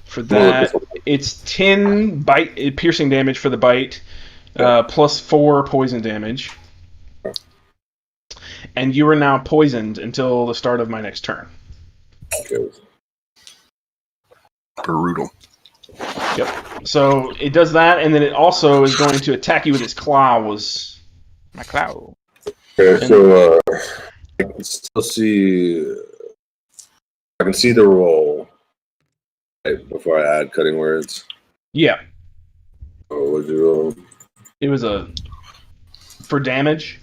For that, it's 10 piercing damage for the bite, plus 4 poison damage. And you are now poisoned until the start of my next turn. Okay. Brutal. Yep. So it does that, and then it also is going to attack you with its claws. My cloud. Okay, so I can still see. I can see the roll right, before I add cutting words. Yeah. Oh, what'd you roll? It was for damage.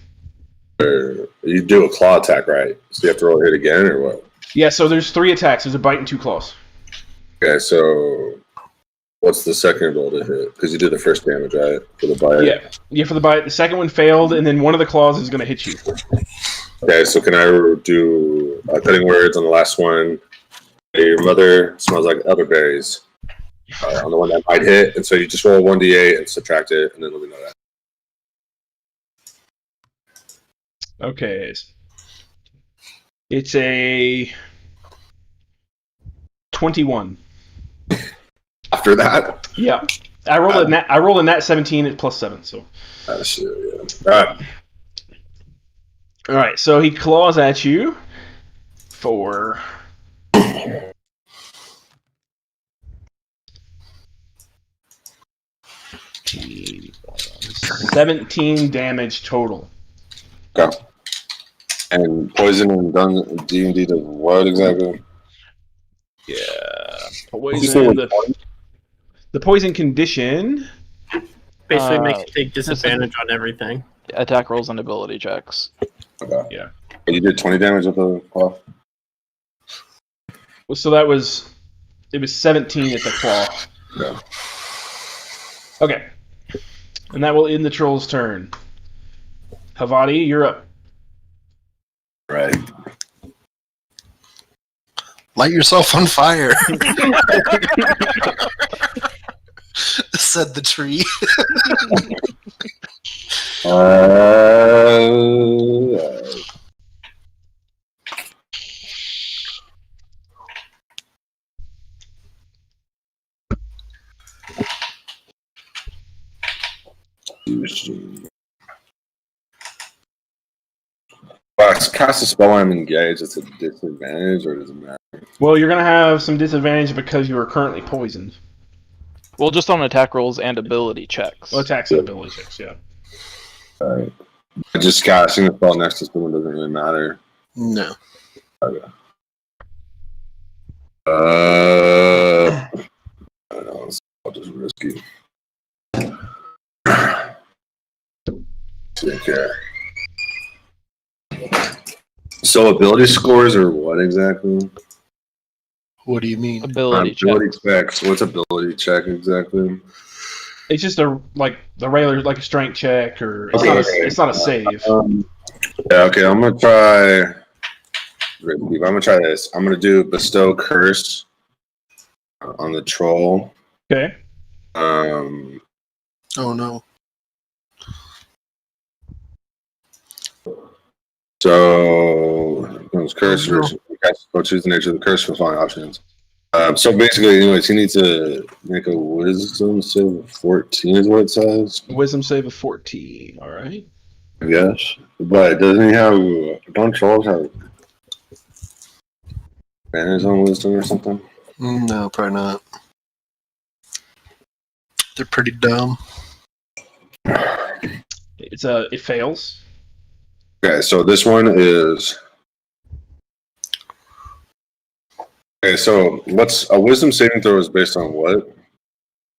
Or you do a claw attack, right? So you have to roll a hit again, or what? Yeah, so there's 3 attacks. There's a bite and 2 claws. Okay, so What's the second roll to hit? Because you did the first damage, right? For the bite. Yeah, for the bite. The second one failed, and then one of the claws is going to hit you. Okay, so can I do cutting words on the last one? Your mother smells like elderberries. On the one that might hit, and so you just roll 1d8 and subtract it, and then let me know that. Okay. It's a 21. After that? Yeah. I rolled a nat 17 at +7, so. Shit, yeah. All right, so he claws at you for 17 damage total. Okay. And poison and D&D does what exactly? Yeah, poison. The poison condition Basically makes you take disadvantage on everything. Attack rolls and ability checks. Okay. Yeah. But you did 20 damage with the claw? So it was 17 at the claw. Yeah. Okay. And that will end the troll's turn. Havadi, you're up. Right. Light yourself on fire. Said the tree. Cast a spell when I'm engaged. It's a disadvantage, or does it matter? Well, you're going to have some disadvantage because you are currently poisoned. Well, just on attack rolls and ability checks. Well, attacks and ability checks, yeah. Alright. Just casting the spell next to someone doesn't really matter. No. Okay. I don't know. I'll just risky. Okay. So ability scores or what exactly? What do you mean? Ability checks. What's ability check exactly? It's just the regular, like a strength check, or it's not a save. Yeah, okay, I'm gonna try this. I'm gonna do bestow curse on the troll. Okay. Oh no. So curse. Go choose the nature of the curse from the following options. So basically, anyways, he needs to make a wisdom save of 14 is what it says. Wisdom save of 14, alright. I guess. But doesn't he have, don't trolls have advantage on wisdom or something? No, probably not. They're pretty dumb. It fails. Okay, so this one is... Okay, so what's a wisdom saving throw is based on what?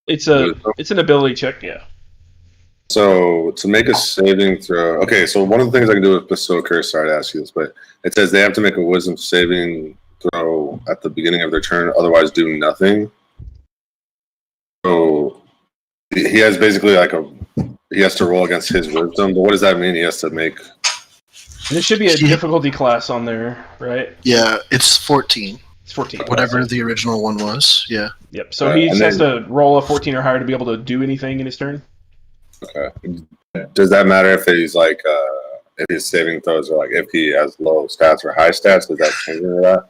It's an ability check, yeah. So to make a saving throw, okay. So one of the things I can do with bestow curse. Sorry to ask you this, but it says they have to make a wisdom saving throw at the beginning of their turn, otherwise do nothing. So he has basically he has to roll against his wisdom. But what does that mean? He has to make. And there should be a difficulty class on there, right? Yeah, it's 14. It's 14. Whatever the original one was, yeah. Yep. So he just has to roll a 14 or higher to be able to do anything in his turn. Okay. Does that matter if he's if his saving throws are if he has low stats or high stats? Does that change any of that?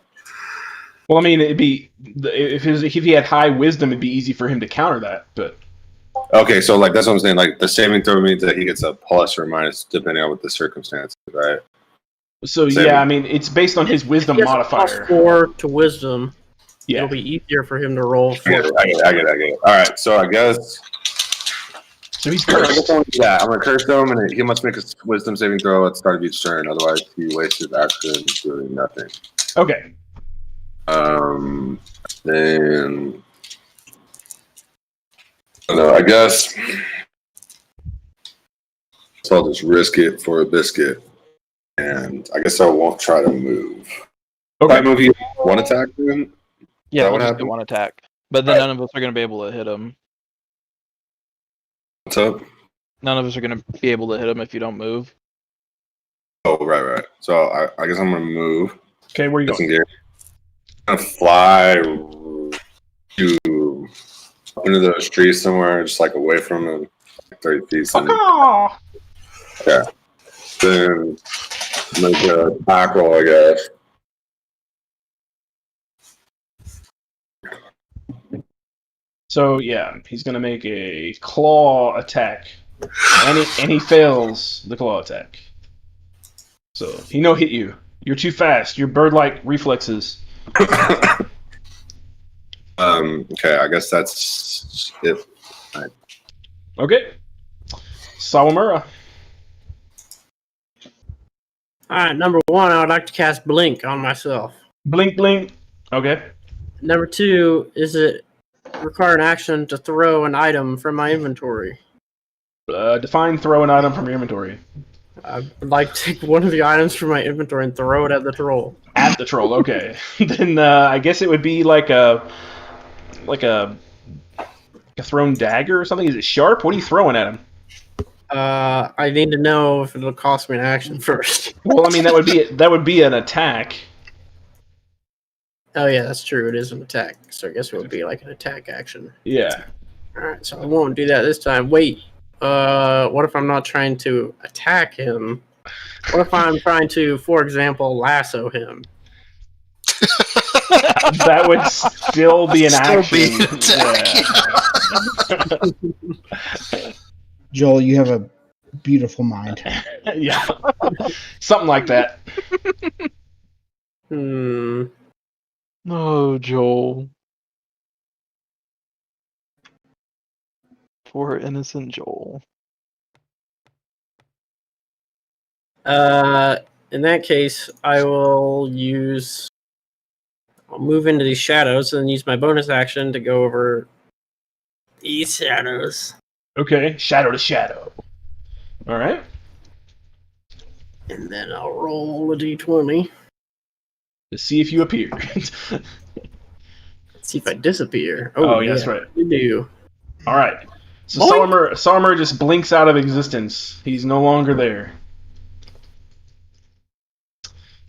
Well, I mean, it'd be if he had high wisdom, it'd be easy for him to counter that. But okay, so that's what I'm saying. The saving throw means that he gets a plus or minus depending on what the circumstances, right? So yeah, I mean, it's based on his wisdom modifier. +4 to wisdom. Yeah, it'll be easier for him to roll. I get it. All right, so I guess. So he's cursed. Yeah, I'm gonna curse him, and he must make a wisdom saving throw at the start of each turn. Otherwise, he wastes his action doing nothing. Okay. Then I guess. So I'll just risk it for a biscuit. And I guess I won't try to move. Okay. If I move, you one attack then? Yeah, we'll just do one attack. But then Right. none of us are going to be able to hit him. What's up? None of us are going to be able to hit him if you don't move. Oh, right. So I guess I'm gonna move. Okay, where you Get some going? gear. I'm gonna fly to up into the street somewhere, just like away from him, like 30 feet. Something. Caw-caw! Then make a attack roll, I guess. So yeah, he's gonna make a claw attack, and he fails the claw attack. So he no hit you. You're too fast. Your bird-like reflexes. Okay, I guess that's it. Okay, Sawamura. Alright, number 1, I would like to cast Blink on myself. Blink, blink. Okay. Number 2, is it require an action to throw an item from my inventory? Define throw an item from your inventory. I would like to take one of the items from my inventory and throw it at the troll. At the troll. Okay. Then I guess it would be like a thrown dagger or something. Is it sharp? What are you throwing at him? I need to know if it'll cost me an action first. Well, I mean that would be an attack. Oh yeah, that's true. It is an attack. So I guess it would be like an attack action. Yeah. Alright, so I won't do that this time. Wait. What if I'm not trying to attack him? What if I'm trying to, for example, lasso him? That would still be an Still action. be an attack. Yeah. Joel, you have a beautiful mind. Yeah. Something like that. Oh, Joel. Poor innocent Joel. In that case, I'll move into these shadows and use my bonus action to go over these shadows. Okay. Shadow to shadow. All right. And then I'll roll a d20. To see if you appear. Let's see if I disappear. Oh, yeah, that's right. You do. All right. So Boink. Sawamura just blinks out of existence. He's no longer there.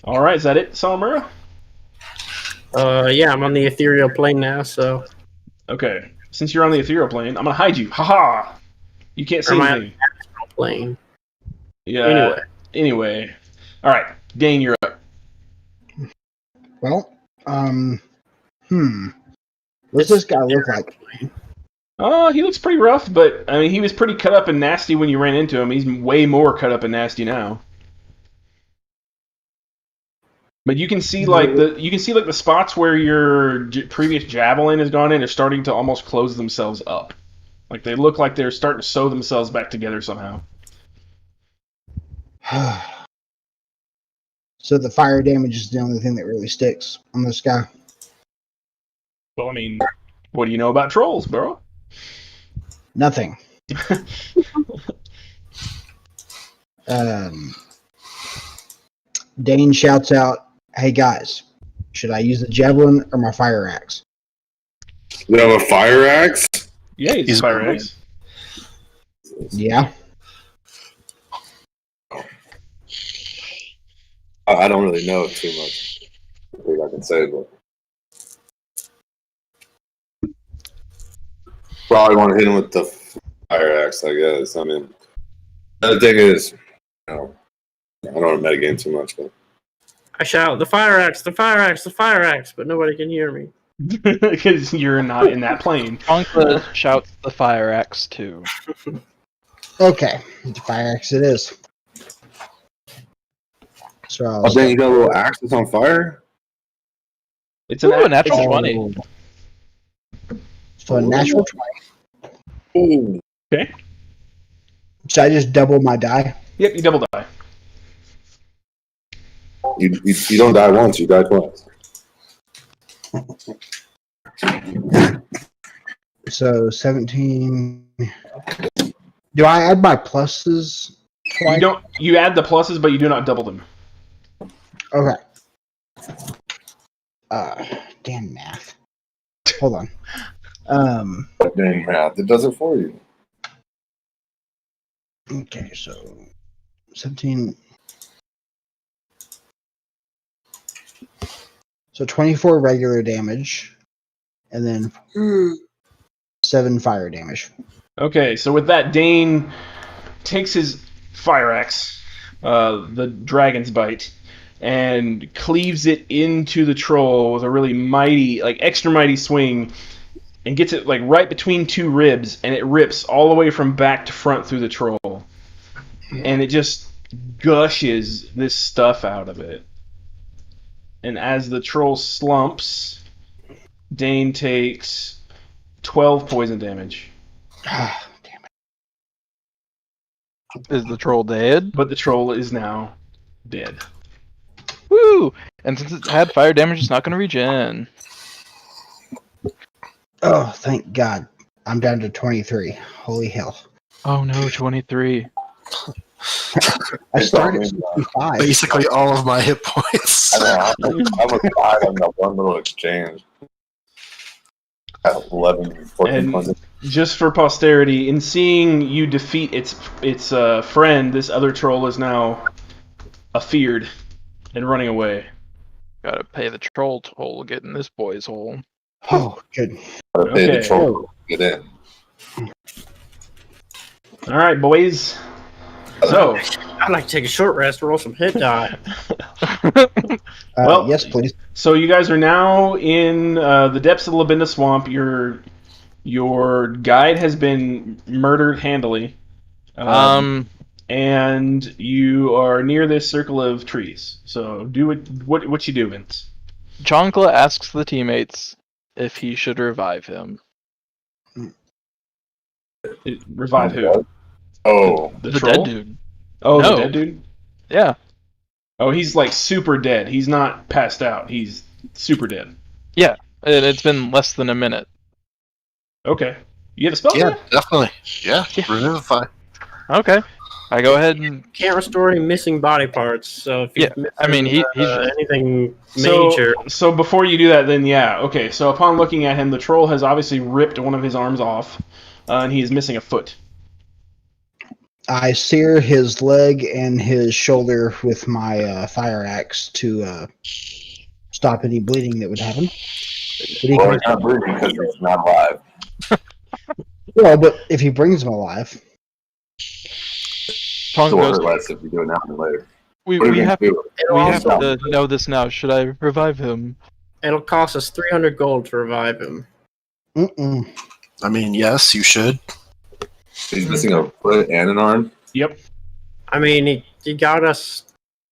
All right, is that it, Sawamura? Yeah, I'm on the ethereal plane now, so. Okay. Since you're on the ethereal plane, I'm gonna hide you. Haha. You can't see Or am I on anything. the astral plane? Yeah. Anyway. All right, Dane, you're up. Well, what's this guy look like? He looks pretty rough, but I mean, he was pretty cut up and nasty when you ran into him. He's way more cut up and nasty now. But you can see the spots where your previous javelin has gone in are starting to almost close themselves up. Like they look like they're starting to sew themselves back together somehow. So the fire damage is the only thing that really sticks on this guy. Well, I mean, what do you know about trolls, bro? Nothing. Dane shouts out, "Hey guys, should I use the javelin or my fire axe?" You have a fire axe? Yeah, he's a fire axe. Yeah. I don't really know too much. I think I can say, but probably want to hit him with the fire axe, I guess. I mean, the other thing is, I don't want to metagame too much, but I shout, "The fire axe, the fire axe, the fire axe," but nobody can hear me. Because you're not in that plane. Anka shouts the fire axe too. Okay, the fire axe it is. So oh, dang, you got a little axe that's on fire? It's Ooh, a natural it's- 20. So a natural 20. Ooh. Okay. Should I just double my die? Yep, you double die. You don't die once, you die twice. So 17. Do I add my pluses? You don't. You add the pluses, but you do not double them. Okay. Damn math. Hold on. Doing math, it does it for you. Okay, so 17. So 24 regular damage, and then 7 fire damage. Okay, so with that, Dane takes his fire axe, the dragon's bite, and cleaves it into the troll with a really mighty, like extra mighty swing, and gets it like right between 2 ribs, and it rips all the way from back to front through the troll, and it just gushes this stuff out of it. And as the troll slumps, Dane takes 12 poison damage. Ah, damn it. Is the troll dead? But the troll is now dead. Woo! And since it's had fire damage, it's not going to regen. Oh, thank God. I'm down to 23. Holy hell. Oh no, 23. I started at 65. Basically all of my hit points. I almost died on that one little exchange. At 11, 14 And points. just for posterity, in seeing you defeat its friend, this other troll is now afeared and running away. Gotta pay the troll toll to get in this boy's hole. Oh, good. Gotta pay the Okay. troll to get in. All right, boys. So, I'd like to take a short rest, roll some hit die. Well- Yes, please. so you guys are now in the depths of the Labinda Swamp. Your guide has been murdered handily. And you are near this circle of trees. So do what you do, Vince. Chonkla asks the teammates if he should revive him. Revive who? Oh, The The troll? dead dude. Oh, No. the dead dude? Yeah. Oh, he's like super dead. He's not passed out. He's super dead. It's been less than a minute. Okay. You have a spell for Yeah, that? definitely. Yeah, Yeah. revivify. Okay. I go ahead and Can't restore any missing body parts, so if Yeah, I mean, he's anything major. So before you do that, then yeah, okay. So upon looking at him, the troll has obviously ripped one of his arms off, and he is missing a foot. I sear his leg and his shoulder with my fire axe to stop any bleeding that would happen. But he well, can, he's not breathing because he's not alive. well, but if he brings him alive, Chonk So goes, less if you do it now than later. we What are you have gonna do? It'll, we have also, to know this now. Should I revive him? it'll cost us 300 gold to revive him. mm-mm. I mean, yes, you should. He's missing a foot and an arm. Yep. I mean, he got us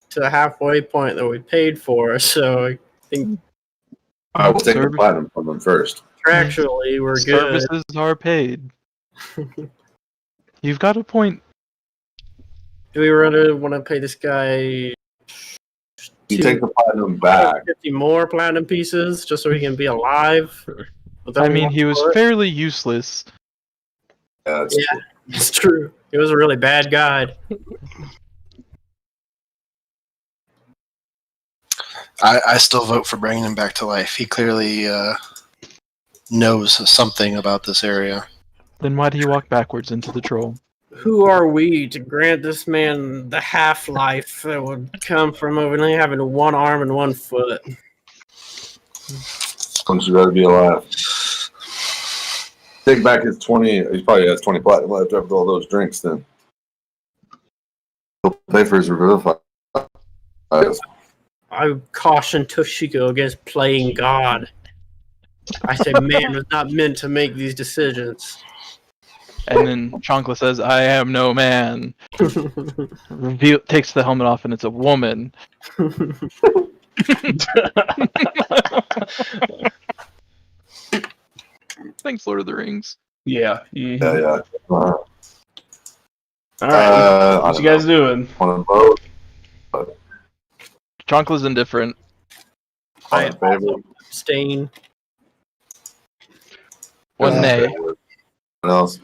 to the halfway point that we paid for, so I think I will take the Service- platinum from him first. contractually we're good. Services are paid. You've got a point. Do we really want to pay this guy You take the platinum back. 50 more platinum pieces just so he can be alive? With I only mean, one he was foot? fairly useless. Yeah, that's Yeah. It's true. He was a really bad guide. I still vote for bringing him back to life. He clearly knows something about this area. Then why do you walk backwards into the troll? Who are we to grant this man the half-life that would come from only having one arm and one foot? Wouldn't you rather be alive? Take back his 20. He probably has 20 platinum left after all those drinks. Then he'll pay for his revivify. I caution Toshiko against playing God. I say man was not meant to make these decisions. And then Chonkla says, I am no man. Takes the helmet off and it's a woman. Thanks, Lord of the Rings. Yeah. Yeah, Mhm. yeah. All right. What you guys doing? On a boat. Chonkla's indifferent. On a favorite. Stain. One nay. What else?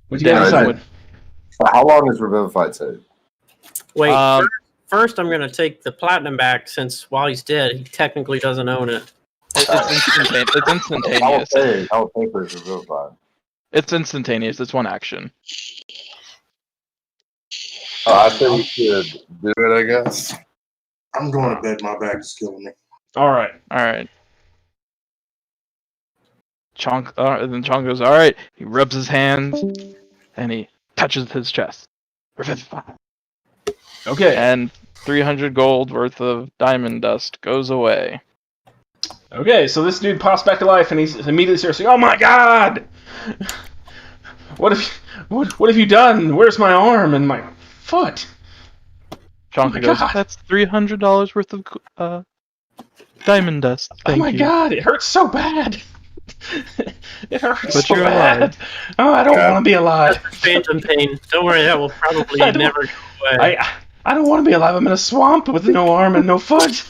What you guys Yeah, decide? How long does revivify take? Wait, Um, first I'm gonna take the platinum back since while he's dead, he technically doesn't own it. It's instantaneous. I'll pay for it to Vivify. It's instantaneous. It's one action. I think we should do it, I guess. I'm going to bed. My back is killing me. All right. All right. Then Chonk goes, all right. He rubs his hands and he touches his chest. Revivify. Okay. And 300 gold worth of diamond dust goes away. Okay, so this dude pops back to life, and he's immediately starts saying, "Oh my God! What have you done? Where's my arm and my foot?" Chonk goes, God. "That's $300 worth of diamond dust. Thank oh my you." God! It hurts so bad. It hurts But so you're bad. alive. Oh, I don't want to be alive. Phantom pain. Don't worry, that will probably I don't- never go away. I don't want to be alive. I'm in a swamp with no arm and no foot.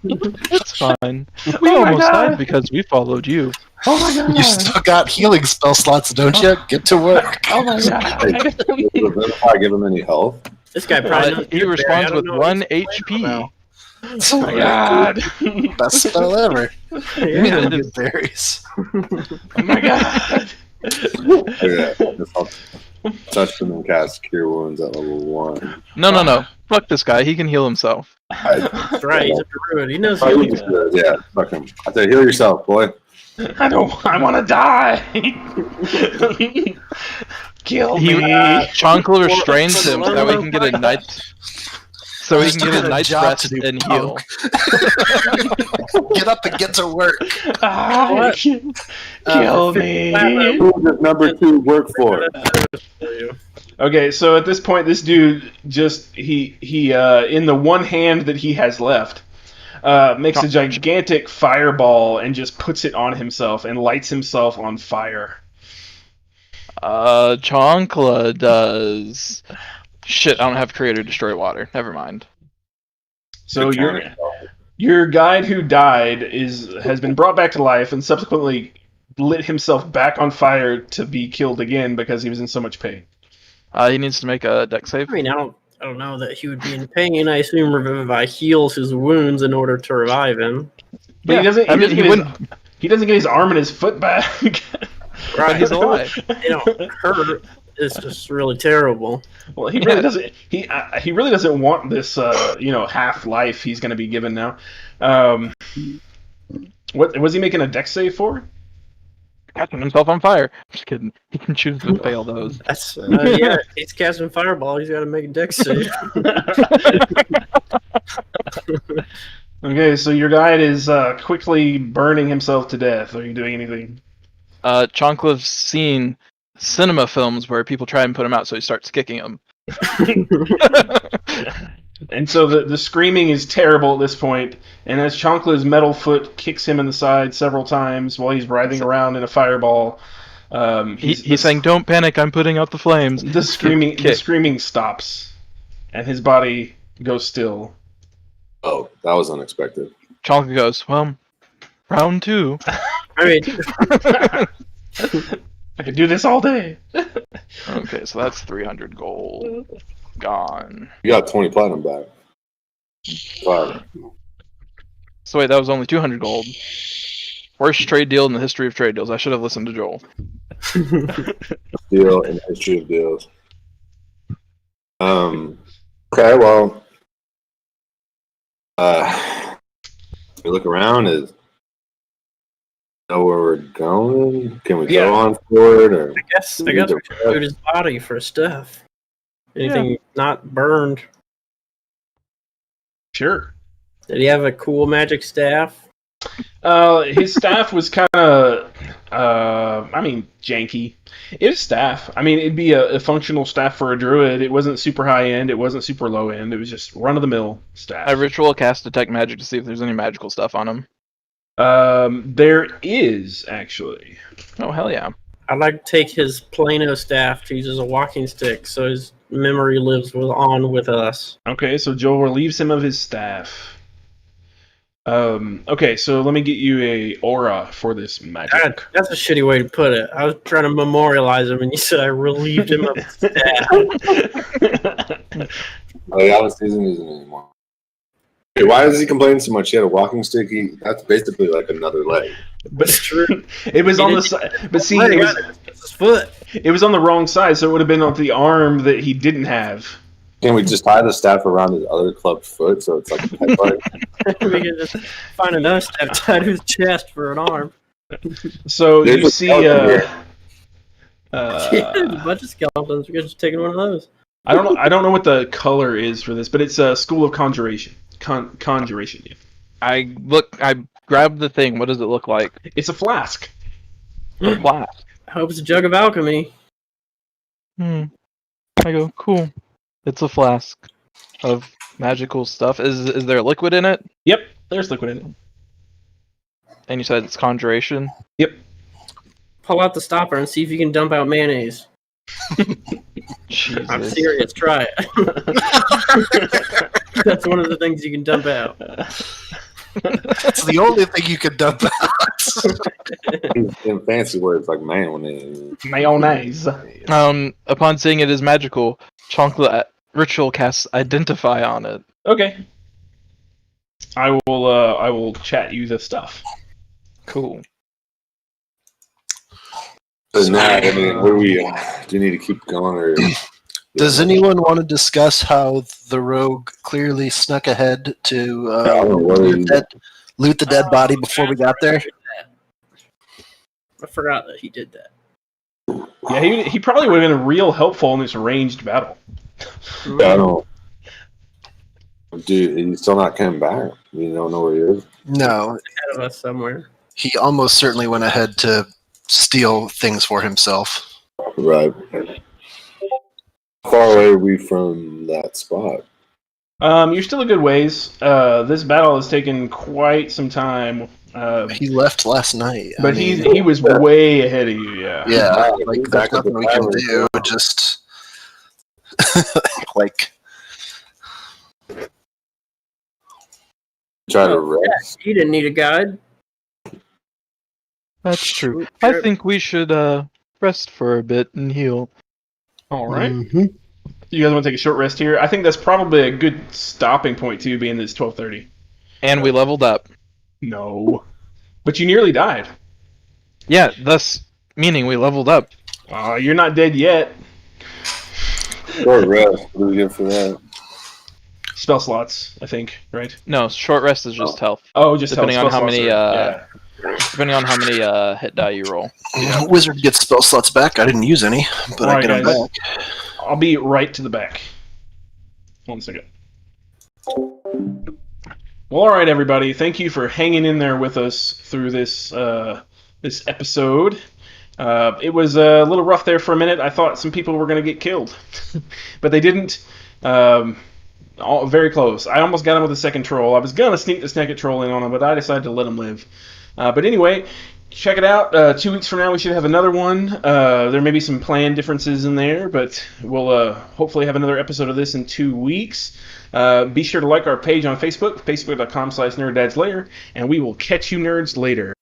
It's fine. We Oh my almost God. died because we followed you. Oh my God! You still got healing spell slots, don't you? Get to work. Oh my God! Revivify give him any health? This guy probably knows He good responds berry. I with don't know what 1 he's complaining HP. about. Oh my God! Best spell ever. Yeah. Really good berries. Oh my God! Okay, I'll touch them and cast Cure Wounds at level 1. No. Fuck this guy. He can heal himself. That's right, he's a druid. He knows Oh, healing. he's good. Yeah, fuck him. I say, heal yourself, boy. I want to die. Kill me. Chonkle restrains him so that we can get a night's Job rest to do, and punk. heal. Get up and get to work. What? Kill me. Who does number 2 work for? Okay, so at this point, this dude just he in the one hand that he has left, makes a gigantic fireball and just puts it on himself and lights himself on fire. Chonkla does. Shit, I don't have Create or Destroy Water. Never mind. So your guide who died has been brought back to life and subsequently lit himself back on fire to be killed again because he was in so much pain. He needs to make a deck save. I mean, I don't know that he would be in pain. I assume Revivify heals his wounds in order to revive him. But he doesn't. He doesn't get his arm and his foot back. But he's alive. They don't hurt. It's just really terrible. Well, he really doesn't. He really doesn't want this. Half life he's going to be given now. What was he making a deck save for? Catching himself on fire. Just kidding. He can choose to fail those. That's yeah. He's casting fireball. He's got to make a deck save. Okay, so your guide is quickly burning himself to death. Are you doing anything? Chonkla's seen cinema films where people try and put him out, so he starts kicking them. And so the screaming is terrible at this point, and as Chonkla's metal foot kicks him in the side several times while he's writhing around in a fireball, he's saying, "Don't panic, I'm putting out the flames." The screaming stops, and his body goes still. Oh, that was unexpected. Chonka goes, "Well, round 2." I mean, I could do this all day. Okay, so that's 300 gold gone. You got 20 platinum back. 5. So wait, that was only 200 gold. Worst trade deal in the history of trade deals. I should have listened to Joel. Deal in the history of deals. Okay, well, we look around. Know where we're going? Can we go on for it? Or I guess we should shoot his body for stuff. Anything not burned. Sure. Did he have a cool magic staff? His staff was kind of, janky. It was staff. I mean, it'd be a functional staff for a druid. It wasn't super high end. It wasn't super low end. It was just run of the mill staff. I ritual cast detect magic to see if there's any magical stuff on him. There is actually. Oh hell yeah! I'd like to take his Plano staff to use as a walking stick, so his memory lives on with us. Okay, so Joel relieves him of his staff. Okay, so let me get you a aura for this magic. That's a shitty way to put it. I was trying to memorialize him, and you said I relieved him of his staff. Oh, yeah, I wasn't using it anymore. Wait, why is he complaining so much? He had a walking stick. That's basically like another leg. But It's true. it was on the side. But see, It's his foot. it was on the wrong side, so it would have been on the arm that he didn't have. Can we just tie the staff around his other clubbed foot so it's like a headbutt? We can just find another step tied to his chest for an arm. So There's you a see, skeleton here. Yeah, there's a bunch of skeletons. We could just taken one of those. I don't know what the color is for this, but it's a School of Conjuration. Conjuration. Yeah. I grabbed the thing. What does it look like? It's a flask. A flask. I hope it's a jug of alchemy. I go, cool. It's a flask of magical stuff. Is there liquid in it? Yep, there's liquid in it. And you said it's conjuration? Yep. Pull out the stopper and see if you can dump out mayonnaise. Jesus. I'm serious. Try it. That's one of the things you can dump out. That's the only thing you can dump out. In fancy words like mayonnaise. Mayonnaise. Upon seeing it as magical, chocolate ritual casts identify on it. Okay. I will chat you the stuff. Cool. So now, I mean, what do we do? You need to keep going, or Does anyone want to discuss how the rogue clearly snuck ahead to loot the dead body before we got there? I forgot that he did that. Yeah, he probably would have been real helpful in this ranged battle. I don't. Dude, he's still not coming back. You don't know where he is. No, Ahead of us somewhere. he almost certainly went ahead to steal things for himself. Right. How far away are we from that spot? You're still a good ways. This battle has taken quite some time. He left last night. But he was way ahead of you, yeah. Yeah, like He's there's back at the nothing we can tower. do. Just like Try to rest. He didn't need a guide. That's true. I think we should rest for a bit and heal. All right. Mm-hmm. You guys want to take a short rest here? I think that's probably a good stopping point, too, being that it's 12:30. And we leveled up. No. But you nearly died. Yeah, thus meaning we leveled up. You're not dead yet. Short rest. What do we get for that? Spell slots, I think, right? No, short rest is just health. Oh, just Depending health. on how Spell many slots depending on how many hit die you roll. wizard gets spell slots back. I didn't use any, but I Alright, get them guys. back. I'll be right to the back. 1 second. Well, all right, everybody. Thank you for hanging in there with us through this this episode. It was a little rough there for a minute. I thought some people were going to get killed, but they didn't. Very close. I almost got him with a second troll. I was going to sneak the second troll in on him, but I decided to let him live. But anyway, check it out. 2 weeks from now, we should have another one. There may be some plan differences in there, but we'll hopefully have another episode of this in 2 weeks. Be sure to like our page on Facebook, facebook.com/NerdDadsLair, and we will catch you nerds later.